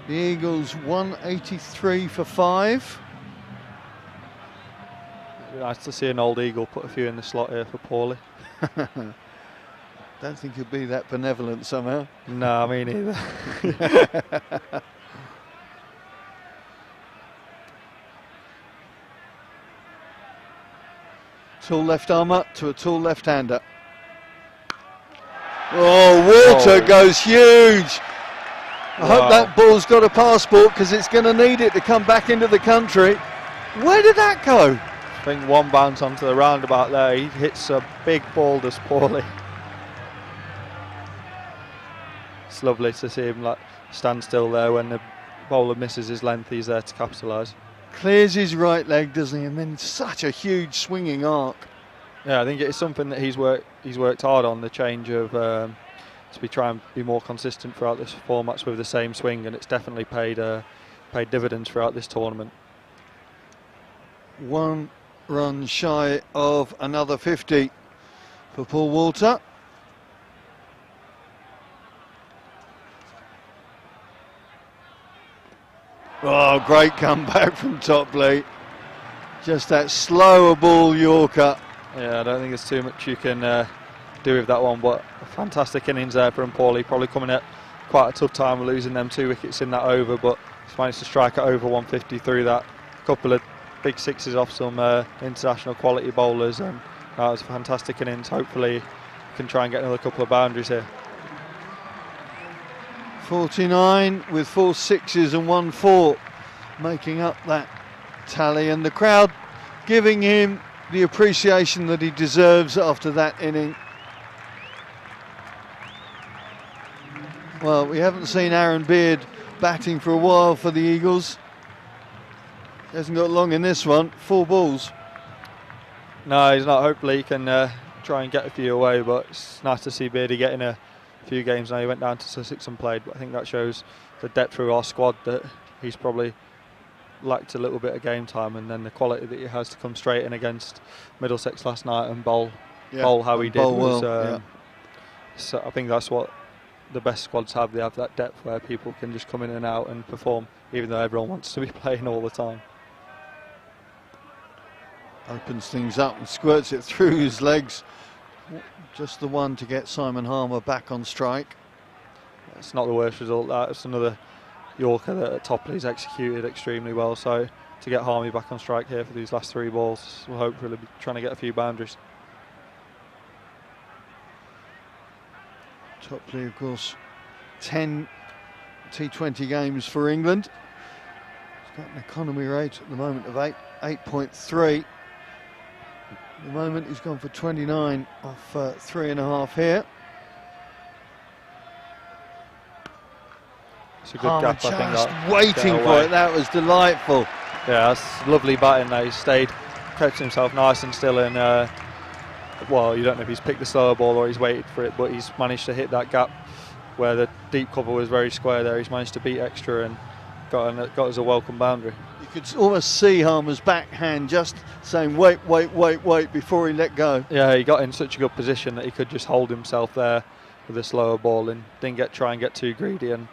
The Eagles 183 for 5. It'd be nice to see an old Eagle put a few in the slot here for Paulie. Don't think he'd be that benevolent somehow. No, me neither. Tall left armour to a tall left-hander. Oh, water goes huge. I hope that ball's got a passport, because it's going to need it to come back into the country. Where did that go? I think one bounce onto the roundabout there. He hits a big ball, does Paulie. It's lovely to see him stand still there when the bowler misses his length. He's there to capitalise. Clears his right leg, doesn't he? And then such a huge swinging arc. Yeah, I think it's something that he's worked hard on, the change of to try and be more consistent throughout this formats with the same swing, and it's definitely paid dividends throughout this tournament. 1 run shy of another 50 for Paul Walter. Oh, great comeback from Topley. Just that slower ball Yorker. Yeah, I don't think there's too much you can do with that one, but a fantastic innings there from Paulie. Probably coming at quite a tough time, losing them 2 wickets in that over, but he's managed to strike it over 150 through that. A couple of big sixes off some international quality bowlers, and that was a fantastic innings. Hopefully he can try and get another couple of boundaries here. 49 with 4 sixes and 1 4, making up that tally, and the crowd giving him the appreciation that he deserves after that inning. Well, we haven't seen Aaron Beard batting for a while for the Eagles. He hasn't got long in this one, 4 balls. No, he's not. Hopefully he can try and get a few away, but it's nice to see Beardy getting a few games now. He went down to Sussex and played, but I think that shows the depth through our squad that he's probably lacked a little bit of game time, and then the quality that he has to come straight in against Middlesex last night and bowl how he did was, so I think that's what the best squads have. They have that depth where people can just come in and out and perform, even though everyone wants to be playing all the time. Opens things up and squirts it through his legs. Just the one to get Simon Harmer back on strike. It's not the worst result. That's another Yorker that Topley's executed extremely well. So to get Harmy back on strike here for these last 3 balls, we'll hopefully be trying to get a few boundaries. Topley, of course, 10 T20 games for England. He's got an economy rate at the moment of 8.3. At the moment he's gone for 29 off 3.5 here. It's a good gap, I think. Just waiting for it. That was delightful. Yeah, that's lovely batting there. He kept himself nice and still, and well, you don't know if he's picked the slower ball or he's waited for it, but he's managed to hit that gap where the deep cover was very square there. He's managed to beat extra and got us a welcome boundary. You could almost see Harmer's backhand just saying wait before he let go. Yeah, he got in such a good position that he could just hold himself there with a slower ball and didn't try and get too greedy and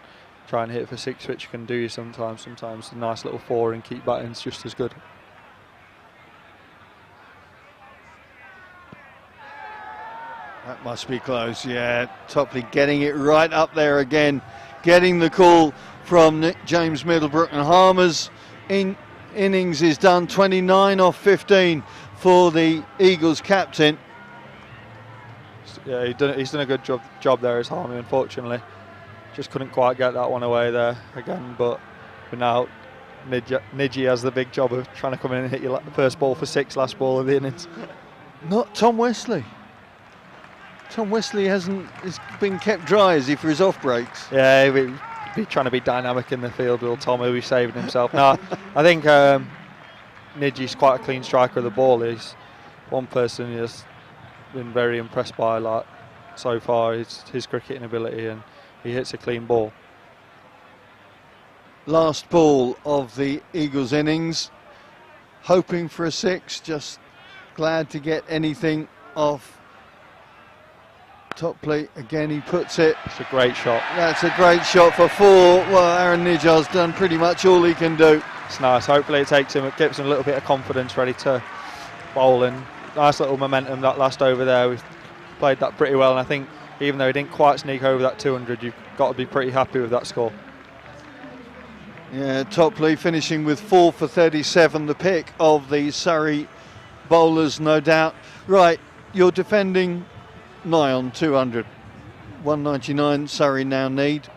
try and hit for 6, which can do you sometimes. Sometimes a nice little 4 and keep batting's just as good. That must be close, yeah. Topley getting it right up there again, getting the call from James Middlebrook, and Harmer's innings is done. 29 off 15 for the Eagles captain. Yeah, he's done a good job there as Harmy. Unfortunately, just couldn't quite get that one away there again. But now Nidji has the big job of trying to come in and hit your first ball for 6 last ball of the innings. Not Tom Wesley. Tom Wesley has been kept dry, has he, for his off breaks? Yeah, he'll be trying to be dynamic in the field. Will Tom, who be saving himself? No, I think Nidji's quite a clean striker of the ball. He's one person he has been very impressed by, like, so far, his cricketing ability, and he hits a clean ball. Last ball of the Eagles innings, hoping for a 6, just glad to get anything off Topley. Again, he puts it. It's a great shot. That's a great shot for 4. Well, Aaron Nijjar's done pretty much all he can do. It's nice. Hopefully it gives him a little bit of confidence, ready to bowl, and nice little momentum that last over there. We've played that pretty well, and I think even though he didn't quite sneak over that 200, you've got to be pretty happy with that score. Yeah, Topley finishing with 4 for 37, the pick of the Surrey bowlers, no doubt. Right, you're defending nigh on 200. 199 Surrey now need.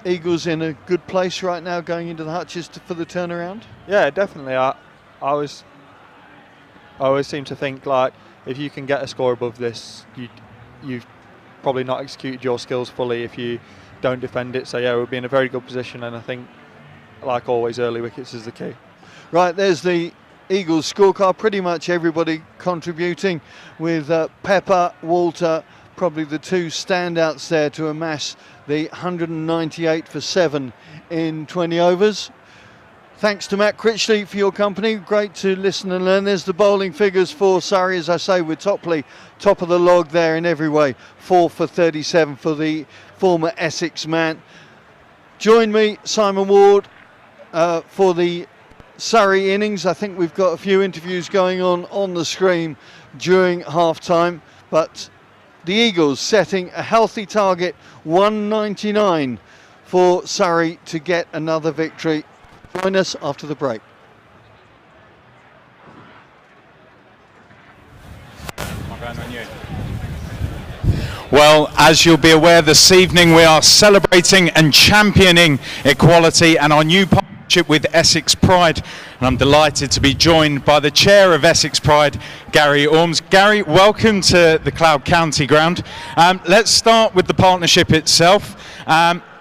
Eagles in a good place right now going into the Hutches for the turnaround? Yeah, definitely. I always seem to think, like, if you can get a score above this, you've probably not executed your skills fully if you don't defend it. So yeah, we'll be in a very good position, and I think, like always, early wickets is the key. Right, there's the Eagles scorecard. Pretty much everybody contributing, with Pepper, Walter, probably the 2 standouts there to amass the 198 for 7 in 20 overs. Thanks to Matt Critchley for your company. Great to listen and learn. There's the bowling figures for Surrey, as I say, with Topley top of the log there in every way. 4 for 37 for the former Essex man. Join me, Simon Ward, for the Surrey innings. I think we've got a few interviews going on the screen during half-time, but the Eagles setting a healthy target, 199 for Surrey to get another victory. Join us after the break. Well, as you'll be aware, this evening we are celebrating and championing equality and our new partnership with Essex Pride. And I'm delighted to be joined by the chair of Essex Pride, Gary Ormes. Gary, welcome to the Cloud County ground. Let's start with the partnership itself.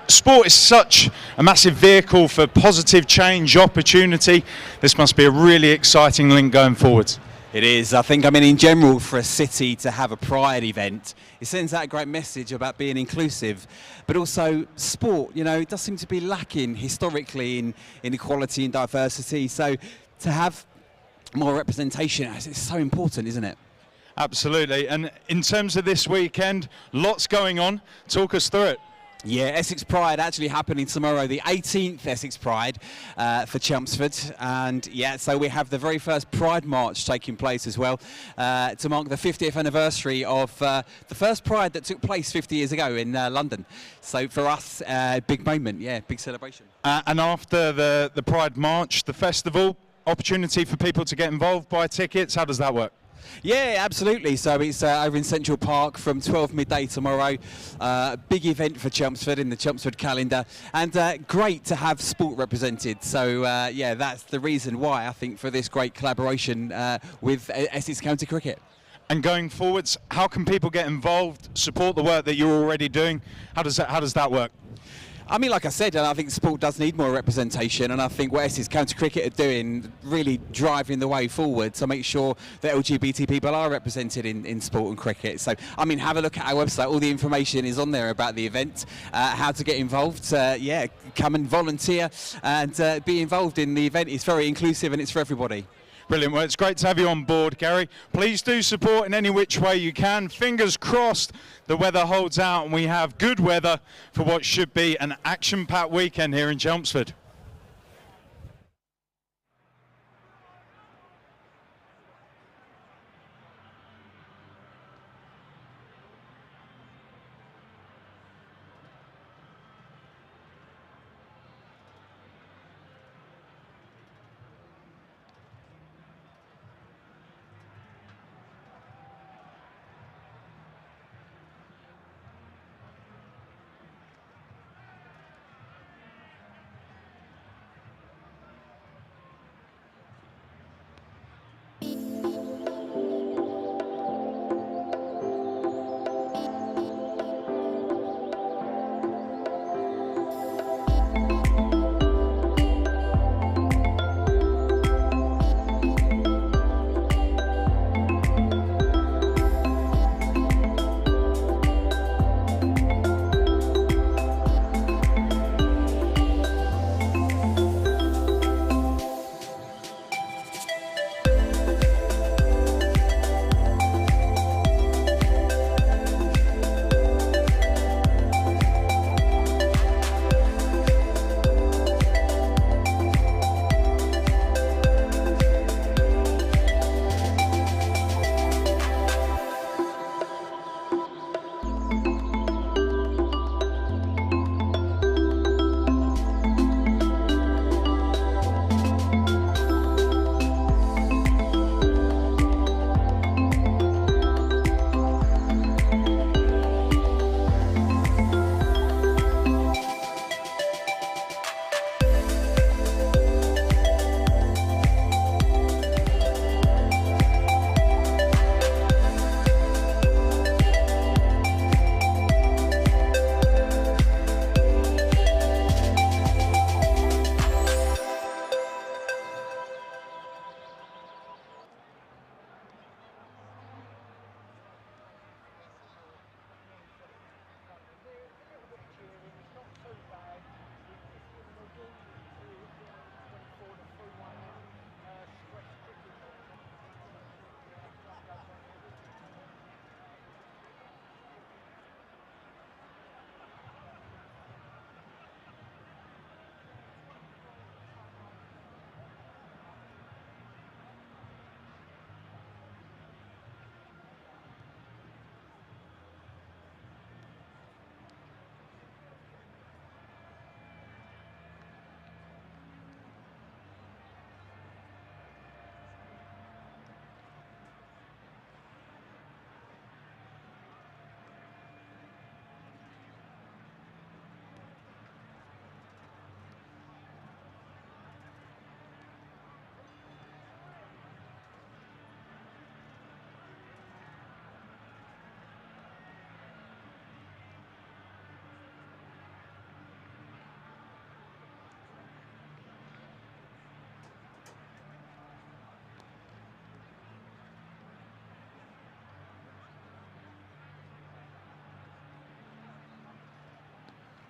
Sport is such a massive vehicle for positive change, opportunity. This must be a really exciting link going forwards. It is. I think, in general, for a city to have a Pride event, it sends out a great message about being inclusive, but also sport, it does seem to be lacking historically in equality and diversity. So to have more representation, it's so important, isn't it? Absolutely. And in terms of this weekend, lots going on. Talk us through it. Yeah, Essex Pride actually happening tomorrow, the 18th Essex Pride for Chelmsford. And yeah, so we have the very first Pride March taking place as well to mark the 50th anniversary of the first Pride that took place 50 years ago in London. So for us, big moment, yeah, big celebration. And after the Pride March, the festival, opportunity for people to get involved, buy tickets, how does that work? Yeah, absolutely. So it's over in Central Park from 12 midday tomorrow. Big event for Chelmsford in the Chelmsford calendar, and great to have sport represented. So yeah, that's the reason why I think for this great collaboration with Essex County Cricket. And going forwards, how can people get involved, support the work that you're already doing? How does that work? Like I said, I think sport does need more representation, and I think what Essex County Cricket are doing, really driving the way forward to make sure that LGBT people are represented in sport and cricket. So, have a look at our website. All the information is on there about the event, how to get involved. Yeah, come and volunteer and be involved in the event. It's very inclusive and it's for everybody. Brilliant. Well, it's great to have you on board, Gary. Please do support in any which way you can. Fingers crossed the weather holds out and we have good weather for what should be an action-packed weekend here in Chelmsford.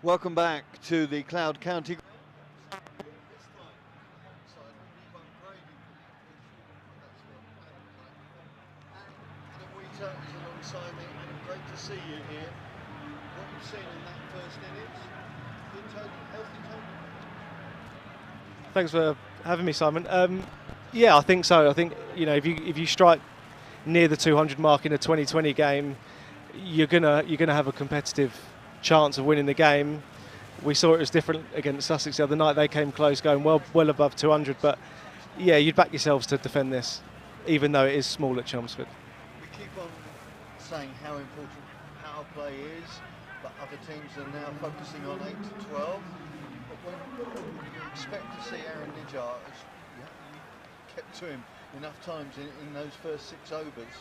Welcome back to the Cloud County. Alongside me, and great to see you here. What you've seen in that first innings, good total, healthy total. Thanks for having me, Simon. Yeah, I think so. I think, you know, if you strike near the 200 mark in a 2020 game, you're gonna have a competitive chance of winning the game. We saw it was different against Sussex the other night. They came close, going well above 200. But yeah, you'd back yourselves to defend this, even though it is small at Chelmsford. We keep on saying how important power play is, but other teams are now focusing on 8 to 12. But when you expect to see Aaron Nijjar, as you kept to him enough times in those first 6 overs,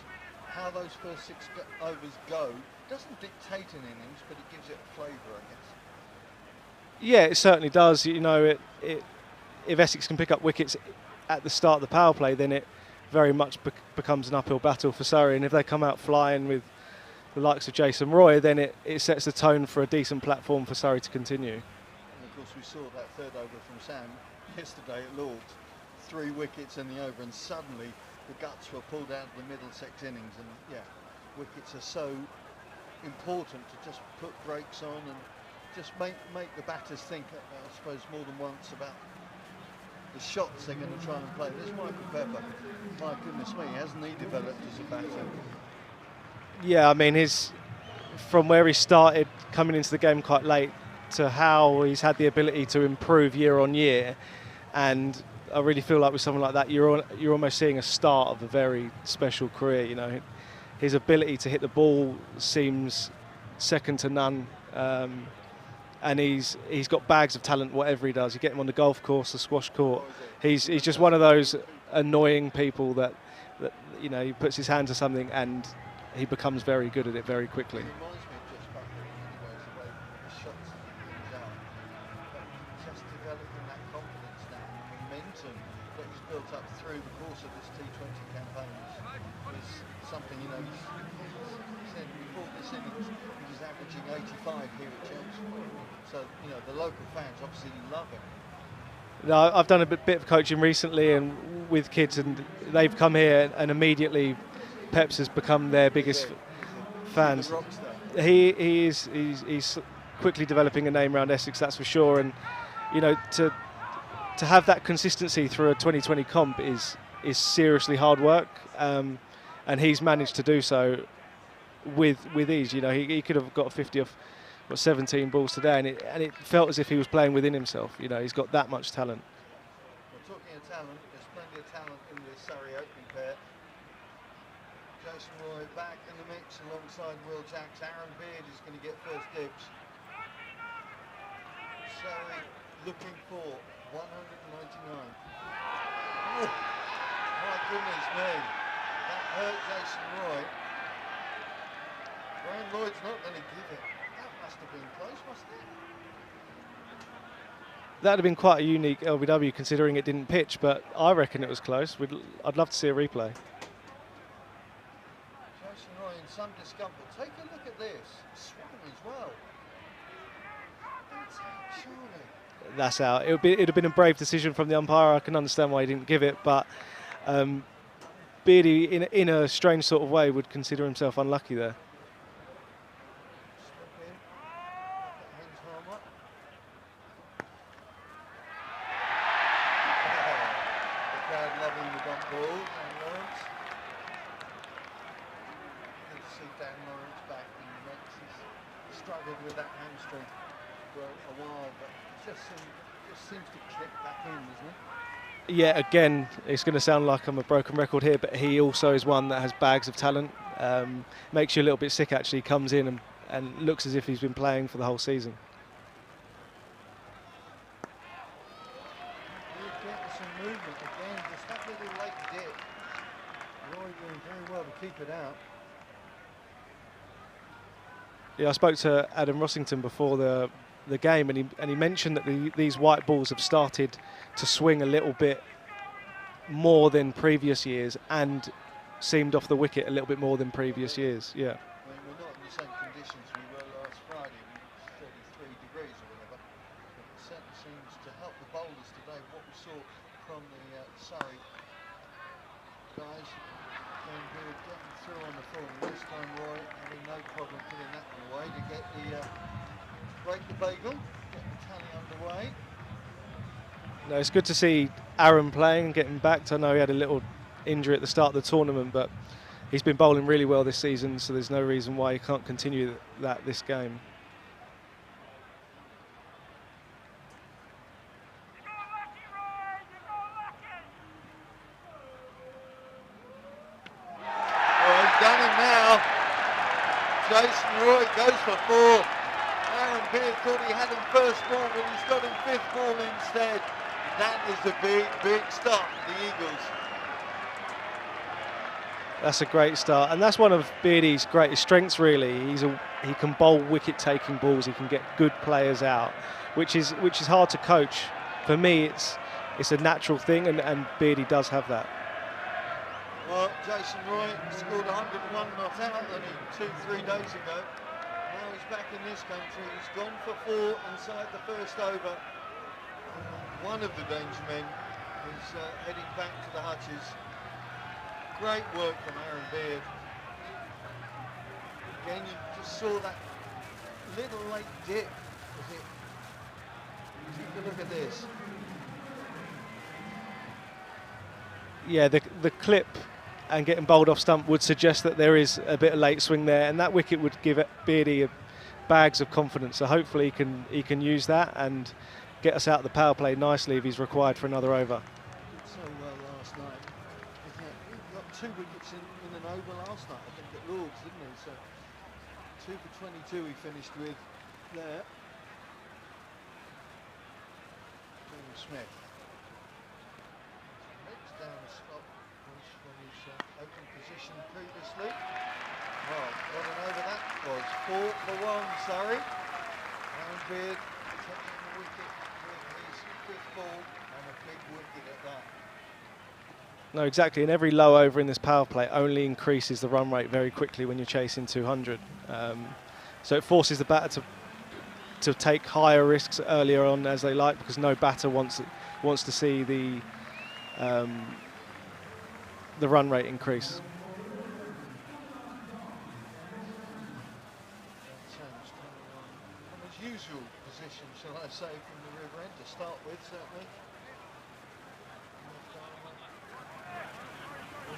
how those first 6 overs go doesn't dictate an innings, but it gives it a flavour, I guess. Yeah, it certainly does. You know, if Essex can pick up wickets at the start of the power play, then it very much becomes an uphill battle for Surrey. And if they come out flying with the likes of Jason Roy, then it sets the tone for a decent platform for Surrey to continue. And of course, we saw that third over from Sam yesterday at Lords, 3 wickets in the over, and suddenly the guts were pulled out of the Middlesex innings. And yeah, wickets are so important to just put brakes on and just make the batters think, I suppose, more than once about the shots they're going to try and play. There's Michael Pepper. My goodness me, hasn't he developed as a batter? Yeah, I mean, from where he started coming into the game quite late to how he's had the ability to improve year on year, and I really feel like with someone like that, you're almost seeing a start of a very special career. You know, his ability to hit the ball seems second to none. And he's got bags of talent, whatever he does. You get him on the golf course, the squash court. He's just one of those annoying people that you know, he puts his hand to something and he becomes very good at it very quickly. It reminds me of just back in many ways, the way the shots that he brings out. But just developing that confidence now, the momentum that he's built up through the course of this T20 campaign is something, you know, he said before this innings he was averaging 85 here at Chelsea. So, you know, the local fans obviously love him. No, I've done a bit of coaching recently and with kids, and they've come here and immediately Peps has become their biggest fans. He's quickly developing a name around Essex, that's for sure. And you know, to have that consistency through a 2020 comp is seriously hard work, and he's managed to do so with ease. You know, he could have got 50 off 17 balls today, and it felt as if he was playing within himself. You know, he's got that much talent. Well, talking of talent, there's plenty of talent in the Surrey opening pair. Jason Roy back in the mix alongside Will Jacks. Aaron Beard is going to get first dibs. Surrey looking for 199. Oh, my goodness me, that hurt Jason Roy. Graham Lloyd's not going to give it. Must have been close, mustn't it? That'd have been quite a unique LBW considering it didn't pitch, but I reckon it was close. I'd love to see a replay. Jason Roy in some discomfort. Take a look at this. Swung as well. That's out, surely. That's out. It'd have been a brave decision from the umpire. I can understand why he didn't give it, but Beardy, in a strange sort of way, would consider himself unlucky there. With that hamstring for a while, but it just seems to click back in, doesn't it? Yeah, again, it's going to sound like I'm a broken record here, but he also is one that has bags of talent. Makes you a little bit sick, actually. Comes in and looks as if he's been playing for the whole season. He's getting some movement again, just that little late dip. Roy doing very well to keep it out. Yeah, I spoke to Adam Rossington before the game, and he mentioned that these white balls have started to swing a little bit more than previous years and seemed off the wicket a little bit more than previous years. Yeah. I mean, we're not in the same conditions we were last Friday. It was 33 degrees, from the Surrey guys. And we're getting through on the full. This time Roy having no problem putting that one away to get the break the bagel, get the tally underway. No, it's good to see Aaron playing and getting back. I know he had a little injury at the start of the tournament, but he's been bowling really well this season, so there's no reason why he can't continue that this game. Oh, he's done it now. Jason Roy goes for 4. Aaron Beard thought he had him first ball, but he's got him 5th ball instead. That is a big, big start for the Eagles. That's a great start, and that's one of Beardy's greatest strengths, really. He can bowl wicket-taking balls. He can get good players out, which is hard to coach. For me, it's a natural thing, and Beardy does have that. Well, Jason Roy scored 101 not out only 2-3 days ago. Now he's back in this country. He's gone for 4 inside the first over. One of the danger men is heading back to the hutches. Great work from Aaron Beard. Again, you just saw that little late dip. Take a look at this. Yeah, the clip and getting bowled off stump would suggest that there is a bit of late swing there, and that wicket would give Beardy bags of confidence. So hopefully he can use that and get us out of the power play nicely if he's required for another over. Did so well last night. He got 2 wickets in an over last night, I think, at Lords, didn't he? So 2 for 22 he finished with there. James Smith. Next down the spot was from his open position previously. Well, what an over that was. 4 for 1, Surrey. Aaron Beard taking the wicket with his 5th ball, and a big wicket at that. No, exactly, and every low over in this power play only increases the run rate very quickly when you're chasing 200. So it forces the batter to take higher risks earlier on as they like, because no batter wants to see the run rate increase. From his usual position, shall I say, from the river end to start with, certainly.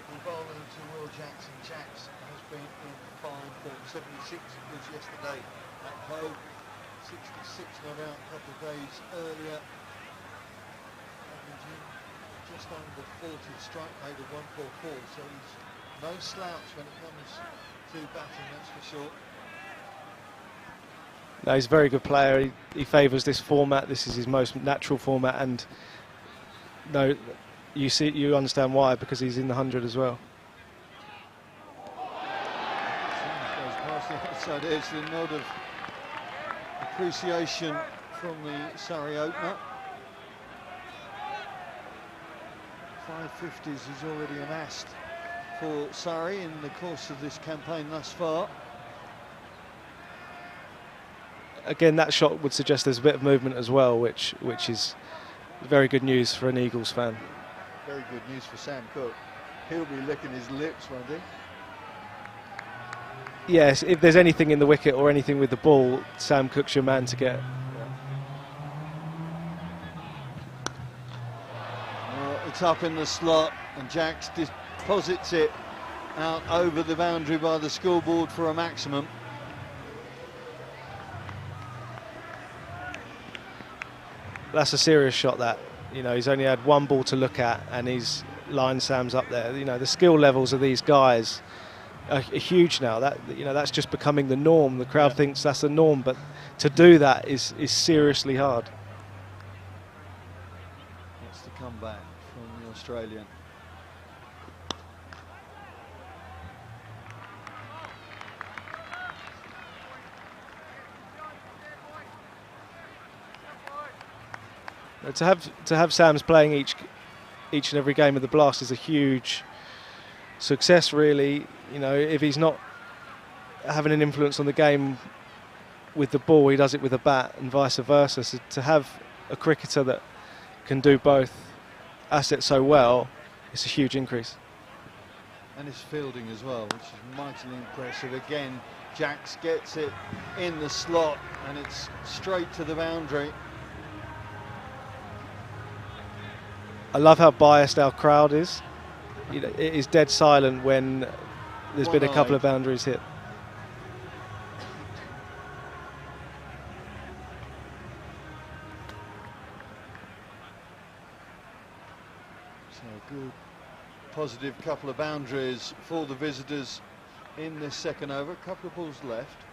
We're bowling to Will Jackson. Jacks has been in fine form. 76 was yesterday at home. 66 not out a couple of days earlier. Averaging just under 40, strike rate of 144. So he's no slouch when it comes to batting, that's for sure. No, he's a very good player. He favours this format. This is his most natural format, and no, you understand why, because he's in the 100 as well. Goes past the outside edge. The nod of appreciation from the Surrey opener. 550s he's already amassed for Surrey in the course of this campaign thus far. Again, that shot would suggest there's a bit of movement as well, which is very good news for an Eagles fan. Very good news for Sam Cook. He'll be licking his lips, won't he? Yes, if there's anything in the wicket or anything with the ball, Sam Cook's your man to get. Well, it's up in the slot, and Jacks deposits it out over the boundary by the scoreboard for a maximum. That's a serious shot, that. You know, he's only had 1 ball to look at, and he's lined Sam's up there. You know, the skill levels of these guys are huge now. That, you know, that's just becoming the norm. The crowd thinks that's the norm, but to do that is seriously hard. That's the comeback from the Australian. To have Sam's playing each and every game of the Blast is a huge success, really. You know, if he's not having an influence on the game with the ball, he does it with a bat, and vice versa. So to have a cricketer that can do both asset so well, it's a huge increase. And his fielding as well, which is mightily impressive. Again, Jacks gets it in the slot and it's straight to the boundary. I love how biased our crowd is. You know, it is dead silent when there's been a couple of boundaries hit. So good, positive couple of boundaries for the visitors in this second over. A couple of balls left.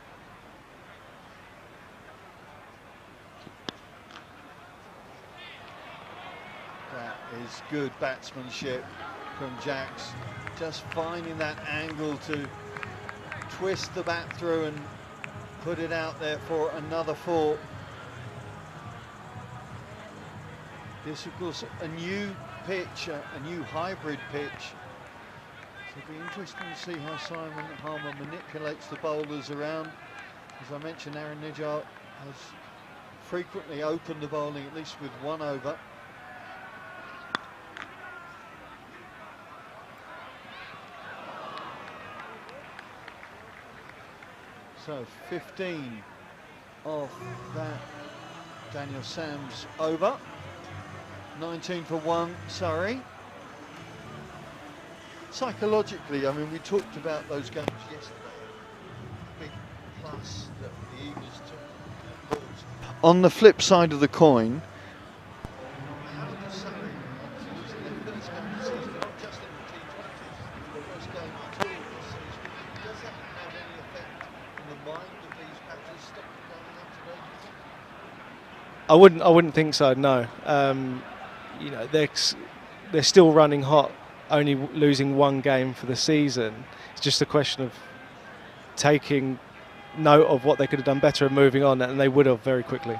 That is good batsmanship from Jacks, just finding that angle to twist the bat through and put it out there for another 4. This, of course, a new pitch, a new hybrid pitch. So it'll be interesting to see how Simon Harmer manipulates the bowlers around. As I mentioned, Aaron Nijjar has frequently opened the bowling, at least with 1 over. So 15 off that Daniel Sams over. 19 for 1, Surrey. Psychologically, I mean, we talked about those games yesterday. Big plus that the Eagles took. On the flip side of the coin, how does Surrey, losing their first game of the season, not just in the T20s, the first game at all this season, does that have any effect on the mind of these batters stopping going out today, do you think? I wouldn't think so. No. You know, they're still running hot, only losing 1 game for the season. It's just a question of taking note of what they could have done better and moving on, and they would have very quickly.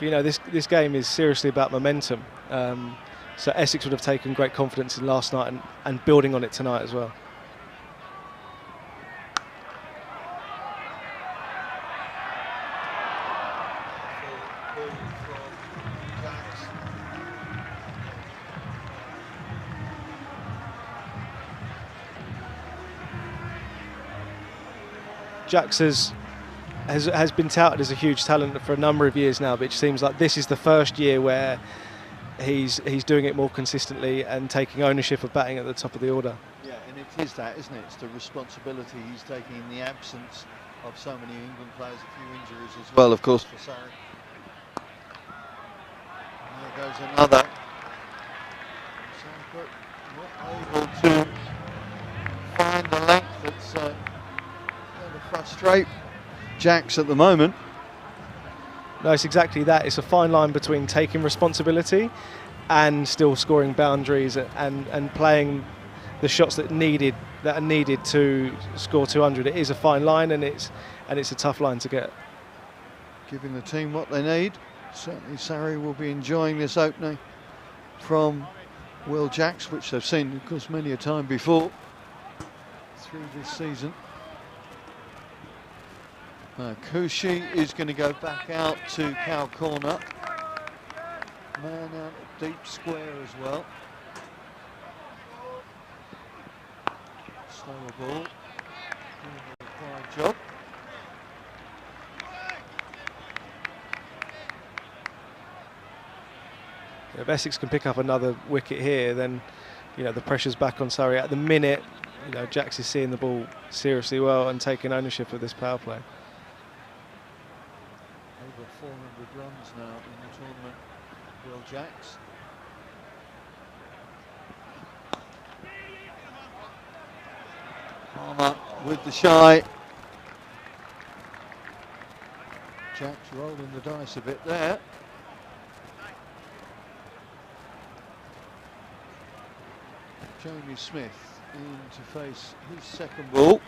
You know, this game is seriously about momentum. So Essex would have taken great confidence in last night and building on it tonight as well. Jacks has been touted as a huge talent for a number of years now, but it seems like this is the first year where he's doing it more consistently and taking ownership of batting at the top of the order. Yeah, and it is that, isn't it? It's the responsibility he's taking in the absence of so many England players, a few injuries as well, of course, for Surrey. And there goes another. But not able to find the length that's going to frustrate Jacks at the moment. No, it's exactly that. It's a fine line between taking responsibility and still scoring boundaries and playing the shots that are needed to score 200. It is a fine line, and it's a tough line to get. Giving the team what they need. Certainly Surrey will be enjoying this opening from Will Jacks, which they've seen, of course, many a time before through this season. Kushi is going to go back out to Cow Corner. Man out at deep square as well. Slower ball. Doing the required job. If Essex can pick up another wicket here, then the pressure's back on Surrey. At the minute, Jacks is seeing the ball seriously well and taking ownership of this power play. Over 400 runs now in the tournament, Will Jacks. Palmer with the shy. Jacks rolling the dice a bit there. Jamie Smith in to face his second ball.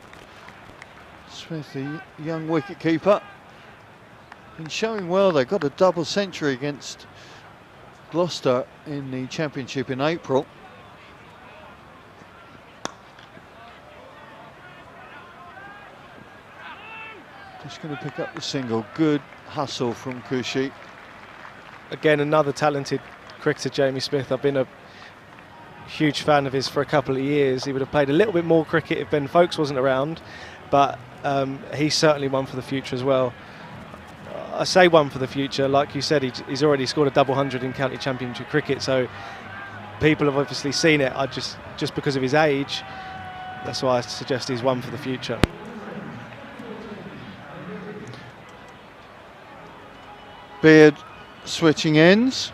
Smith, the young wicket-keeper, been showing well. They got a double century against Gloucester in the Championship in April. Just going to pick up the single. Good hustle from Kushi. Again, another talented cricketer, Jamie Smith. I've been a huge fan of his for a couple of years. He would have played a little bit more cricket if Ben Folkes wasn't around, but he's certainly one for the future as well. I say one for the future, like you said, he's already scored a double hundred in county championship cricket, so people have obviously seen it. Just because of his age, that's why I suggest he's one for the future. Beard switching ends.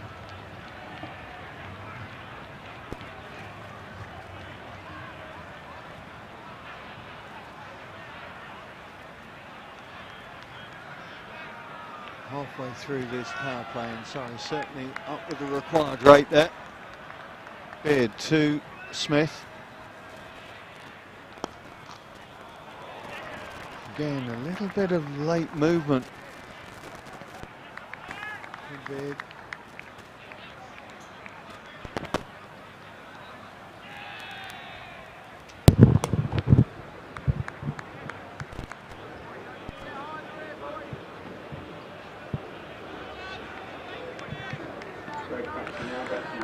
Halfway through this power play, and Surrey certainly up with the required rate there. Beard to Smith. Again, a little bit of late movement. Beard.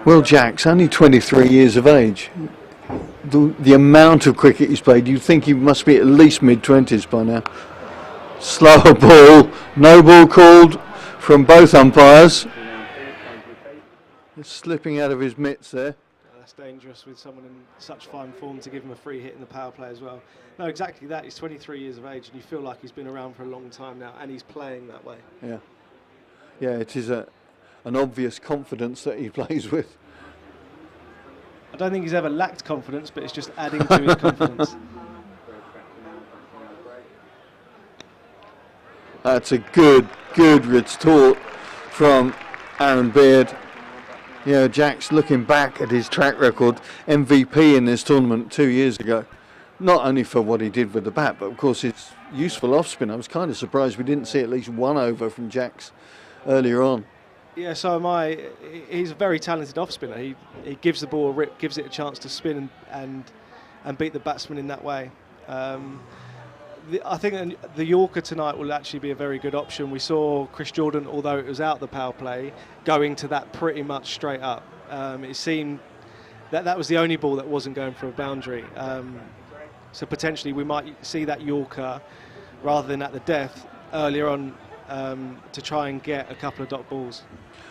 Will Jacks, only 23 years of age. The amount of cricket he's played, you'd think he must be at least mid-20s by now. Slower ball, no ball called from both umpires. Just slipping out of his mitts there. That's dangerous with someone in such fine form to give him a free hit in the power play as well. No, exactly that. He's 23 years of age and you feel like he's been around for a long time now and he's playing that way. Yeah. Yeah, it is an obvious confidence that he plays with. I don't think he's ever lacked confidence, but it's just adding to his confidence. That's a good retort from Aaron Beard. Yeah, Jack's looking back at his track record, MVP in this tournament 2 years ago. Not only for what he did with the bat, but of course his useful off spin. I was kind of surprised we didn't see at least one over from Jack's earlier on. Yeah, so am I. He's a very talented off spinner. He gives the ball a rip, gives it a chance to spin and beat the batsman in that way. I think the Yorker tonight will actually be a very good option. We saw Chris Jordan, although it was out the power play, going to that pretty much straight up. It seemed that was the only ball that wasn't going for a boundary. So potentially we might see that Yorker rather than at the death earlier on to try and get a couple of dot balls.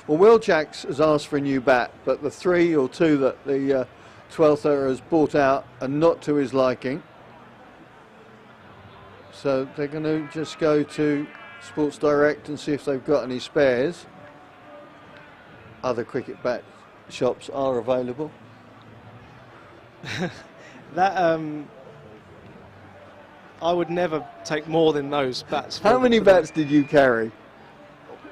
Well, Will Jacks has asked for a new bat, but the 3 or 2 that the 12th error has brought out are not to his liking. So they're going to just go to Sports Direct and see if they've got any spares. Other cricket bat shops are available. That I would never take more than those bats. How many bats did you carry?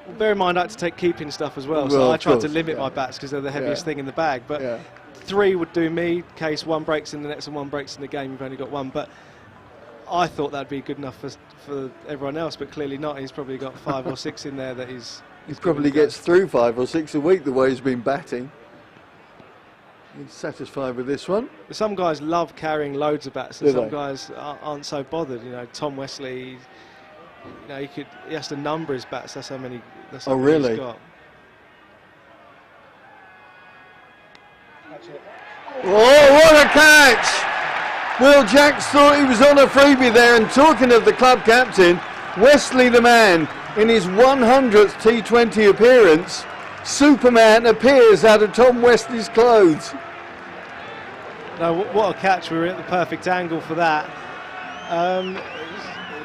Well, bear in mind I had to take keeping stuff as well, so I tried to limit my bats because they're the heaviest thing in the bag. But 3 would do me, in case 1 breaks in the nets and 1 breaks in the game, you've only got 1. But I thought that'd be good enough for everyone else, but clearly not. He's probably got 5 or 6 in there that he's He probably gets through 5 or 6 a week the way he's been batting. He's satisfied with this one. Some guys love carrying loads of bats, and some guys aren't so bothered. You know, Tom Wesley, you know, he has to number his bats. That's how many. That's how many he's got. Oh, what a catch! Will Jacks thought he was on a freebie there, and talking of the club captain, Wesley the man, in his 100th T20 appearance, Superman appears out of Tom Wesley's clothes. No, what a catch. We were at the perfect angle for that.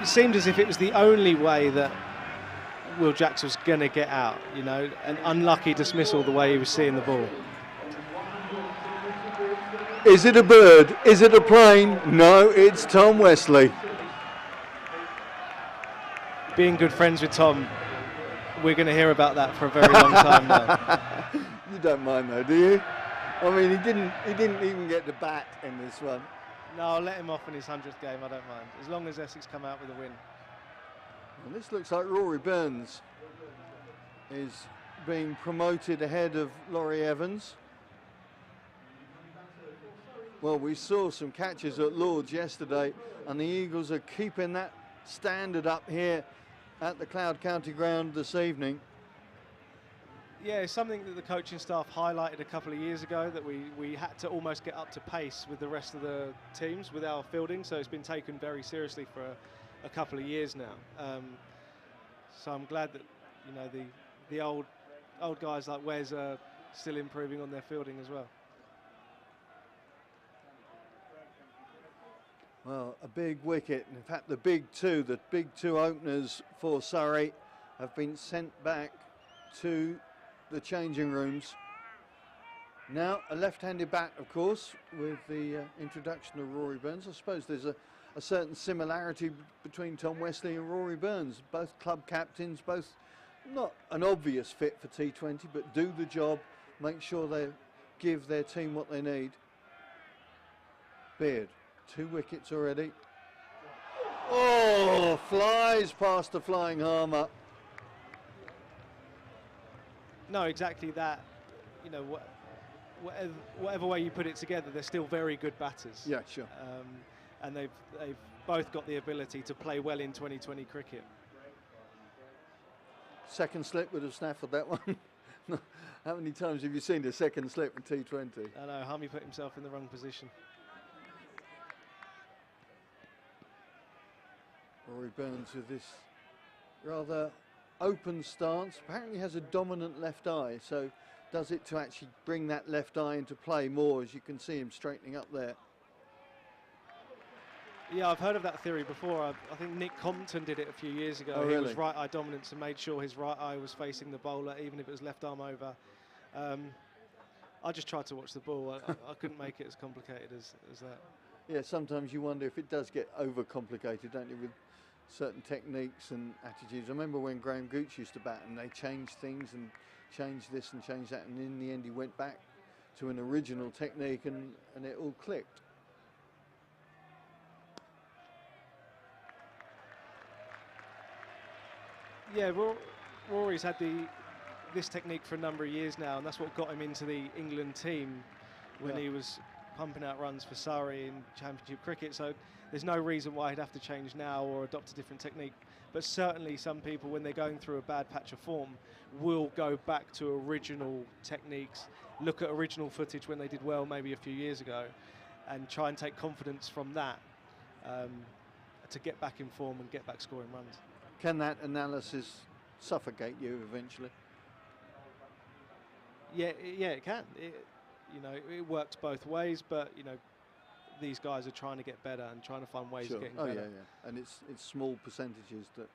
It seemed as if it was the only way that Will Jacks was going to get out, you know, an unlucky dismissal the way he was seeing the ball. Is it a bird? Is it a plane? No, it's Tom Wesley. Being good friends with Tom, we're going to hear about that for a very long time now. You don't mind though, do you? I mean, he didn't even get the bat in this one. No, I'll let him off in his 100th game, I don't mind. As long as Essex come out with a win. And this looks like Rory Burns is being promoted ahead of Laurie Evans. Well, we saw some catches at Lord's yesterday, and the Eagles are keeping that standard up here at the Cloud County Ground this evening. Yeah, it's something that the coaching staff highlighted a couple of years ago, that we had to almost get up to pace with the rest of the teams with our fielding, so it's been taken very seriously for a couple of years now. So I'm glad that, you know, the old guys like Wes are still improving on their fielding as well. Well, a big wicket. In fact, the big two openers for Surrey have been sent back to the changing rooms. Now, a left-handed bat, of course, with the introduction of Rory Burns. I suppose there's a certain similarity between Tom Wesley and Rory Burns. Both club captains, both not an obvious fit for T20, but do the job, make sure they give their team what they need. Beard. 2 wickets already. Oh, flies past the flying harmer. No, exactly that. You know, whatever way you put it together, they're still very good batters. Yeah, sure. And they've both got the ability to play well in 2020 cricket. Second slip would have snaffled that one. How many times have you seen a second slip in T20? I know, Hummy put himself in the wrong position. Rory Burns with this rather open stance. Apparently has a dominant left eye, so does it to actually bring that left eye into play more, as you can see him straightening up there. Yeah, I've heard of that theory before. I think Nick Compton did it a few years ago. Oh, He really? was right eye dominance and made sure his right eye was facing the bowler, even if it was left arm over. I just tried to watch the ball. I couldn't make it as complicated as that. Yeah, sometimes you wonder if it does get overcomplicated, don't you, with certain techniques and attitudes. I remember when Graham Gooch used to bat and they changed things and changed this and changed that, and in the end he went back to an original technique and it all clicked. Yeah, Rory's had this technique for a number of years now, and that's what got him into the England team when he was pumping out runs for Surrey in Championship cricket. So there's no reason why he'd have to change now or adopt a different technique. But certainly some people, when they're going through a bad patch of form, will go back to original techniques, look at original footage when they did well maybe a few years ago, and try and take confidence from that to get back in form and get back scoring runs. Can that analysis suffocate you eventually? Yeah, it can. It works both ways, but these guys are trying to get better and trying to find ways of getting better. Yeah. And it's small percentages that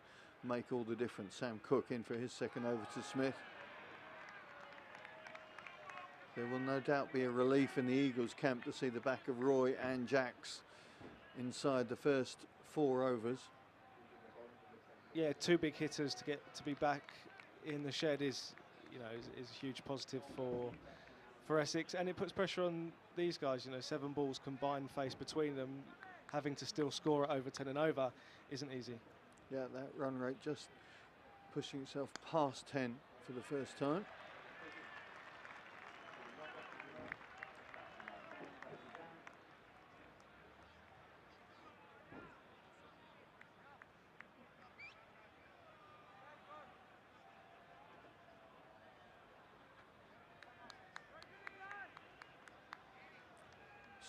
make all the difference. Sam Cook in for his second over to Smith. There will no doubt be a relief in the Eagles camp to see the back of Roy and Jacks inside the first 4 overs. Yeah, 2 big hitters to be back in the shed is a huge positive for Essex, and it puts pressure on these guys. 7 balls combined face between them, having to still score at over 10 and over isn't easy. Yeah, that run rate just pushing itself past 10 for the first time.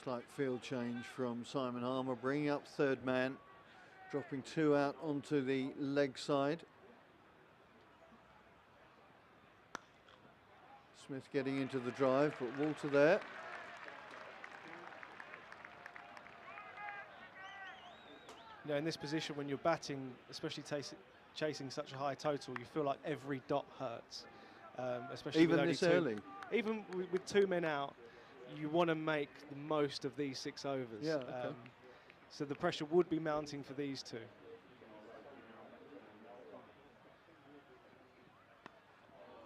Slight field change from Simon Harmer, bringing up third man, dropping 2 out onto the leg side. Smith getting into the drive, but Walter there. In this position when you're batting, especially chasing such a high total, you feel like every dot hurts. Especially Even with only this early? Even with 2 men out, you want to make the most of these 6 overs. Yeah, okay. So the pressure would be mounting for these 2.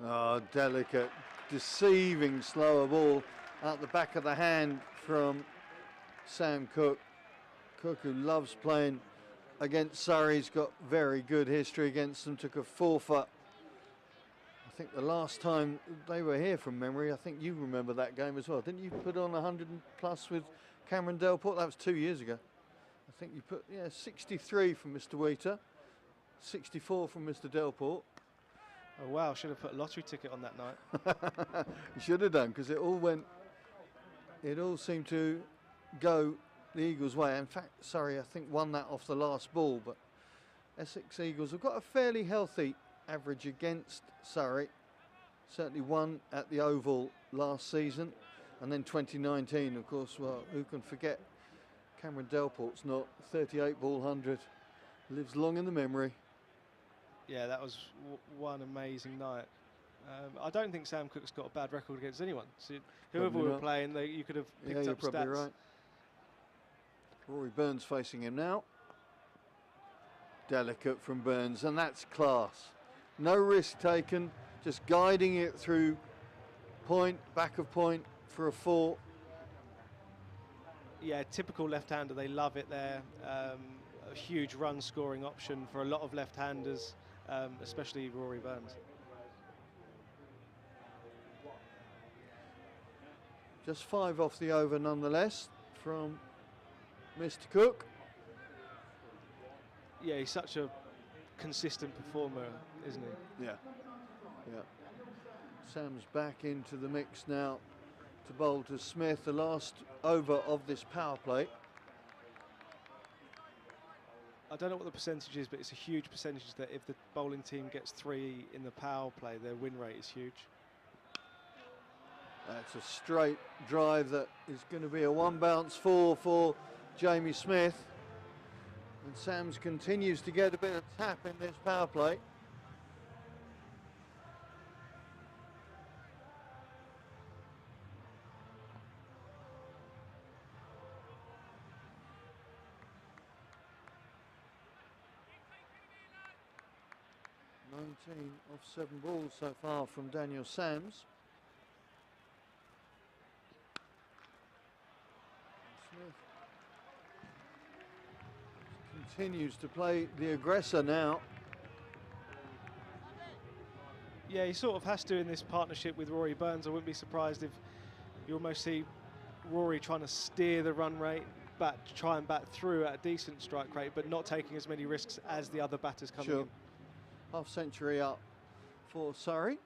Oh, delicate, deceiving slower ball out the back of the hand from Sam Cook. Cook, who loves playing against Surrey, he's got very good history against them. Took a forfeit. I think the last time they were here from memory, I think you remember that game as well. Didn't you put on 100 plus with Cameron Delport? That was 2 years ago. I think you put, 63 from Mr. Wheater, 64 from Mr. Delport. Oh wow, should have put a lottery ticket on that night. You should have done, because it all seemed to go the Eagles' way. In fact, Surrey, I think, won that off the last ball, but Essex Eagles have got a fairly healthy average against Surrey. Certainly won at the Oval last season, and then 2019, of course. Well, who can forget Cameron Delport's not 38 ball 100, lives long in the memory. Yeah, that was one amazing night. I don't think Sam Cook's got a bad record against anyone. So whoever we were playing, you could have picked you're up probably stats. right. Rory Burns facing him now. Delicate from Burns, and that's class. No risk taken, just guiding it through point, back of point for a 4. Yeah, typical left-hander, they love it there. A huge run scoring option for a lot of left-handers, especially Rory Burns. Just 5 off the over nonetheless from Mr. Cook. Yeah, he's such a consistent performer, isn't he? Yeah. Sam's back into the mix now to bowl to Smith, the last over of this power play. I don't know what the percentage is, but it's a huge percentage that if the bowling team gets 3 in the power play, their win rate is huge. That's a straight drive that is going to be a 1 bounce 4 for Jamie Smith. And Sams continues to get a bit of tap in this power play. (19 off 7 balls so far from Daniel Sams. Smith continues to play the aggressor now. Yeah, he sort of has to in this partnership with Rory Burns. I wouldn't be surprised if you almost see Rory trying to steer the run rate, try and bat through at a decent strike rate, but not taking as many risks as the other batters coming in. Half century up for Surrey.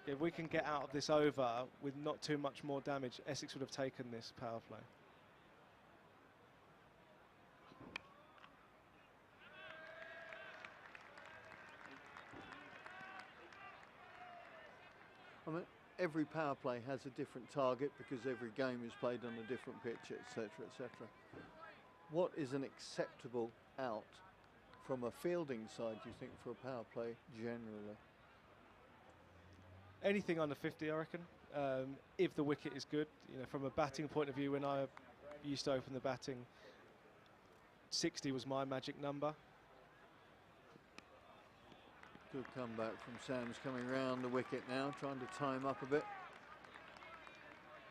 If we can get out of this over with not too much more damage, Essex would have taken this power play. I mean, every power play has a different target because every game is played on a different pitch, etc., etc. What is an acceptable out from a fielding side, do you think, for a power play generally? Anything under 50, I reckon. If the wicket is good, from a batting point of view, when I used to open the batting, 60 was my magic number. Good comeback from Sams coming round the wicket now, trying to time up a bit.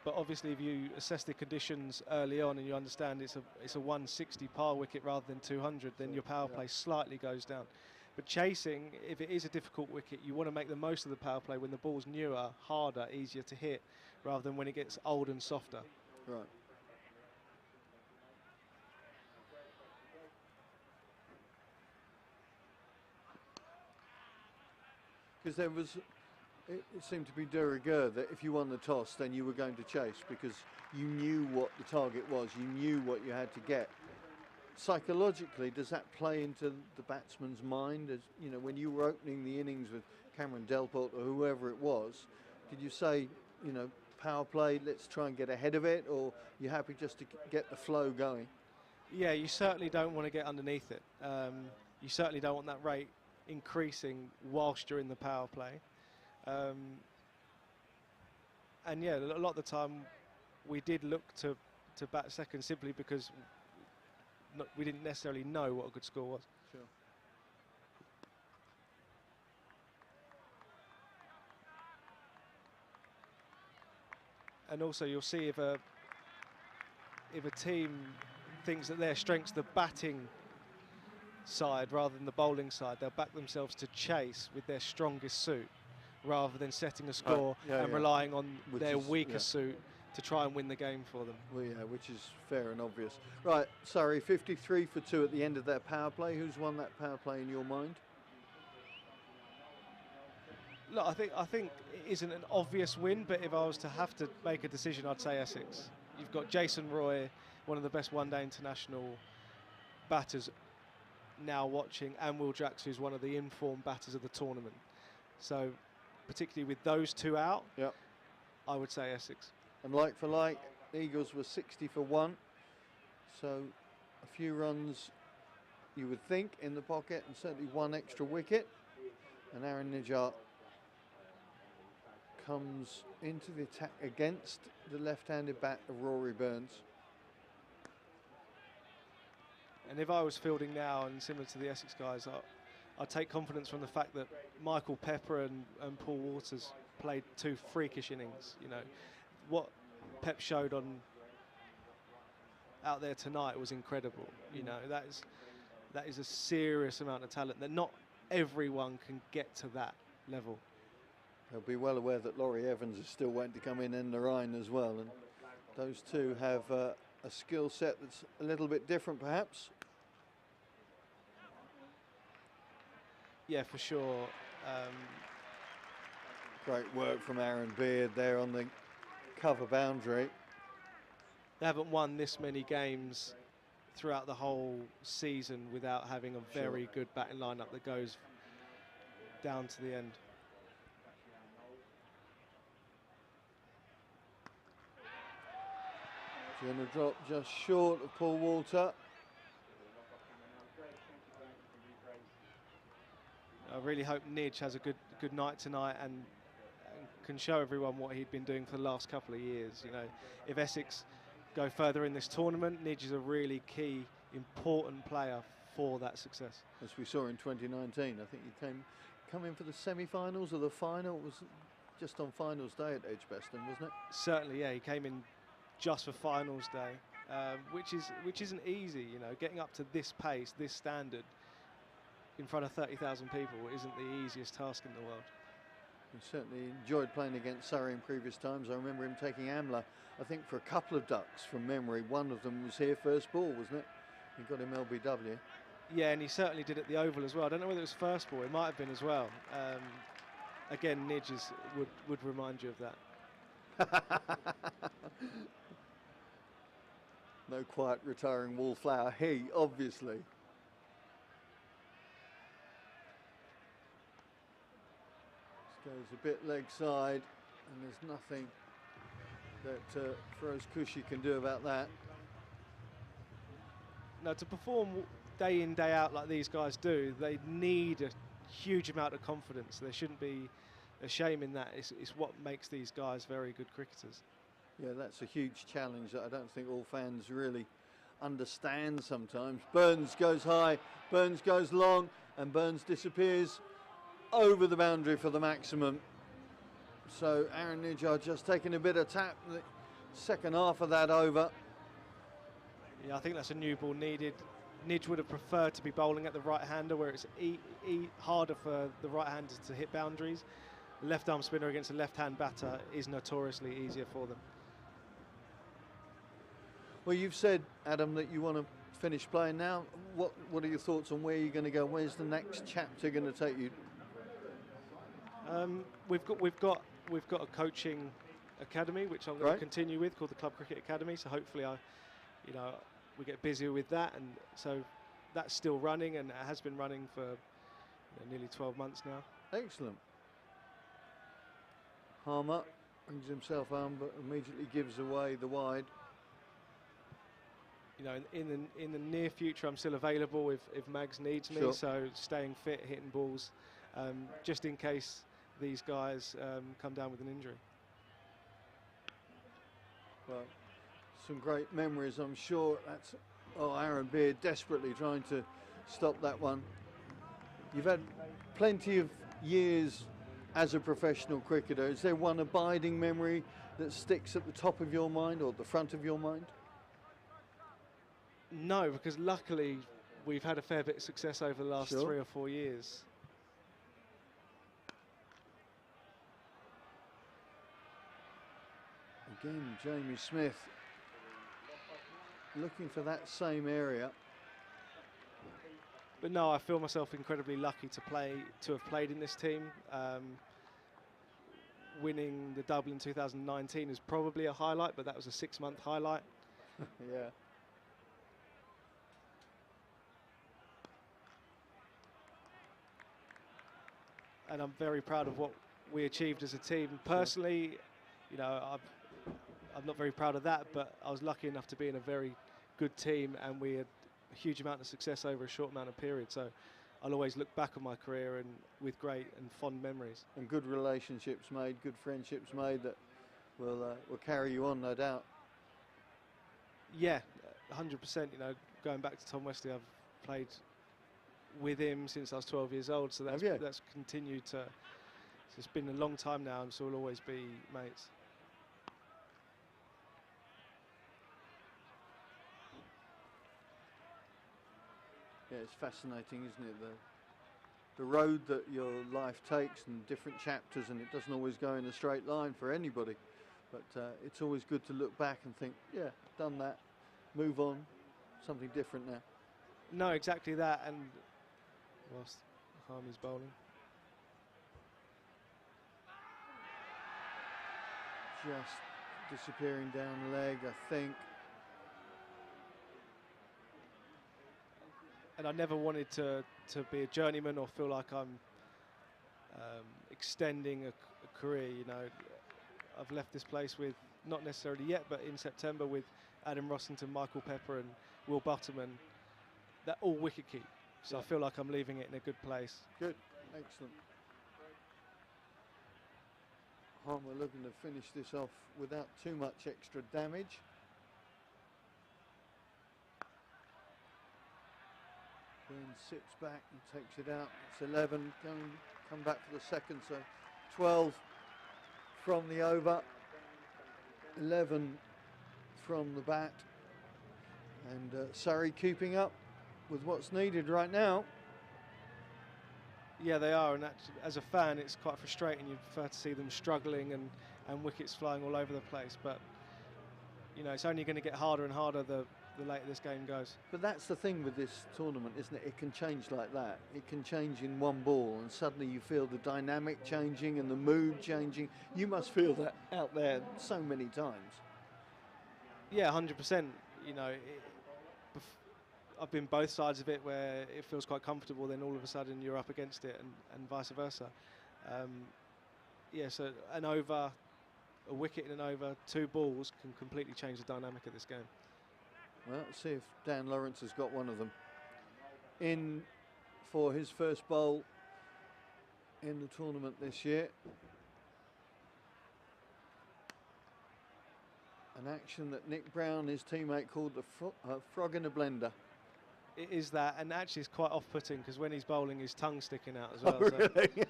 But obviously, if you assess the conditions early on and you understand it's a 160 par wicket rather than 200, then your power play slightly goes down. But chasing, if it is a difficult wicket, you want to make the most of the power play when the ball's newer, harder, easier to hit, rather than when it gets old and softer. Right. Because there was, it seemed to be de rigueur that if you won the toss, then you were going to chase because you knew what the target was, you knew what you had to get. Psychologically, does that play into the batsman's mind? As when you were opening the innings with Cameron Delport or whoever it was, did you say, power play, let's try and get ahead of it, or you happy just to get the flow going? Yeah, you certainly don't want to get underneath it. You certainly don't want that rate increasing whilst you're in the power play. And yeah, a lot of the time we did look to bat second simply because we didn't necessarily know what a good score was. Sure. and also you'll see if a team thinks that their strength's the batting side rather than the bowling side, they'll back themselves to chase with their strongest suit rather than setting a score and relying on their weaker suit to try and win the game for them. Well, yeah, which is fair and obvious. Right, Surrey 53 for 2 at the end of that power play. Who's won that power play in your mind? Look, I think it isn't an obvious win, but if I was to have to make a decision, I'd say Essex. You've got Jason Roy, one of the best one-day international batters now watching, and Will Jacks, who's one of the informed batters of the tournament. So, particularly with those two out, I would say Essex. And like for like, Eagles were 60 for 1. So, a few runs, you would think, in the pocket, and certainly one extra wicket. And Aaron Nijjar comes into the attack against the left-handed bat of Rory Burns. And if I was fielding now, and similar to the Essex guys, I'd take confidence from the fact that Michael Pepper and Paul Waters played 2 freakish innings. You know, what Pep showed out there tonight was incredible. You know, that is a serious amount of talent that not everyone can get to that level. They'll be well aware that Laurie Evans is still waiting to come in Narayan as well, and those two have a skill set that's a little bit different perhaps. Yeah, for sure. Great work from Aaron Beard there on the cover boundary. They haven't won this many games throughout the whole season without having a very good batting lineup that goes down to the end. Going to drop just short of Paul Walter. I really hope Nidge has a good night tonight and can show everyone what he'd been doing for the last couple of years. You know, if Essex go further in this tournament, Nidge is a really key, important player for that success. As we saw in 2019, I think he come in for the semi-finals or the final. It was just on finals day at Edgbaston, wasn't it? Certainly, yeah. He came in just for finals day, which isn't easy. You know, getting up to this pace, this standard, in front of 30,000 people isn't the easiest task in the world. He certainly enjoyed playing against Surrey in previous times. I remember him taking Amla, I think, for a couple of ducks from memory. One of them was here first ball, wasn't it? He got him LBW. Yeah, and he certainly did at the Oval as well. I don't know whether it was first ball, it might have been as well. Again, Nidge would remind you of that. No quiet retiring wallflower, he, obviously. Goes a bit leg side, and there's nothing that Feroz Kushi can do about that. Now, to perform day in, day out like these guys do, they need a huge amount of confidence. There shouldn't be a shame in that. It's what makes these guys very good cricketers. Yeah, that's a huge challenge that I don't think all fans really understand sometimes. Burns goes high, Burns goes long, and Burns disappears over the boundary for the maximum. So Aaron Nijjar just taking a bit of tap, the second half of that over. Yeah, I think that's a new ball needed. Nidge would have preferred to be bowling at the right-hander where it's harder for the right-handers to hit boundaries. Left-arm spinner against a left-hand batter is notoriously easier for them. Well, you've said, Adam, that you want to finish playing now. What are your thoughts on where you're going to go? Where's the next chapter going to take you? We've got a coaching academy which I'm going to continue with, called the Club Cricket Academy. So hopefully, we get busier with that, and so that's still running, and it has been running for nearly 12 months now. Excellent. Harmer brings himself home, but immediately gives away the wide. You know, in the near future, I'm still available if Mags needs me. Sure. So staying fit, hitting balls, just in case these guys come down with an injury. Well, some great memories, I'm sure. That's Aaron Beard desperately trying to stop that one. You've had plenty of years as a professional cricketer. Is there one abiding memory that sticks at the top of your mind or the front of your mind? No, because luckily we've had a fair bit of success over the last 3 or 4 years. Again, Jamie Smith looking for that same area. But no, I feel myself incredibly lucky to have played in this team. Winning the double in 2019 is probably a highlight, but that was a 6-month highlight. Yeah. And I'm very proud of what we achieved as a team. Personally, you know, I'm not very proud of that, but I was lucky enough to be in a very good team, and we had a huge amount of success over a short amount of period. So I'll always look back on my career and with great and fond memories. And good relationships made, good friendships made that will carry you on, no doubt. Yeah, 100%. You know, going back to Tom Wesley, I've played with him since I was 12 years old, so that's continued to. So it's been a long time now, and so we'll always be mates. Yeah, it's fascinating, isn't it? The road that your life takes and different chapters, and it doesn't always go in a straight line for anybody. But it's always good to look back and think, yeah, done that, move on, something different now. No, exactly that. And whilst Harmy's bowling. Just disappearing down the leg, I think. And I never wanted to be a journeyman or feel like I'm extending a career. You know, I've left this place with, not necessarily yet, but in September with Adam Rossington, Michael Pepper and Will Butterman. They're all wicket keep. So I feel like I'm leaving it in a good place. Good, excellent. Harmer looking to finish this off without too much extra damage. Burns sits back and takes it out. It's 11, come back for the second, so 12 from the over, 11 from the bat. And Surrey keeping up with what's needed right now. Yeah, they are, and actually, as a fan, it's quite frustrating. You'd prefer to see them struggling and wickets flying all over the place, but you know, it's only going to get harder and harder the later this game goes. But that's the thing with this tournament, isn't it? It can change like that. It can change in one ball, and suddenly you feel the dynamic changing and the mood changing. You must feel that out there so many times. Yeah, 100%. You know, I've been both sides of it, where it feels quite comfortable, then all of a sudden you're up against it, and vice versa. Yeah, so an over, a wicket in an over, 2 balls can completely change the dynamic of this game. Well, let's see if Dan Lawrence has got one of them. In for his first bowl in the tournament this year. An action that Nick Brown, his teammate, called the frog in a blender. It is that, and actually it's quite off-putting because when he's bowling, his tongue's sticking out as well. Oh, really?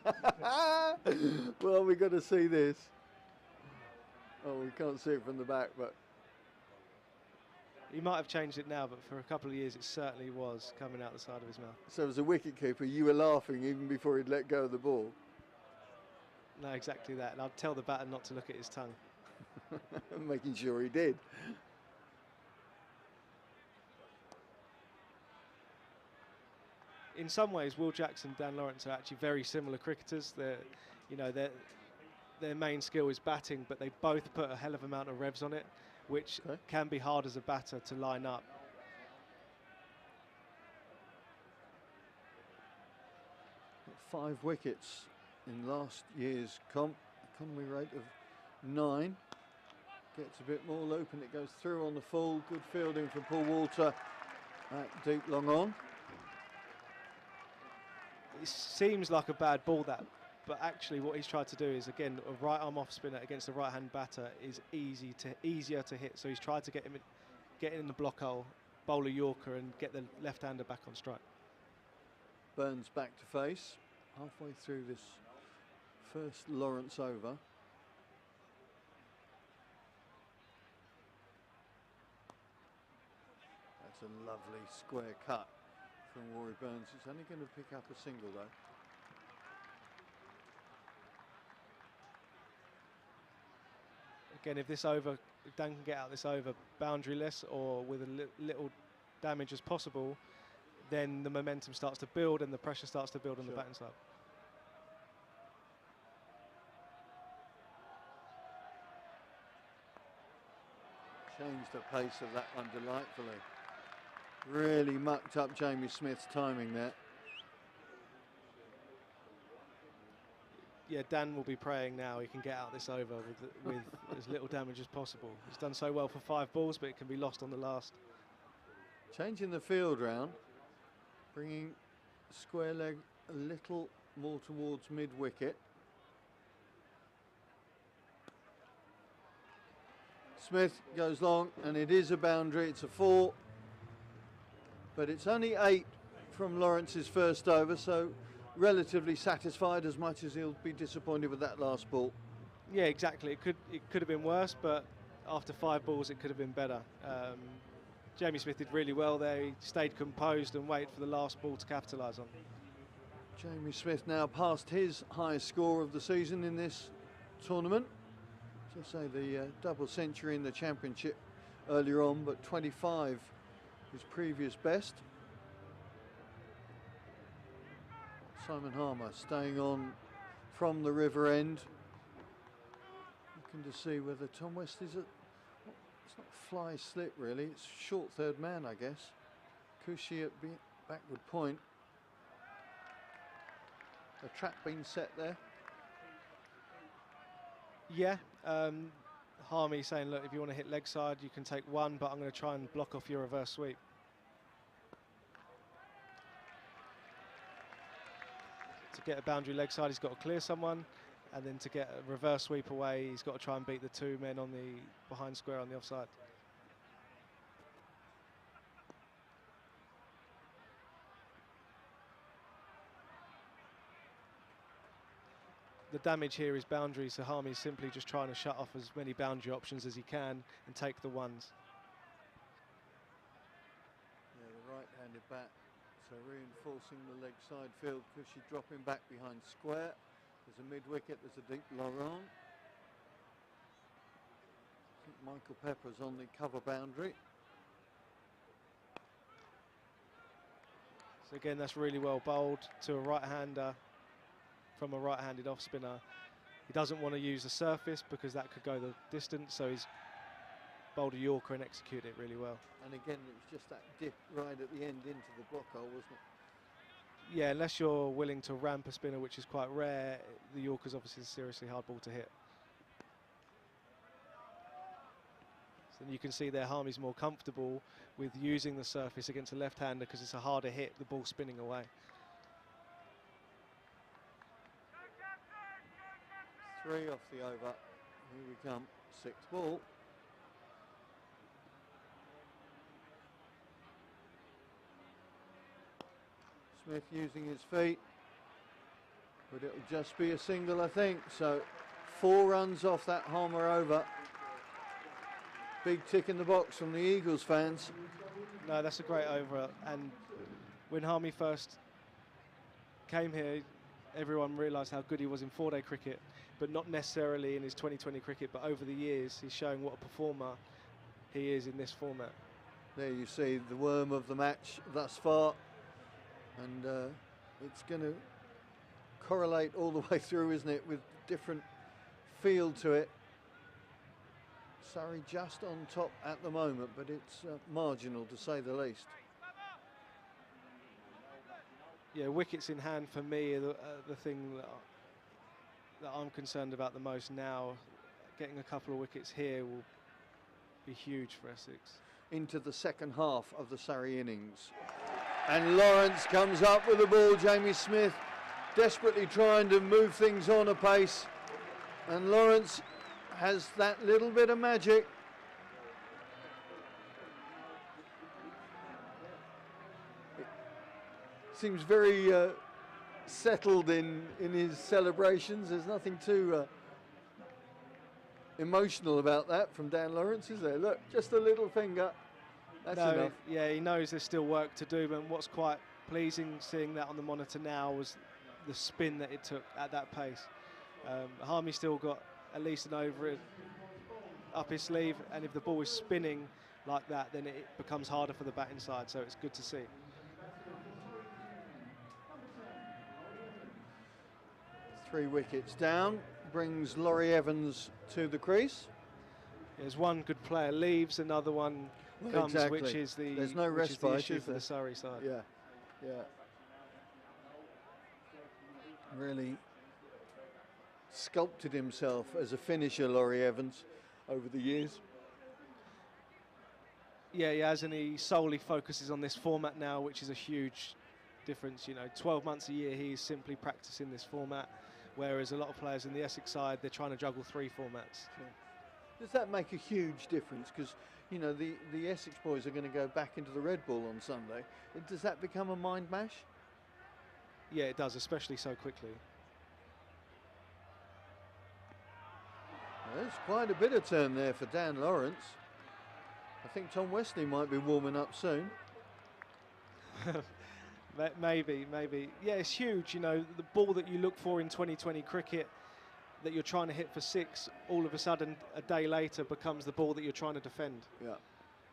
Well, we've got to see this. Oh, we can't see it from the back, but he might have changed it now, but for a couple of years it certainly was coming out the side of his mouth. So as a wicket-keeper, you were laughing even before he'd let go of the ball. No, exactly that, and I'd tell the batter not to look at his tongue. Making sure he did. In some ways, Will Jackson and Dan Lawrence are actually very similar cricketers. They're, you know, their main skill is batting, but they both put a hell of an amount of revs on it, which can be hard as a batter to line up. Got 5 wickets in last year's economy rate of 9. Gets a bit more loop and it goes through on the full. Good fielding from Paul Walter at deep long on. It seems like a bad ball, that, but actually what he's tried to do is, again, a right arm off spinner against a right hand batter is easier to hit. So he's tried to get in the block hole, bowl a Yorker and get the left hander back on strike. Burns back to face, halfway through this first Lawrence over. It's a lovely square cut from Rory Burns. It's only going to pick up a single though. Again, if Dan can get out this over boundaryless or with a little damage as possible, then the momentum starts to build and the pressure starts to build on the batting side. Changed the pace of that one delightfully. Really mucked up Jamie Smith's timing there. Yeah, Dan will be praying now he can get out this over with as little damage as possible. He's done so well for 5 balls, but it can be lost on the last. Changing the field round, bringing square leg a little more towards mid-wicket. Smith goes long, and it is a boundary. It's a 4, but it's only 8 from Lawrence's first over, so relatively satisfied, as much as he'll be disappointed with that last ball. Yeah, exactly. It could have been worse, but after 5 balls, it could have been better. Jamie Smith did really well there. He stayed composed and waited for the last ball to capitalise on. Jamie Smith now past his highest score of the season in this tournament. Just say the double century in the championship earlier on, but 25 his previous best. Simon Harmer staying on from the river end. Looking to see whether Tom West is it's not fly slip really, it's short third man I guess. Cushy at backward point. A trap being set there. Yeah, Harmy saying, look, if you want to hit leg side, you can take 1, but I'm going to try and block off your reverse sweep. To get a boundary leg side, he's got to clear someone, and then to get a reverse sweep away, he's got to try and beat the 2 men on the behind square on the offside. The damage here is boundary, so Harmy's simply just trying to shut off as many boundary options as he can and take the 1s. Yeah, the right-handed bat, so reinforcing the leg side field. Cushy dropping back behind square. There's a mid-wicket, there's a deep Laurent. I think Michael Pepper's on the cover boundary. So again, that's really well bowled to a right-hander from a right-handed off-spinner. He doesn't want to use the surface because that could go the distance, so he's bowled a Yorker and executed it really well. And again, it was just that dip right at the end into the block hole, wasn't it? Yeah, unless you're willing to ramp a spinner, which is quite rare, the Yorker's obviously a seriously hard ball to hit. So you can see there Harmy's more comfortable with using the surface against a left-hander because it's a harder hit, the ball spinning away. 3 off the over. Here we come, 6th ball. Smith using his feet, but it'll just be a single, I think. So 4 runs off that Harmer over. Big tick in the box from the Eagles fans. No, that's a great over. And when Harmy first came here, everyone realised how good he was in 4-day cricket, but not necessarily in his 2020 cricket. But over the years, he's showing what a performer he is in this format. There you see the worm of the match thus far, and it's going to correlate all the way through, isn't it, with different feel to it. Surrey just on top at the moment, but it's marginal to say the least. Yeah, wickets in hand for me are the thing that I'm concerned about the most now. Getting a couple of wickets here will be huge for Essex. Into the second half of the Surrey innings. And Lawrence comes up with the ball. Jamie Smith desperately trying to move things on apace. And Lawrence has that little bit of magic. Seems very settled in his celebrations. There's nothing too emotional about that from Dan Lawrence, is there? Look, just a little finger. That's no, enough. yeah, he knows there's still work to do, and what's quite pleasing seeing that on the monitor now was the spin that it took at that pace. Harmy still got at least an over it up his sleeve, and if the ball is spinning like that, then it becomes harder for the batting side, so it's good to see. Three wickets down, brings Laurie Evans to the crease. As one good player leaves, another one comes, exactly. which is the There's no which is the respite, issue is for there? the Surrey side. Yeah, yeah. Really sculpted himself as a finisher, Laurie Evans, over the years. Yeah, he has, and he solely focuses on this format now, which is a huge difference. 12 months a year he's simply practicing this format, whereas a lot of players in the Essex side, they're trying to juggle 3 formats. Yeah. Does that make a huge difference? Because, the Essex boys are going to go back into the Red Bull on Sunday. Does that become a mind mash? Yeah, it does, especially so quickly. There's quite a bit of turn there for Dan Lawrence. I think Tom Wesley might be warming up soon. Maybe. Yeah, it's huge. The ball that you look for in 2020 cricket that you're trying to hit for 6, all of a sudden a day later becomes the ball that you're trying to defend. Yeah.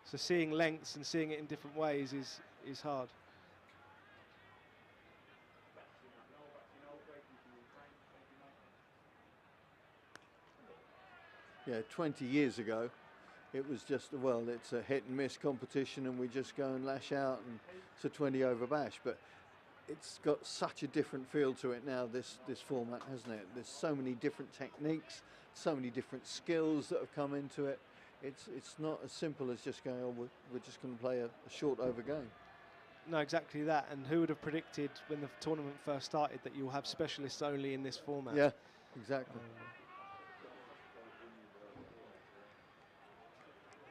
So seeing lengths and seeing it in different ways is hard. Yeah, 20 years ago, it was just, it's a hit and miss competition and we just go and lash out and it's a 20 over bash. But it's got such a different feel to it now, this format, hasn't it? There's so many different techniques, so many different skills that have come into it. It's not as simple as just going, we're just going to play a short over game. No, exactly that. And who would have predicted when the tournament first started that you'll have specialists only in this format? Yeah, exactly.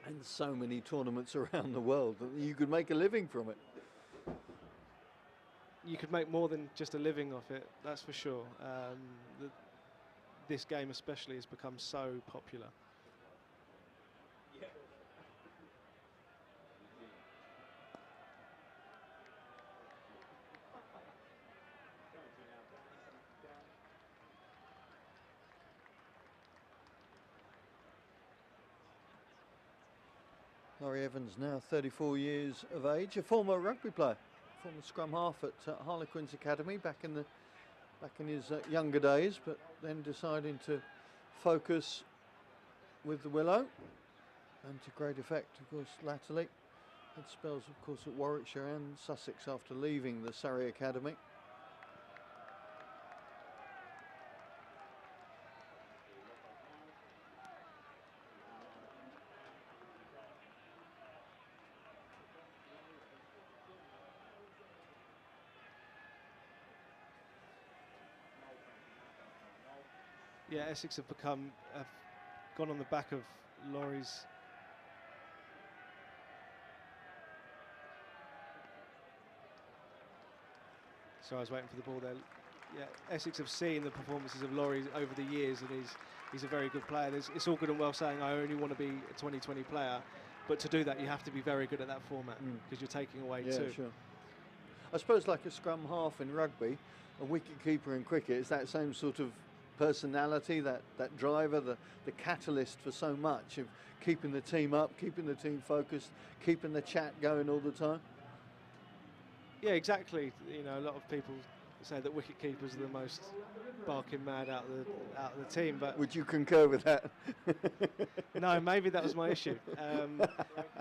And so many tournaments around the world that you could make a living from it. You could make more than just a living off it, that's for sure. This game especially has become so popular. Laurie Evans, now 34 years of age, a former rugby player, former scrum half at Harlequins Academy back in his younger days, but then deciding to focus with the Willow, and to great effect, of course, latterly. Had spells, of course, at Warwickshire and Sussex after leaving the Surrey Academy. Yeah, Essex have gone on the back of Laurie's. So I was waiting for the ball there. Yeah, Essex have seen the performances of Laurie over the years, and he's a very good player. It's all good and well saying I only want to be a 2020 player, but to do that you have to be very good at that format because you're taking away Yeah, sure. I suppose like a scrum half in rugby, a wicket keeper in cricket is that same sort of personality, that driver, the catalyst for so much of keeping the team up, keeping the team focused, keeping the chat going all the time. Yeah, exactly. A lot of people say that wicket keepers are the most barking mad out of the team, but would you concur with that? No, maybe that was my issue.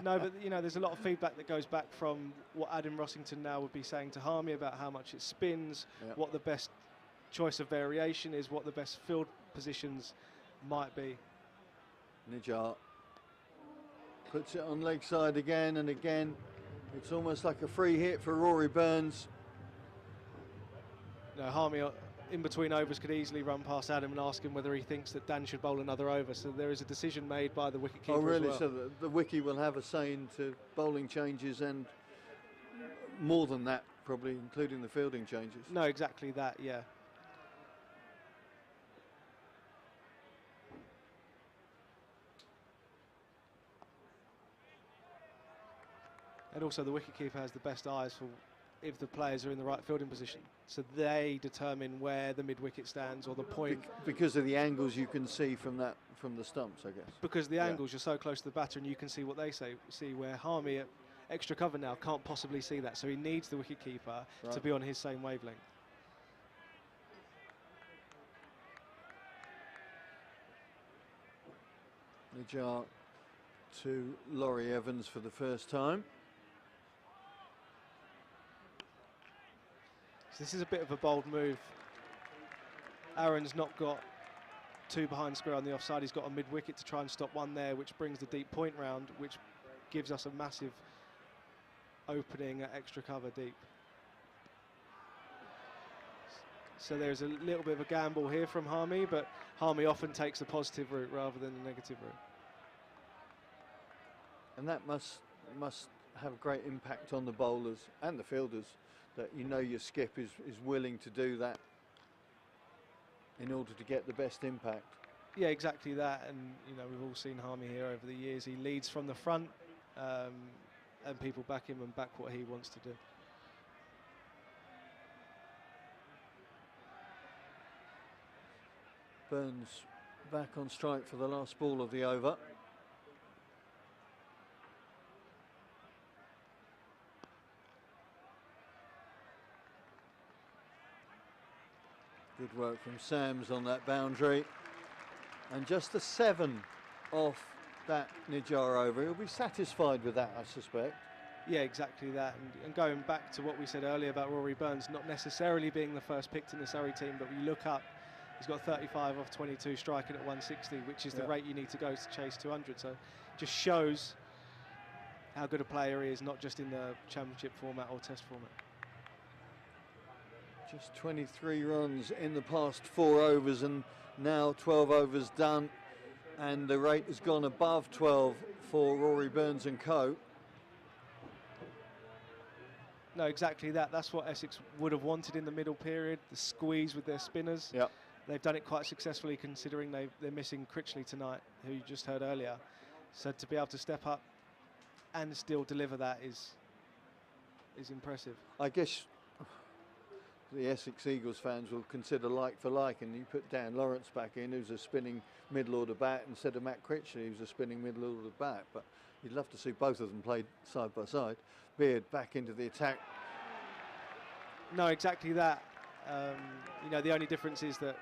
No, but there's a lot of feedback that goes back from what Adam Rossington now would be saying to Harmy about how much it spins, what the best choice of variation is, what the best field positions might be. Nijar puts it on leg side again and again. It's almost like a free hit for Rory Burns. No, Harmy in between overs could easily run past Adam and ask him whether he thinks that Dan should bowl another over. So there is a decision made by the wicketkeeper. Oh, really? As well. So the wiki will have a say into bowling changes and more than that, probably including the fielding changes. No, exactly that. Yeah. And also the wicketkeeper has the best eyes for if the players are in the right fielding position. So they determine where the mid-wicket stands or the point. Because of the angles you can see from the stumps, I guess. Because the angles, you're so close to the batter and you can see what they see, where Harmy at extra cover now can't possibly see that. So he needs the wicketkeeper to be on his same wavelength. Najjar to Laurie Evans for the first time. So this is a bit of a bold move. Aaron's not got two behind square on the offside. He's got a mid-wicket to try and stop one there, which brings the deep point round, which gives us a massive opening at extra cover deep. So there's a little bit of a gamble here from Harmy, but Harmy often takes the positive route rather than the negative route. And that must have a great impact on the bowlers and the fielders, that you know your skip is willing to do that in order to get the best impact. Yeah, exactly that. And you know, we've all seen Harmy here over the years. He leads from the front, and people back him and back what he wants to do. Burns back on strike for the last ball of the over. Good work from Sams on that boundary. And just a 7 off that Najjar over. He'll be satisfied with that, I suspect. Yeah, exactly that. And going back to what we said earlier about Rory Burns not necessarily being the first picked in the Surrey team, but we look up, he's got 35 off 22, striking at 160, which is the rate you need to go to chase 200. So just shows how good a player he is, not just in the championship format or test format. Just 23 runs in the past 4 overs, and now 12 overs done, and the rate has gone above 12 for Rory Burns and co. No, exactly that. That's what Essex would have wanted in the middle period, the squeeze with their spinners. Yep. They've done it quite successfully, considering they're missing Critchley tonight, who you just heard earlier. So to be able to step up and still deliver that is impressive. I guess the Essex Eagles fans will consider like for like, and you put Dan Lawrence back in, who's a spinning middle order bat, instead of Matt Critchley, who's a spinning middle order bat. But you'd love to see both of them played side by side. Beard back into the attack. No, exactly that. You know, the only difference is that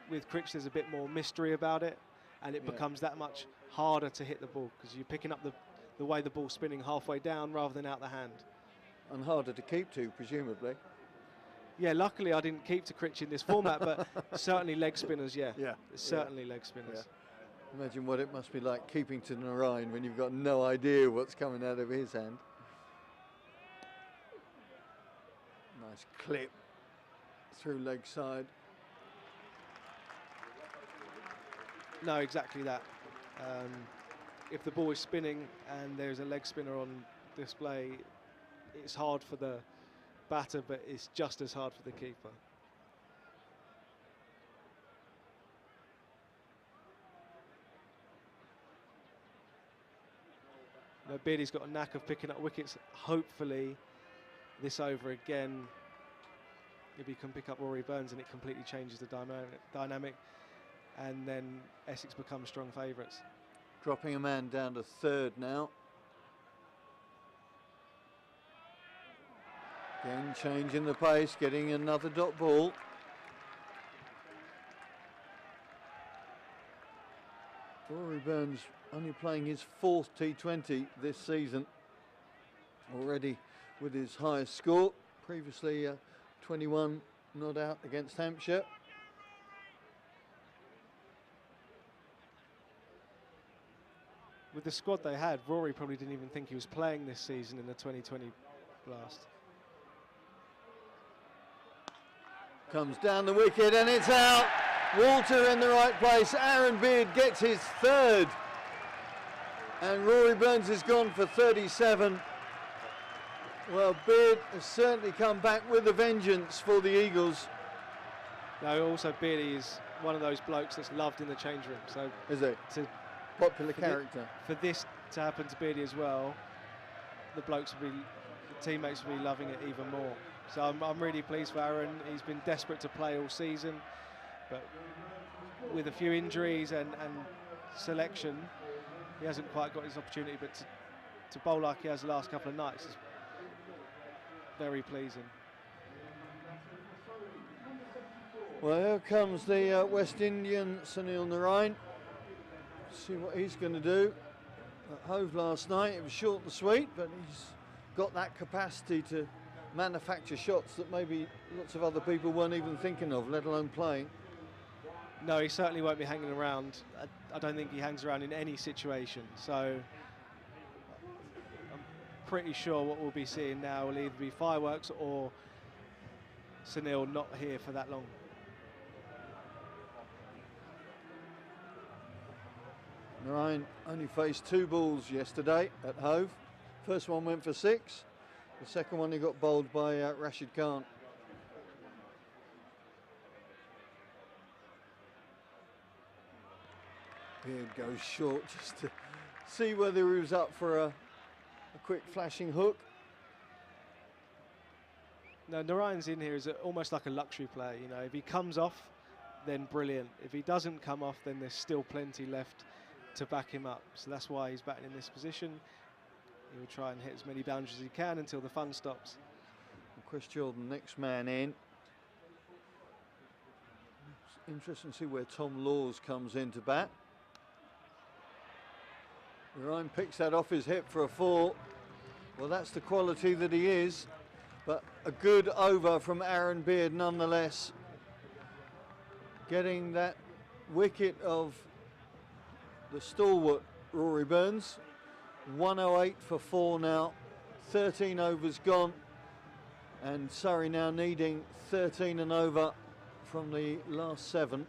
with Critch there's a bit more mystery about it, and it becomes that much harder to hit the ball because you're picking up the way the ball's spinning halfway down rather than out the hand. And harder to keep to, presumably. Yeah, luckily I didn't keep to Critch in this format, but certainly leg spinners, certainly leg spinners. Yeah. Imagine what it must be like keeping to Narayan when you've got no idea what's coming out of his hand. Nice clip through leg side. No, exactly that. If the ball is spinning and there's a leg spinner on display, it's hard for the batter, but it's just as hard for the keeper. No, Beardy's got a knack of picking up wickets. Hopefully this over again, if he can pick up Rory Burns, and it completely changes the dynamic, and then Essex become strong favourites. Dropping a man down to third now. Again, changing the pace, getting another dot ball. Rory Burns only playing his 4th T20 this season, already with his highest score. Previously 21 not out against Hampshire. With the squad they had, Rory probably didn't even think he was playing this season in the 2020 blast. Comes down the wicket and it's out. Walter in the right place. Aaron Beard gets his 3rd. And Rory Burns has gone for 37. Well, Beard has certainly come back with a vengeance for the Eagles. No, also Beardy is one of those blokes that's loved in the change room. So is it? To popular character. For this to happen to Beardy as well, the teammates will be loving it even more. So I'm really pleased for Aaron. He's been desperate to play all season, but with a few injuries and selection, he hasn't quite got his opportunity. But to bowl like he has the last couple of nights is very pleasing. Well, here comes the West Indian Sunil Narayan. See what he's going to do. At Hove last night, it was short and sweet, but he's got that capacity to manufacture shots that maybe lots of other people weren't even thinking of, let alone playing. No, he certainly won't be hanging around. I don't think he hangs around in any situation. So I'm pretty sure what we'll be seeing now will either be fireworks or Sunil not here for that long. Narayan only faced 2 balls yesterday at Hove. First one went for 6. The second one he got bowled by Rashid Khan. Beard goes short just to see whether he was up for a quick flashing hook. No, Narayan's in here is almost like a luxury player. You know, if he comes off, then brilliant. If he doesn't come off, then there's still plenty left to back him up. So that's why he's batting in this position. He will try and hit as many boundaries as he can until the fun stops. And Chris Jordan, next man in. It's interesting to see where Tom Laws comes in to bat. Ryan picks that off his hip for a 4. Well, that's the quality that he is. But a good over from Aaron Beard nonetheless. Getting that wicket of the stalwart Rory Burns. 108 for 4 now. 13 overs gone. And Surrey now needing 13 and over from the last 7.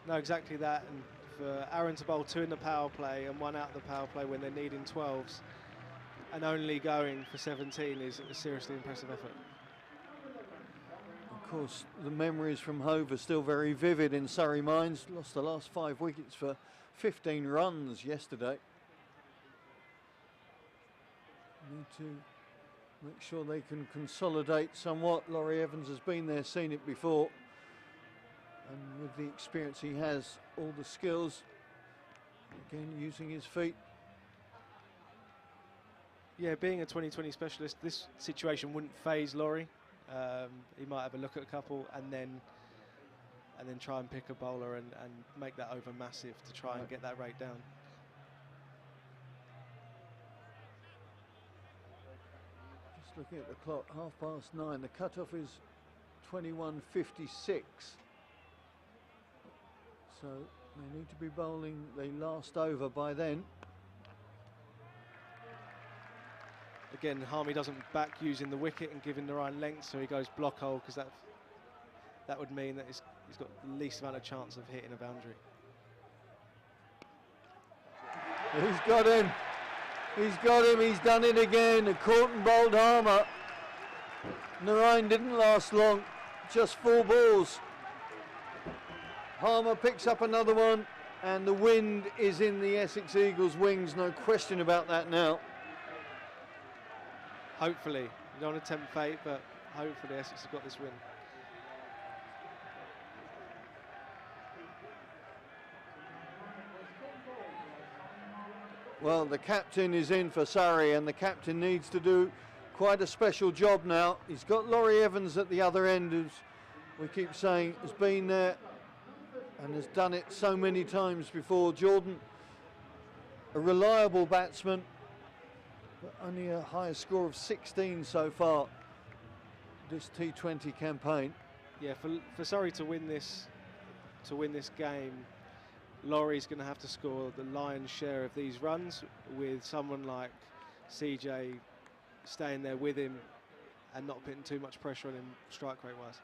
No, exactly that. And for Aaron to bowl 2 in the power play and 1 out of the power play when they're needing 12s and only going for 17 is a seriously impressive effort. Of course, the memories from Hove are still very vivid in Surrey minds. Lost the last 5 wickets for 15 runs yesterday. Need to make sure they can consolidate somewhat. Laurie Evans has been there, seen it before. And with the experience he has, all the skills, again using his feet. Yeah, being a 2020 specialist, this situation wouldn't faze Laurie. He might have a look at a couple and then try and pick a bowler and make that over massive to try and get that rate down. Just looking at the clock, 9:30. The cutoff is 21:56. So they need to be bowling the last over by then. Again, Harmy doesn't back using the wicket and giving Narayan length, so he goes block hole because that would mean that he's got the least amount of chance of hitting a boundary. He's got him. He's got him. He's done it again. A caught and bowled Harmer. Narayan didn't last long. Just 4 balls. Harmer picks up another one, and the wind is in the Essex Eagles' wings. No question about that now. Hopefully, you don't want to tempt fate, but hopefully Essex have got this win. Well, the captain is in for Surrey, and the captain needs to do quite a special job now. He's got Laurie Evans at the other end, as we keep saying, has been there and has done it so many times before. Jordan, a reliable batsman, but only a higher score of 16 so far this T20 campaign. Yeah, for Surrey to win this game, Laurie's going to have to score the lion's share of these runs, with someone like CJ staying there with him and not putting too much pressure on him strike rate wise.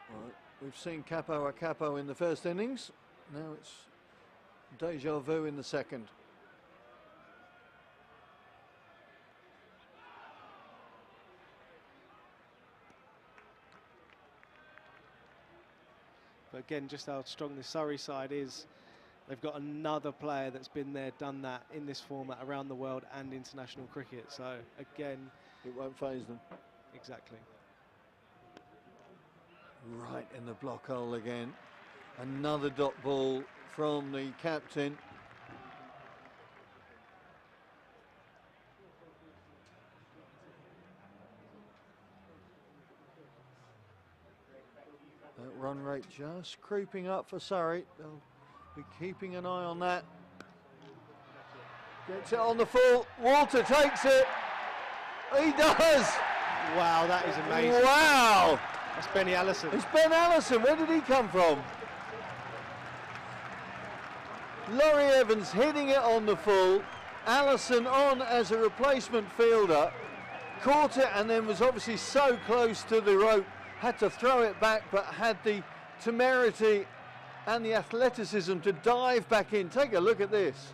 Right. We've seen capo a capo in the first innings. Now it's deja vu in the second. But again, just how strong the Surrey side is. they've got another player that's been there, done that in this format around the world and international cricket. So again, it won't faze them. Exactly. Right in the block hole again. Another dot ball from the captain. That run rate just creeping up for Surrey. They'll be keeping an eye on that. Gets it on the full. Walter takes it. He does. Wow, that is amazing. Wow. That's Benny Allison. It's Ben Allison. Where did he come from? Laurie Evans hitting it on the full. Allison on as a replacement fielder. Caught it and then was obviously so close to the rope. Had to throw it back, but had the temerity and the athleticism to dive back in. Take a look at this.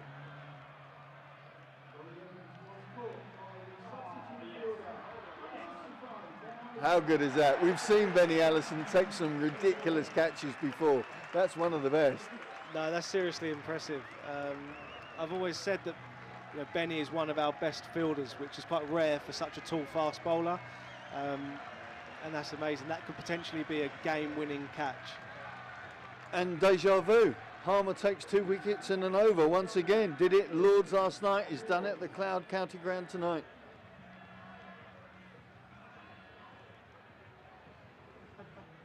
How good is that? We've seen Benny Allison take some ridiculous catches before. That's one of the best. No, that's seriously impressive. I've always said that Benny is one of our best fielders, which is quite rare for such a tall, fast bowler. And that's amazing. That could potentially be a game-winning catch. And deja vu. Harmer takes 2 wickets and an over once again. Did it at Lords last night. He's done it at the Cloud County Ground tonight.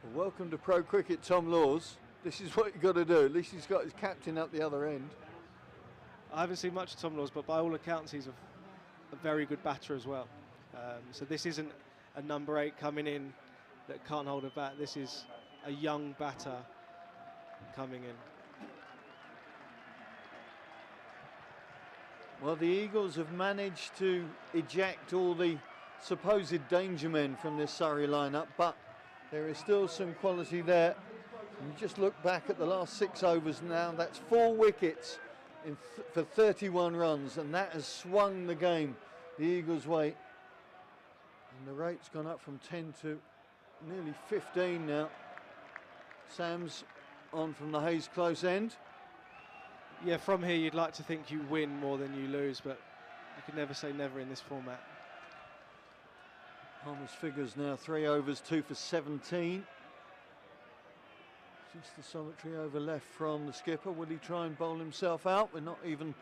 Well, welcome to pro cricket, Tom Laws. This is what you've got to do. At least he's got his captain up the other end. I haven't seen much of Tom Laws, but by all accounts, he's a very good batter as well. So this isn't a number 8 coming in that can't hold a bat. This is a young batter coming in. Well, the Eagles have managed to eject all the supposed danger men from this Surrey lineup, but there is still some quality there. You just look back at the last 6 overs now, that's 4 wickets for 31 runs, and that has swung the game the Eagles' way. And the rate's gone up from 10 to nearly 15 now. Sam's on from the Hayes close end. Yeah, from here you'd like to think you win more than you lose, but you can never say never in this format. Harmer's figures now 3 overs, 2 for 17. Just the solitary over left from the skipper. Will he try and bowl himself out? We're not even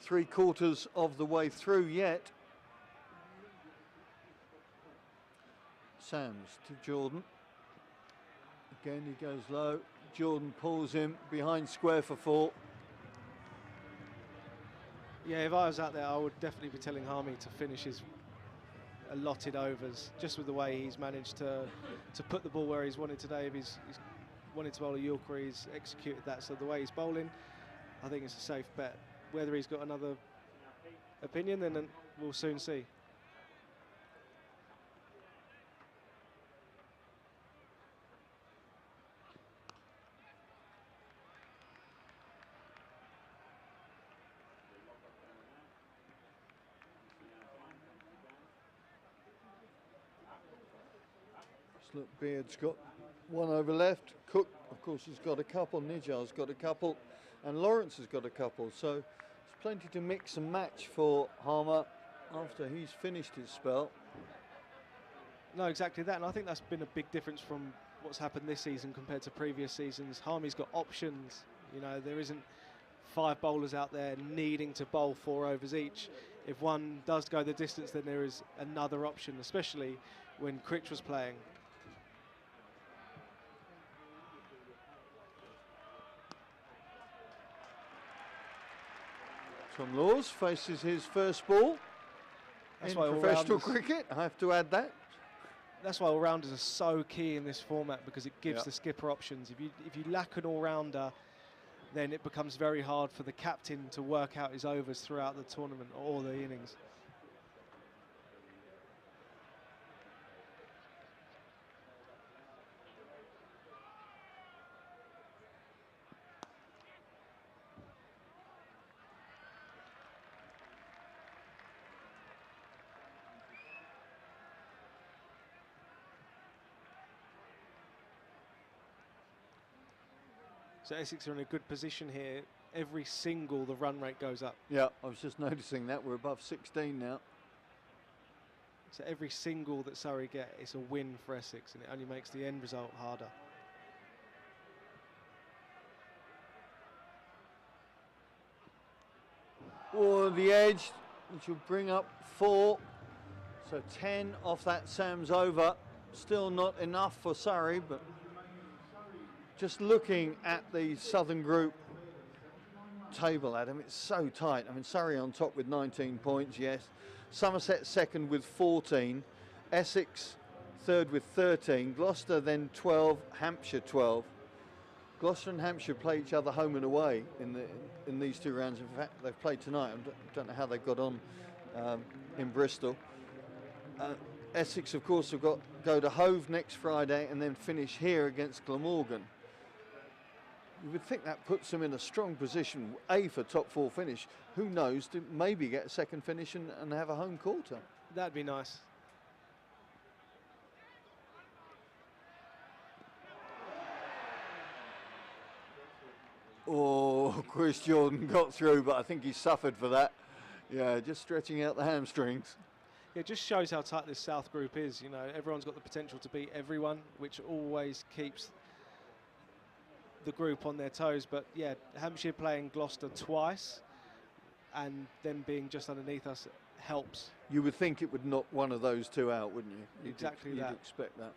3/4 of the way through yet. Sams to Jordan. Again, he goes low. Jordan pulls him behind square for 4. Yeah, if I was out there, I would definitely be telling Harmy to finish his allotted overs, just with the way he's managed to put the ball where he's wanted today. If he's wanted to bowl a Yorker, he's executed that. So the way he's bowling, I think it's a safe bet. Whether he's got another opinion, then we'll soon see. Look, Beard's got 1 over left. Cook, of course, has got a couple. Nijar's got a couple. And Lawrence has got a couple. So there's plenty to mix and match for Harmer after he's finished his spell. No, exactly that. And I think that's been a big difference from what's happened this season compared to previous seasons. Harmy's got options. There isn't 5 bowlers out there needing to bowl 4 overs each. If one does go the distance, then there is another option, especially when Critch was playing. Tom Laws faces his first ball in professional cricket. I have to add that. That's why all-rounders are so key in this format, because it gives the skipper options. If you lack an all-rounder, then it becomes very hard for the captain to work out his overs throughout the tournament or the innings. So Essex are in a good position here every single the run rate goes up. Yeah, I was just noticing that. We're above 16 now. So every single that Surrey get is a win for Essex, and it only makes the end result harder. Or the edge, which will bring up 4. So 10 off that Sam's over. Still not enough for Surrey, but just looking at the Southern Group table, Adam, it's so tight. I mean, Surrey on top with 19 points, yes. Somerset second with 14. Essex third with 13. Gloucester then 12. Hampshire 12. Gloucester and Hampshire play each other home and away in these 2 rounds. In fact, they've played tonight. I don't know how they got on in Bristol. Essex, of course, have got go to Hove next Friday and then finish here against Glamorgan. You would think that puts them in a strong position, A, for top 4 finish. Who knows, to maybe get a second finish and have a home quarter. That'd be nice. Oh, Chris Jordan got through, but I think he suffered for that. Yeah, just stretching out the hamstrings. It just shows how tight this South Group is. You know, everyone's got the potential to beat everyone, which always keeps the group on their toes. But yeah, Hampshire playing Gloucester twice and them being just underneath us helps. You would think it would knock one of those 2 out, wouldn't you? Exactly that. You'd expect that.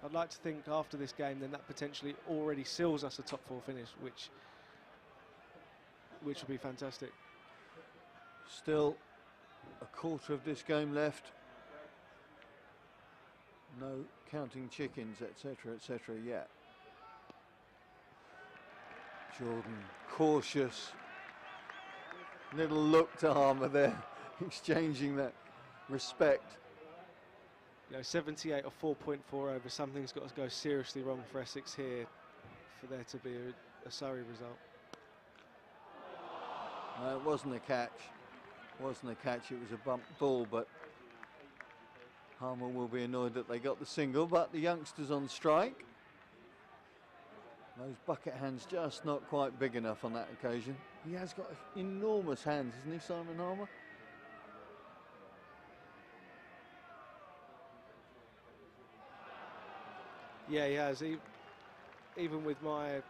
I'd like to think after this game, then that potentially already seals us a top 4 finish, which would be fantastic. Still a quarter of this game left. No counting chickens, etc. yet. Jordan, cautious. Little look to Harmer there, exchanging that respect. You know, 78 or 4.4 over, something's got to go seriously wrong for Essex here for there to be a Surrey result. No, it wasn't a catch. It wasn't a catch, it was a bump ball, but Harmer will be annoyed that they got the single, but the youngsters on strike. Those bucket hands just not quite big enough on that occasion. He has got enormous hands, hasn't he, Simon Harmer? Yeah, he has. Even with my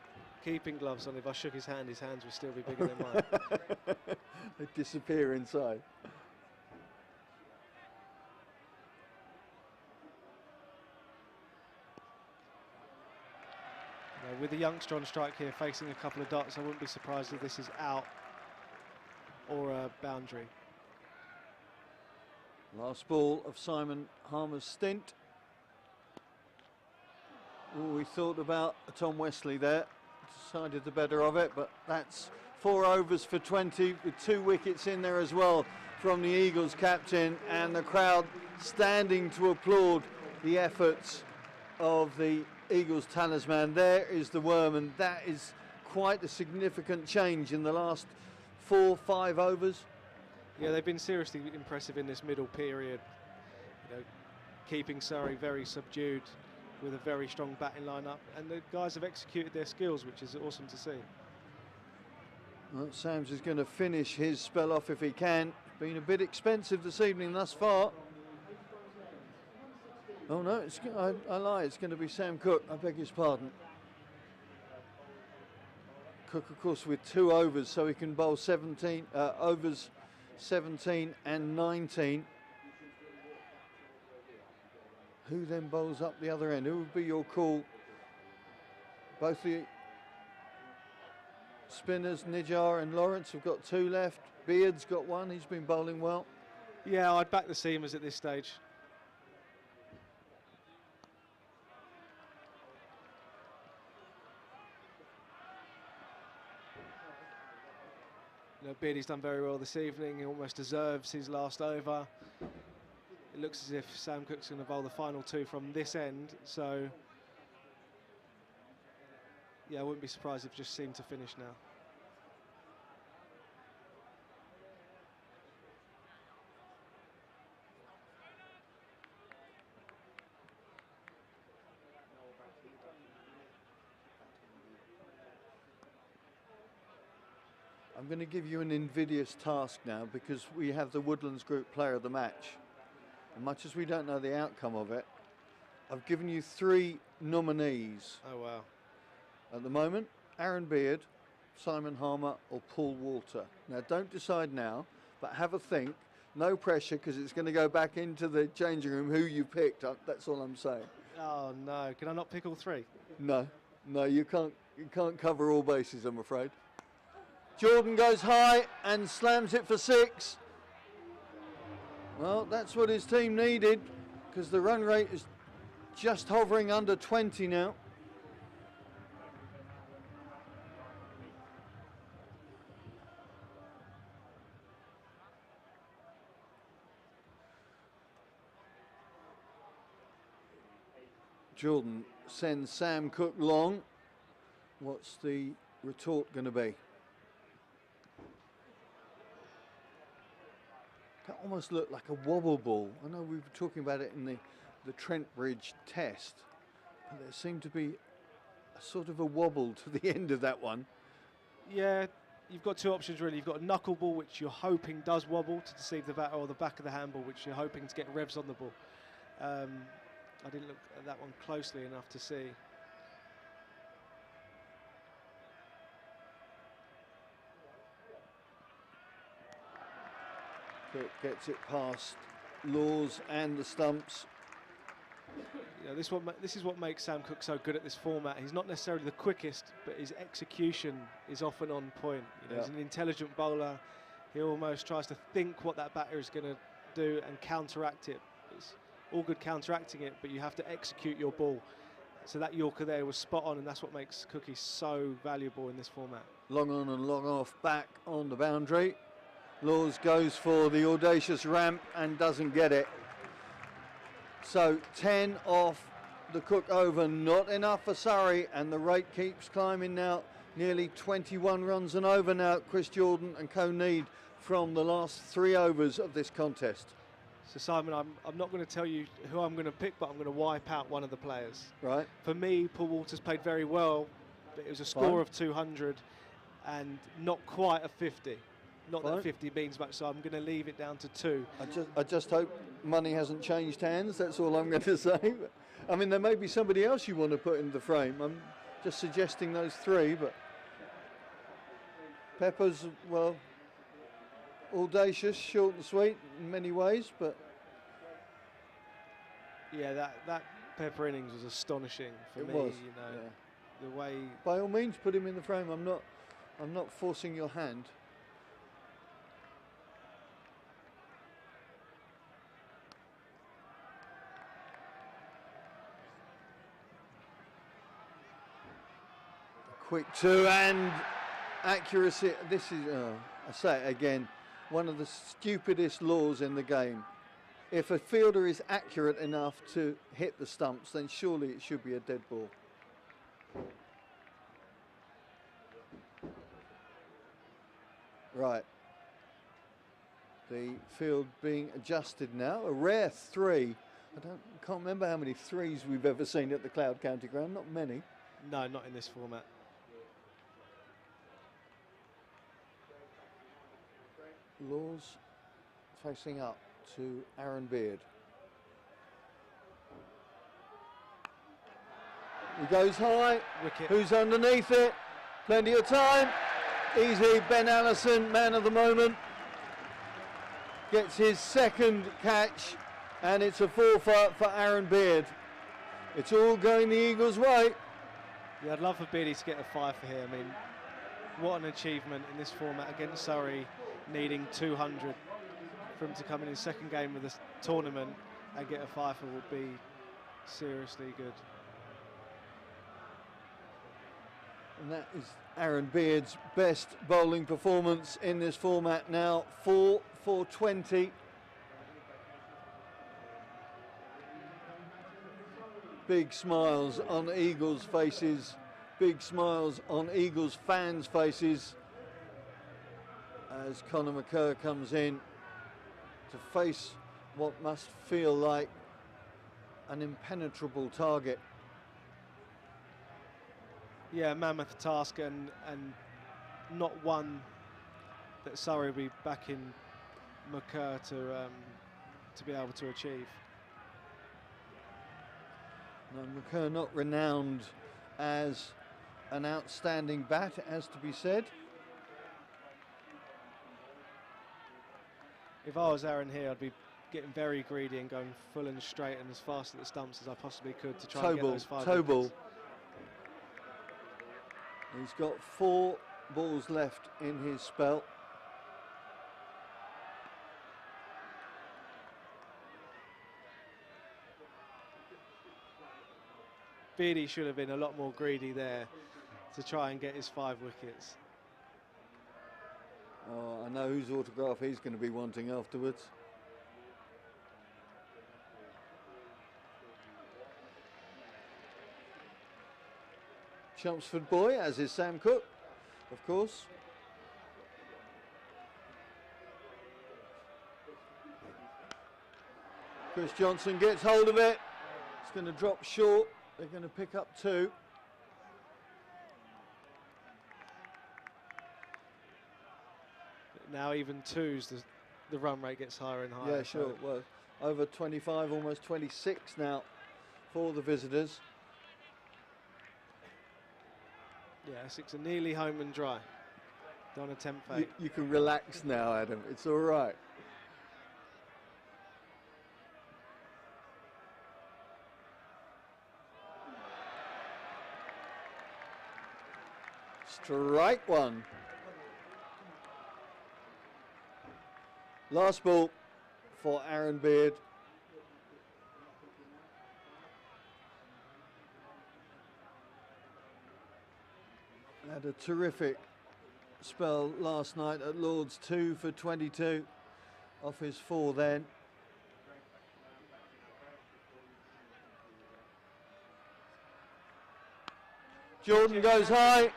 keeping gloves on, if I shook his hands would still be bigger than mine. They disappear inside. With the youngster on strike here facing a couple of dots, I wouldn't be surprised if this is out or a boundary. Last ball of Simon Harmer's stint. Ooh, we thought about Tom Wesley there, decided the better of it, but that's 4 overs for 20 with 2 wickets in there as well from the Eagles captain, and the crowd standing to applaud the efforts of the Eagles talisman. There is the worm, and that is quite a significant change in the last 4-5 overs. Yeah, they've been seriously impressive in this middle period, you know, keeping Surrey very subdued with a very strong batting lineup, and the guys have executed their skills, which is awesome to see. Well, Sams is going to finish his spell off if he can. Been a bit expensive this evening thus far. Oh no, I lie, it's going to be Sam Cook, I beg his pardon. Cook, of course, with 2 overs, so he can bowl 17 overs 17 and 19. Who then bowls up the other end? Who would be your call? Both the spinners, Nijar and Lawrence, have got 2 left. Beard's got 1, he's been bowling well. Yeah, I'd back the seamers at this stage. You know, Beardy's done very well this evening. He almost deserves his last over. It looks as if Sam Cook's going to bowl the final 2 from this end, so yeah, I wouldn't be surprised if it just seemed to finish now. I'm going to give you an invidious task now, because we have the Woodlands Group Player of the Match. And much as we don't know the outcome of it, I've given you 3 nominees. Oh, wow. At the moment, Aaron Beard, Simon Harmer or Paul Walter. Now, don't decide now, but have a think. No pressure, because it's going to go back into the changing room who you picked. That's all I'm saying. Oh, no. Can I not pick all 3? No, you can't cover all bases, I'm afraid. Jordan goes high and slams it for 6. Well, that's what his team needed, because the run rate is just hovering under 20 now. Jordan sends Sam Cook long. What's the retort going to be? That almost looked like a wobble ball. I know we were talking about it in the Trent Bridge test, but there seemed to be a sort of a wobble to the end of that one. Yeah, you've got 2 options really. You've got a knuckleball, which you're hoping does wobble to deceive the batter, or the back of the handball, which you're hoping to get revs on the ball. I didn't look at that one closely enough to see. Cook gets it past Laws and the stumps. You know, this is what makes Sam Cook so good at this format. He's not necessarily the quickest, but his execution is often on point. You know, He's an intelligent bowler. He almost tries to think what that batter is going to do and counteract it. It's all good counteracting it, but you have to execute your ball. So that Yorker there was spot on, and that's what makes Cookie so valuable in this format. Long on and long off, back on the boundary. Laws goes for the audacious ramp and doesn't get it. So 10 off the Cook over, not enough for Surrey, and the rate keeps climbing now. Nearly 21 runs and over now, Chris Jordan and co-need from the last 3 overs of this contest. So Simon, I'm not going to tell you who I'm going to pick, but I'm going to wipe out one of the players. Right. For me, Paul Walters played very well, but it was a score of 200 and not quite a 50. Not that 50 means much, so I'm going to leave it down to 2. I just hope money hasn't changed hands, that's all I'm going to say. I mean, there may be somebody else you want to put in the frame. I'm just suggesting those 3, but Pepper's, well, audacious, short and sweet in many ways, but yeah, that Pepper innings was astonishing for me. Was, you know, the way. By all means, put him in the frame. I'm not forcing your hand. Quick 2 and accuracy. This is, I say it again, one of the stupidest laws in the game. If a fielder is accurate enough to hit the stumps, then surely it should be a dead ball. Right. The field being adjusted now. A rare 3. I can't remember how many 3s we've ever seen at the Cloud County Ground. Not many. No, not in this format. Laws facing up to Aaron Beard. He goes high. Wicket. Who's underneath it? Plenty of time. Easy. Ben Allison, man of the moment, gets his 2nd catch, and it's a 4 for Aaron Beard. It's all going the Eagles' way. Yeah, I'd love for Beardy to get a 5 for here. I mean, what an achievement in this format against Surrey, needing 200 for him to come in his 2nd game of the tournament and get a 5 would be seriously good. And that is Aaron Beard's best bowling performance in this format now. 4 for 20. Big smiles on Eagles' faces. Big smiles on Eagles fans' faces as Conor McCurr comes in to face what must feel like an impenetrable target. Yeah, mammoth task and not one that Surrey will be backing McCurr to be able to achieve. No, McCurr not renowned as an outstanding bat, it has to be said. If I was Aaron here, I'd be getting very greedy and going full and straight and as fast at the stumps as I possibly could to try and get those 5 toe ball. wickets. He's got 4 balls left in his spell. Beardy should have been a lot more greedy there to try and get his 5 wickets. Oh, I know whose autograph he's going to be wanting afterwards. Chelmsford boy, as is Sam Cook, of course. Chris Johnson gets hold of it. It's going to drop short. They're going to pick up 2. Now even 2s, the run rate gets higher and higher. Yeah, sure. Well, over 25, almost 26 now for the visitors. Yeah, Essex are nearly home and dry. Don't attempt fate. You can relax now, Adam. It's all right. Strike 1. Last ball for Aaron Beard. Had a terrific spell last night at Lord's, 2 for 22 off his 4 then. Jordan goes high.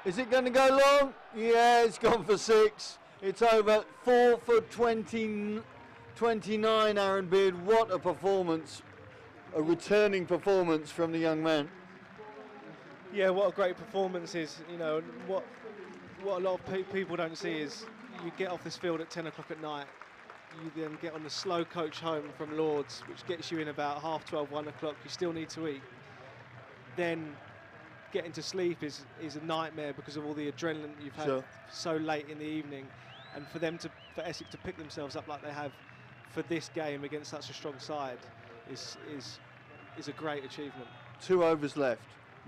Is it going to go long? Yeah, it's gone for 6. It's over. 4 for 29, Aaron Beard. What a performance. A returning performance from the young man. Yeah, what a great performance is. You know, what a lot of people don't see is you get off this field at 10 o'clock at night, you then get on the slow coach home from Lord's, which gets you in about 12:30, 1 o'clock. You still need to eat. Then getting to sleep is a nightmare because of all the adrenaline you've had so late in the evening. And for Essex to pick themselves up like they have for this game against such a strong side is a great achievement. 2 overs left.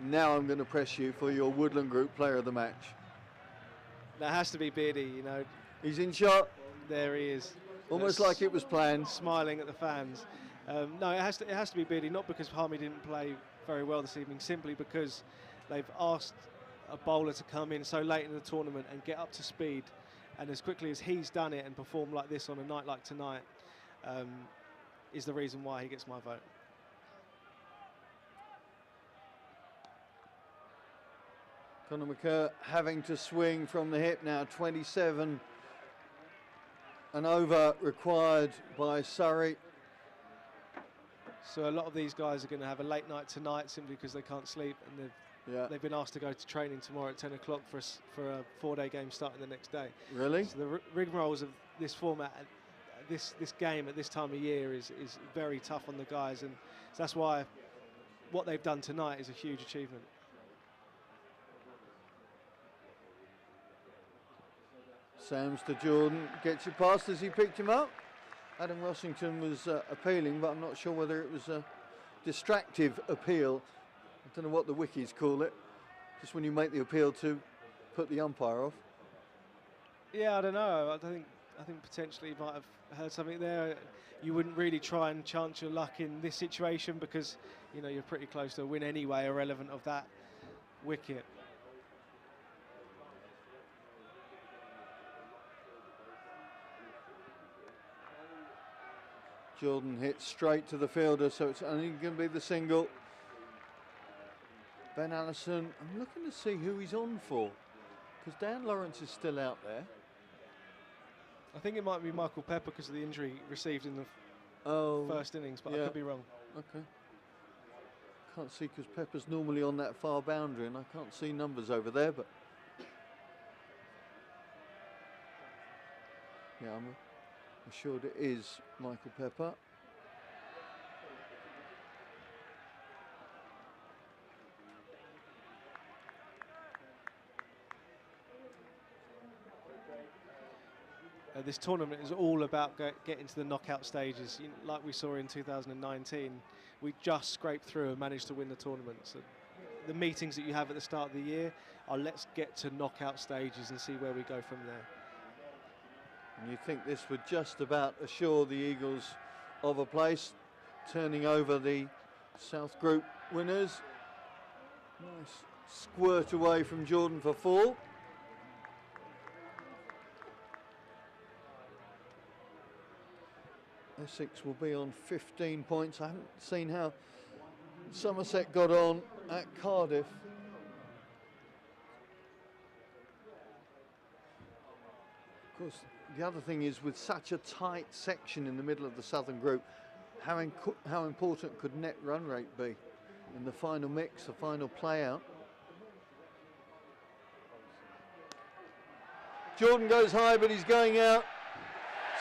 Now I'm going to press you for your Woodland Group player of the match. That has to be Beardy, you know. He's in shot. There he is. Almost like it was planned. Smiling at the fans. No, it has to be Beardy, not because Harmy didn't play very well this evening, simply because they've asked a bowler to come in so late in the tournament and get up to speed, and as quickly as he's done it and performed like this on a night like tonight is the reason why he gets my vote. Conor McCurr having to swing from the hip now. 27 an over required by Surrey. So a lot of these guys are going to have a late night tonight simply because they can't sleep, and they've been asked to go to training tomorrow at 10 o'clock for a 4-day game starting the next day. Really? So the rigmaroles of this format, this game at this time of year is very tough on the guys, and so that's why what they've done tonight is a huge achievement. Sams to Jordan, gets it past as he picked him up. Adam Rossington was appealing, but I'm not sure whether it was a distractive appeal. I don't know what the wikis call it, just when you make the appeal to put the umpire off. Yeah, I don't know. I think potentially you might have heard something there. You wouldn't really try and chance your luck in this situation because, you know, you're pretty close to a win anyway, irrelevant of that wicket. Jordan hits straight to the fielder, so it's only going to be the single. Ben Allison, I'm looking to see who he's on for, because Dan Lawrence is still out there. I think it might be Michael Pepper because of the injury received in the first innings, but I could be wrong. Okay. Can't see because Pepper's normally on that far boundary, and I can't see numbers over there, but Yeah, I'm assured it is Michael Pepper. This tournament is all about getting to the knockout stages. Like we saw in 2019, we just scraped through and managed to win the tournament. So the meetings that you have at the start of the year are let's get to knockout stages and see where we go from there. And you think this would just about assure the Eagles of a place, turning over the South Group winners. Nice squirt away from Jordan for 4. Essex will be on 15 points. I haven't seen how Somerset got on at Cardiff. Of course, the other thing is with such a tight section in the middle of the Southern Group, how important could net run rate be in the final mix, the final play out? Jordan goes high, but he's going out.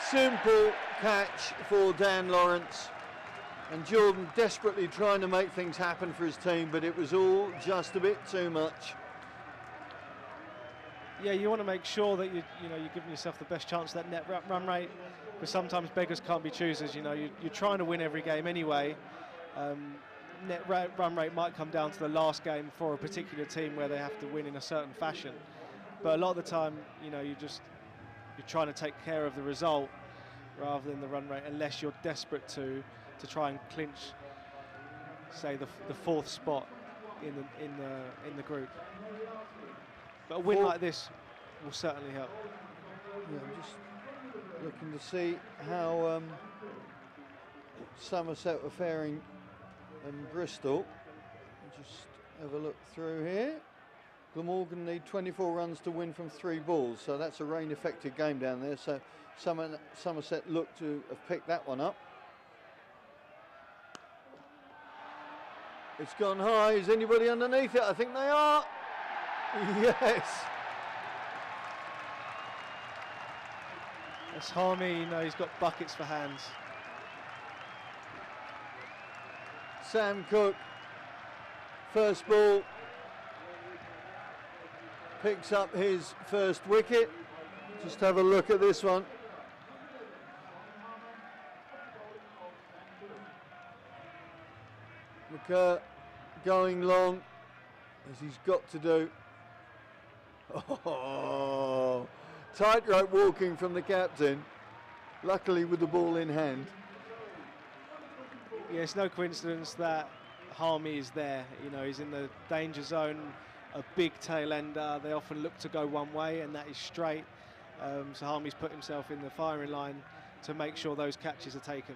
Simple catch for Dan Lawrence, and Jordan desperately trying to make things happen for his team, but it was all just a bit too much. Yeah, you want to make sure that you're giving yourself the best chance of that net run rate, because sometimes beggars can't be choosers. You're trying to win every game anyway. Net run rate might come down to the last game for a particular team where they have to win in a certain fashion, but a lot of the time, you're trying to take care of the result rather than the run rate, unless you're desperate to try and clinch, say, the 4th spot in the group. But a win like this will certainly help. Yeah, I'm just looking to see how Somerset were faring in Bristol. Just have a look through here. Glamorgan need 24 runs to win from 3 balls, so that's a rain-affected game down there. So Somerset look to have picked that one up. It's gone high. Is anybody underneath it? I think they are. Yes. That's Harmy. He's got buckets for hands. Sam Cook, first ball, picks up his first wicket. Just have a look at this one. McCurr going long, as he's got to do. Oh, tightrope walking from the captain, luckily with the ball in hand. Yeah, it's no coincidence that Harmy is there. He's in the danger zone, a big tail ender. They often look to go one way, and that is straight. So Harmy's put himself in the firing line to make sure those catches are taken.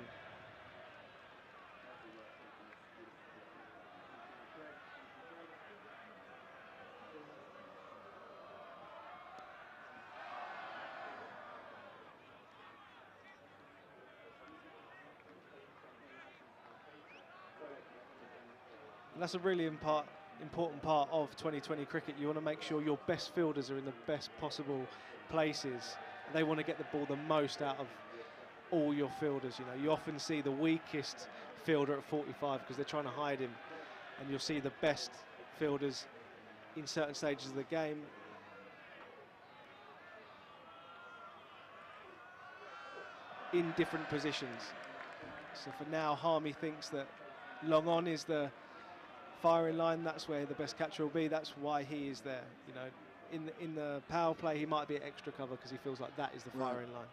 And that's a really important part of 2020 cricket. You want to make sure your best fielders are in the best possible places. They want to get the ball the most out of all your fielders. You often see the weakest fielder at 45 because they're trying to hide him, and you'll see the best fielders in certain stages of the game in different positions. So for now, Harmy thinks that long on is the firing line. That's where the best catcher will be. That's why he is there. In the power play, he might be at extra cover because he feels like that is the firing line.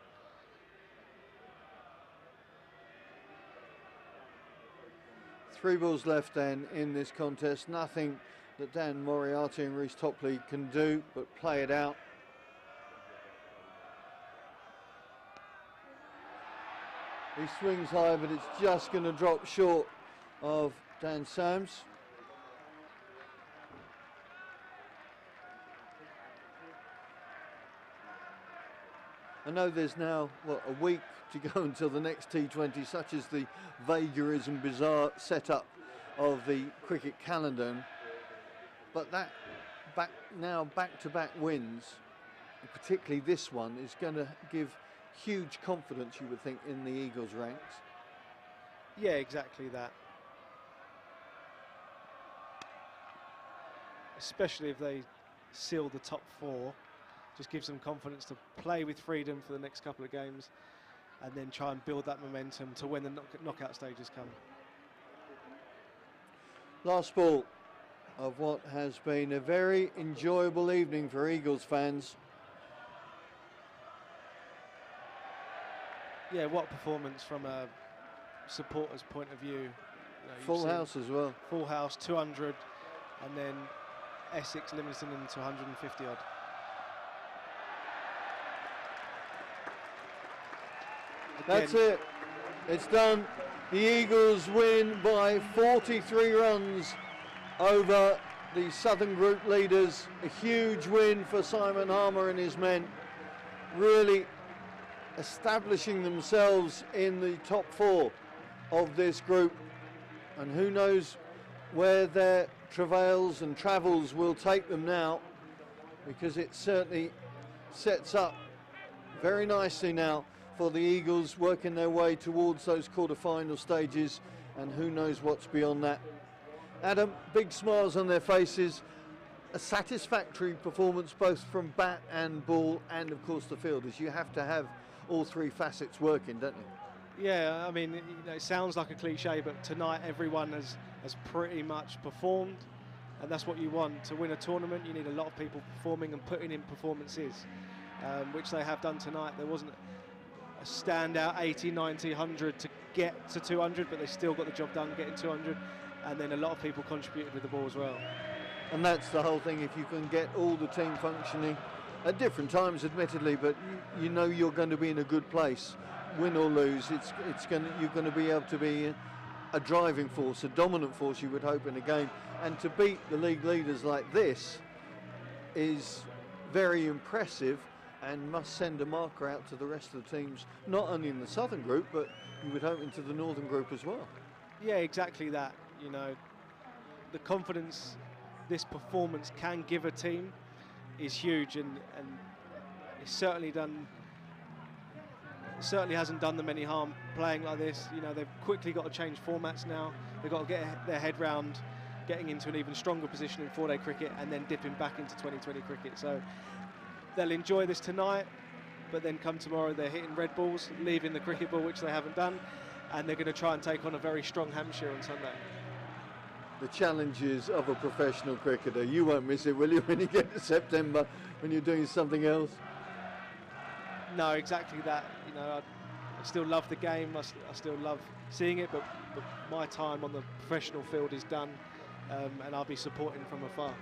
Three balls left then in this contest. Nothing that Dan Moriarty and Reece Topley can do but play it out. He swings high, but it's just going to drop short of Dan Sams. I know there's now, a week to go until the next T20, such as the vagaries and bizarre setup of the cricket calendar. But that back-to-back wins, particularly this one, is going to give huge confidence, you would think, in the Eagles ranks. Yeah, exactly that. Especially if they seal the top 4, just gives them confidence to play with freedom for the next couple of games and then try and build that momentum to when the knockout stages come. Last ball of what has been a very enjoyable evening for Eagles fans. Yeah, what performance from a supporter's point of view. Full house as well. Full house, 200, and then Essex limiting them to 150 odd. That's it. It's done. The Eagles win by 43 runs over the Southern Group leaders. A huge win for Simon Harmer and his men. Really establishing themselves in the top 4 of this group. And who knows where their travails and travels will take them now, because it certainly sets up very nicely now for the Eagles working their way towards those quarter-final stages, and who knows what's beyond that. Adam, big smiles on their faces, a satisfactory performance both from bat and ball and of course the fielders. You have to have all 3 facets working, don't you? Yeah, I mean, it sounds like a cliche, but tonight everyone has pretty much performed, and that's what you want. To win a tournament, you need a lot of people performing and putting in performances, which they have done tonight. There wasn't a standout 80, 90, 100 to get to 200, but they still got the job done getting 200, and then a lot of people contributed with the ball as well. And that's the whole thing. If you can get all the team functioning at different times, admittedly, but you know you're going to be in a good place, win or lose. You're going to be able to be a driving force, a dominant force, you would hope, in a game. And to beat the league leaders like this is very impressive, and must send a marker out to the rest of the teams, not only in the Southern Group, but you would hope into the Northern Group as well. Yeah, exactly that. You know, the confidence this performance can give a team is huge, and it's certainly hasn't done them any harm playing like this. You know, they've quickly got to change formats now. They've got to get their head round getting into an even stronger position in 4-day cricket and then dipping back into 2020 cricket. So they'll enjoy this tonight, but then come tomorrow they're hitting red balls, leaving the cricket ball, which they haven't done, and they're going to try and take on a very strong Hampshire on Sunday. The challenges of a professional cricketer. You won't miss it, will you, when you get to September, when you're doing something else? No, exactly that. You know, I still love the game. I still love seeing it, but my time on the professional field is done, and I'll be supporting from afar.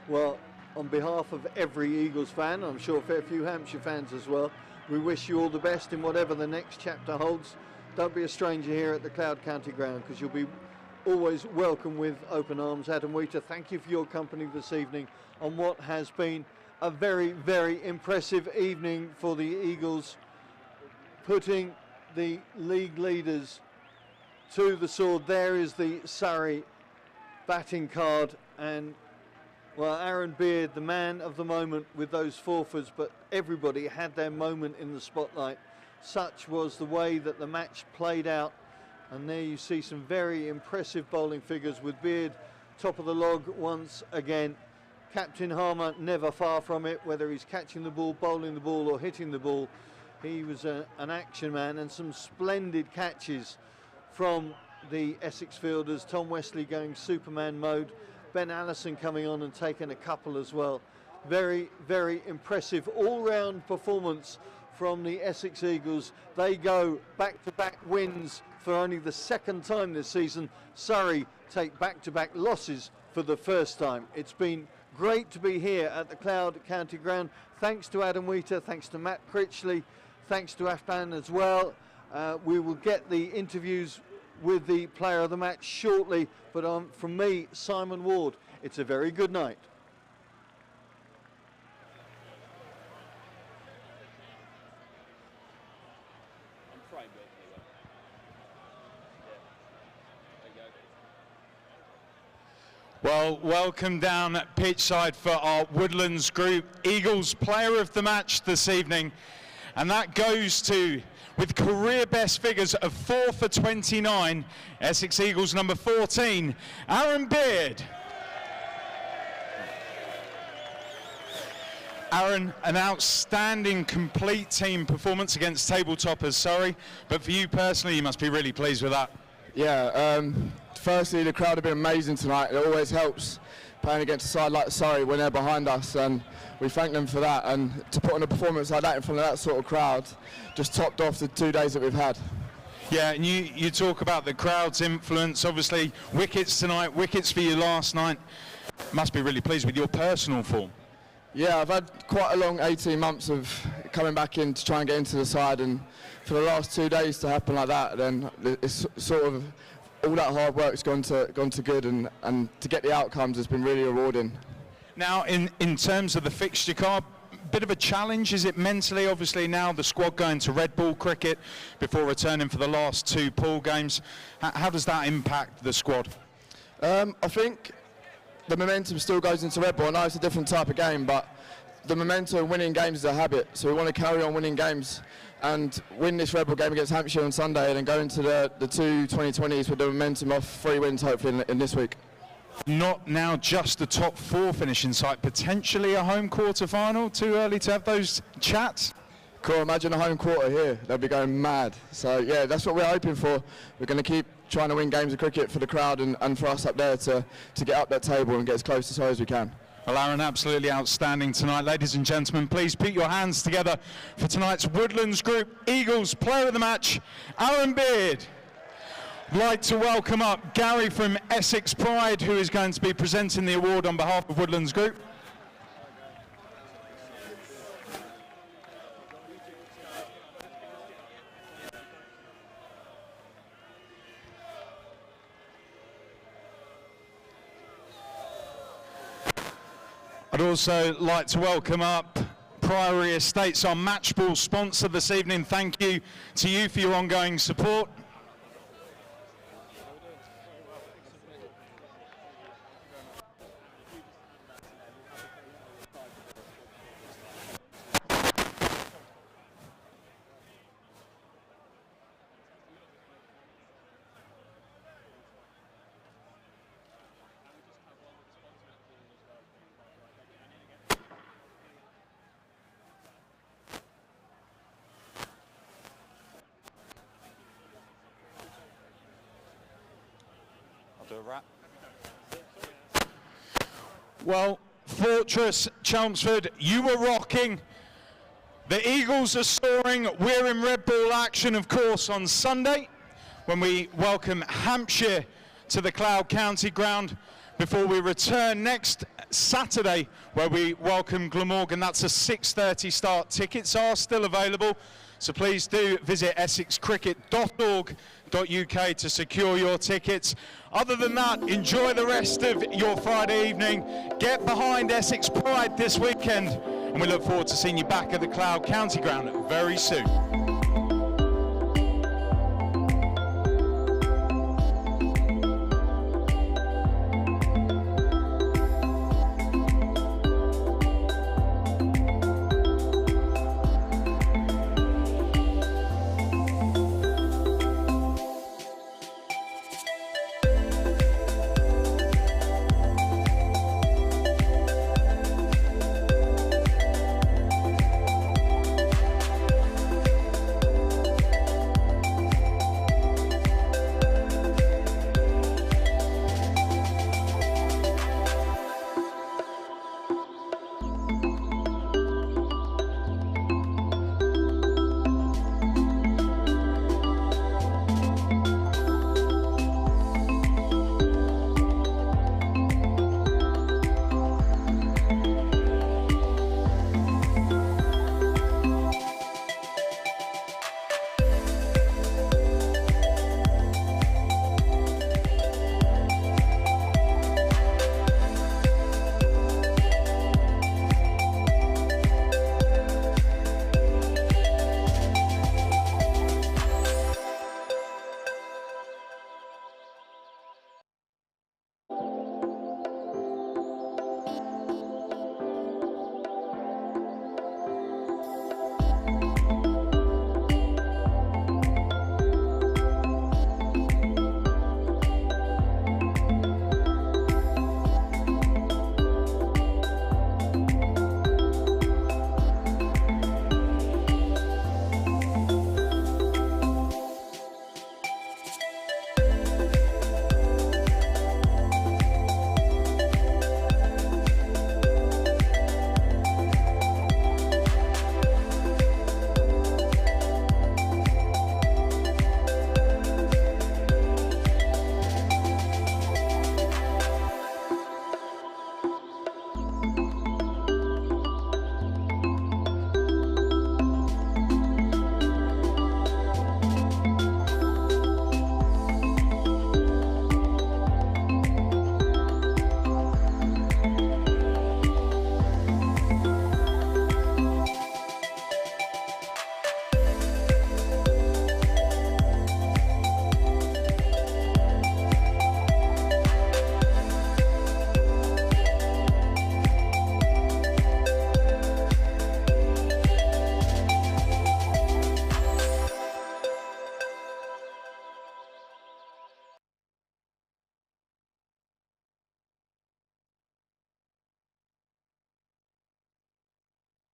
Well, on behalf of every Eagles fan, I'm sure a fair few Hampshire fans as well, we wish you all the best in whatever the next chapter holds. Don't be a stranger here at the Cloud County Ground, because you'll be always welcome with open arms. Adam Wheater, thank you for your company this evening on what has been a very, very impressive evening for the Eagles, putting the league leaders to the sword. There is the Surrey batting card, and well, Aaron Beard, the man of the moment with those forwards, but everybody had their moment in the spotlight. Such was the way that the match played out, and there you see some very impressive bowling figures with Beard top of the log once again. Captain Harmer never far from it, whether he's catching the ball, bowling the ball or hitting the ball. He was an action man, and some splendid catches from the Essex fielders. Tom Wesley going Superman mode, Ben Allison coming on and taking a couple as well. Very, very impressive all-round performance from the Essex Eagles. They go back-to-back wins for only the second time this season. Surrey take back-to-back losses for the first time. It's been great to be here at the Cloud County Ground. Thanks to Adam Wheater, thanks to Matt Critchley, thanks to Afghan as well. We will get the interviews with the player of the match shortly, but from me, Simon Ward, it's a very good night. Well, welcome down pitch side for our Woodlands group. Eagles player of the match this evening And that goes to, with career best figures of 4 for 29, Essex Eagles number 14, Aaron Beard. Aaron, an outstanding complete team performance against table toppers Surrey, but for you personally, you must be really pleased with that. Yeah, firstly, the crowd have been amazing tonight. It always helps playing against a side like Surrey when they're behind us, and we thank them for that. And to put on a performance like that in front of that sort of crowd just topped off the 2 days that we've had. Yeah, and you talk about the crowd's influence. Obviously, wickets tonight, wickets for you last night. Must be really pleased with your personal form. Yeah, I've had quite a long 18 months of coming back in to try and get into the side, and for the last 2 days to happen like that, then it's sort of all that hard work's gone to good, and to get the outcomes has been really rewarding. Now, in terms of the fixture card, bit of a challenge, is it mentally? Obviously now the squad going to red ball cricket before returning for the last 2 pool games. How does that impact the squad? I think the momentum still goes into red ball. I know it's a different type of game, but the momentum of winning games is a habit, so we want to carry on winning games and win this red ball game against Hampshire on Sunday, and then go into the 2 2020s with the momentum of 3 wins hopefully in this week. Not now just the top 4 finish in sight, potentially a home quarter final. Too early to have those chats? Cool, imagine a home quarter here, they'll be going mad. So yeah, that's what we're hoping for. We're going to keep trying to win games of cricket for the crowd and for us up there to get up that table and get as close to Surrey as we can. Well, Aaron, absolutely outstanding tonight. Ladies and gentlemen, please put your hands together for tonight's Woodlands Group Eagles Player of the Match, Aaron Beard. I'd like to welcome up Gary from Essex Pride, who is going to be presenting the award on behalf of Woodlands Group. I'd also like to welcome up Priory Estates, our match ball sponsor this evening. Thank you to you for your ongoing support. Well, Fortress, Chelmsford, you were rocking. The Eagles are soaring. We're in red ball action, of course, on Sunday when we welcome Hampshire to the Cloud County ground before we return next Saturday where we welcome Glamorgan. That's a 6:30 start. Tickets are still available, so please do visit essexcricket.org.uk to secure your tickets. Other than that, enjoy the rest of your Friday evening. Get behind Essex Pride this weekend, and we look forward to seeing you back at the Cloud County ground very soon.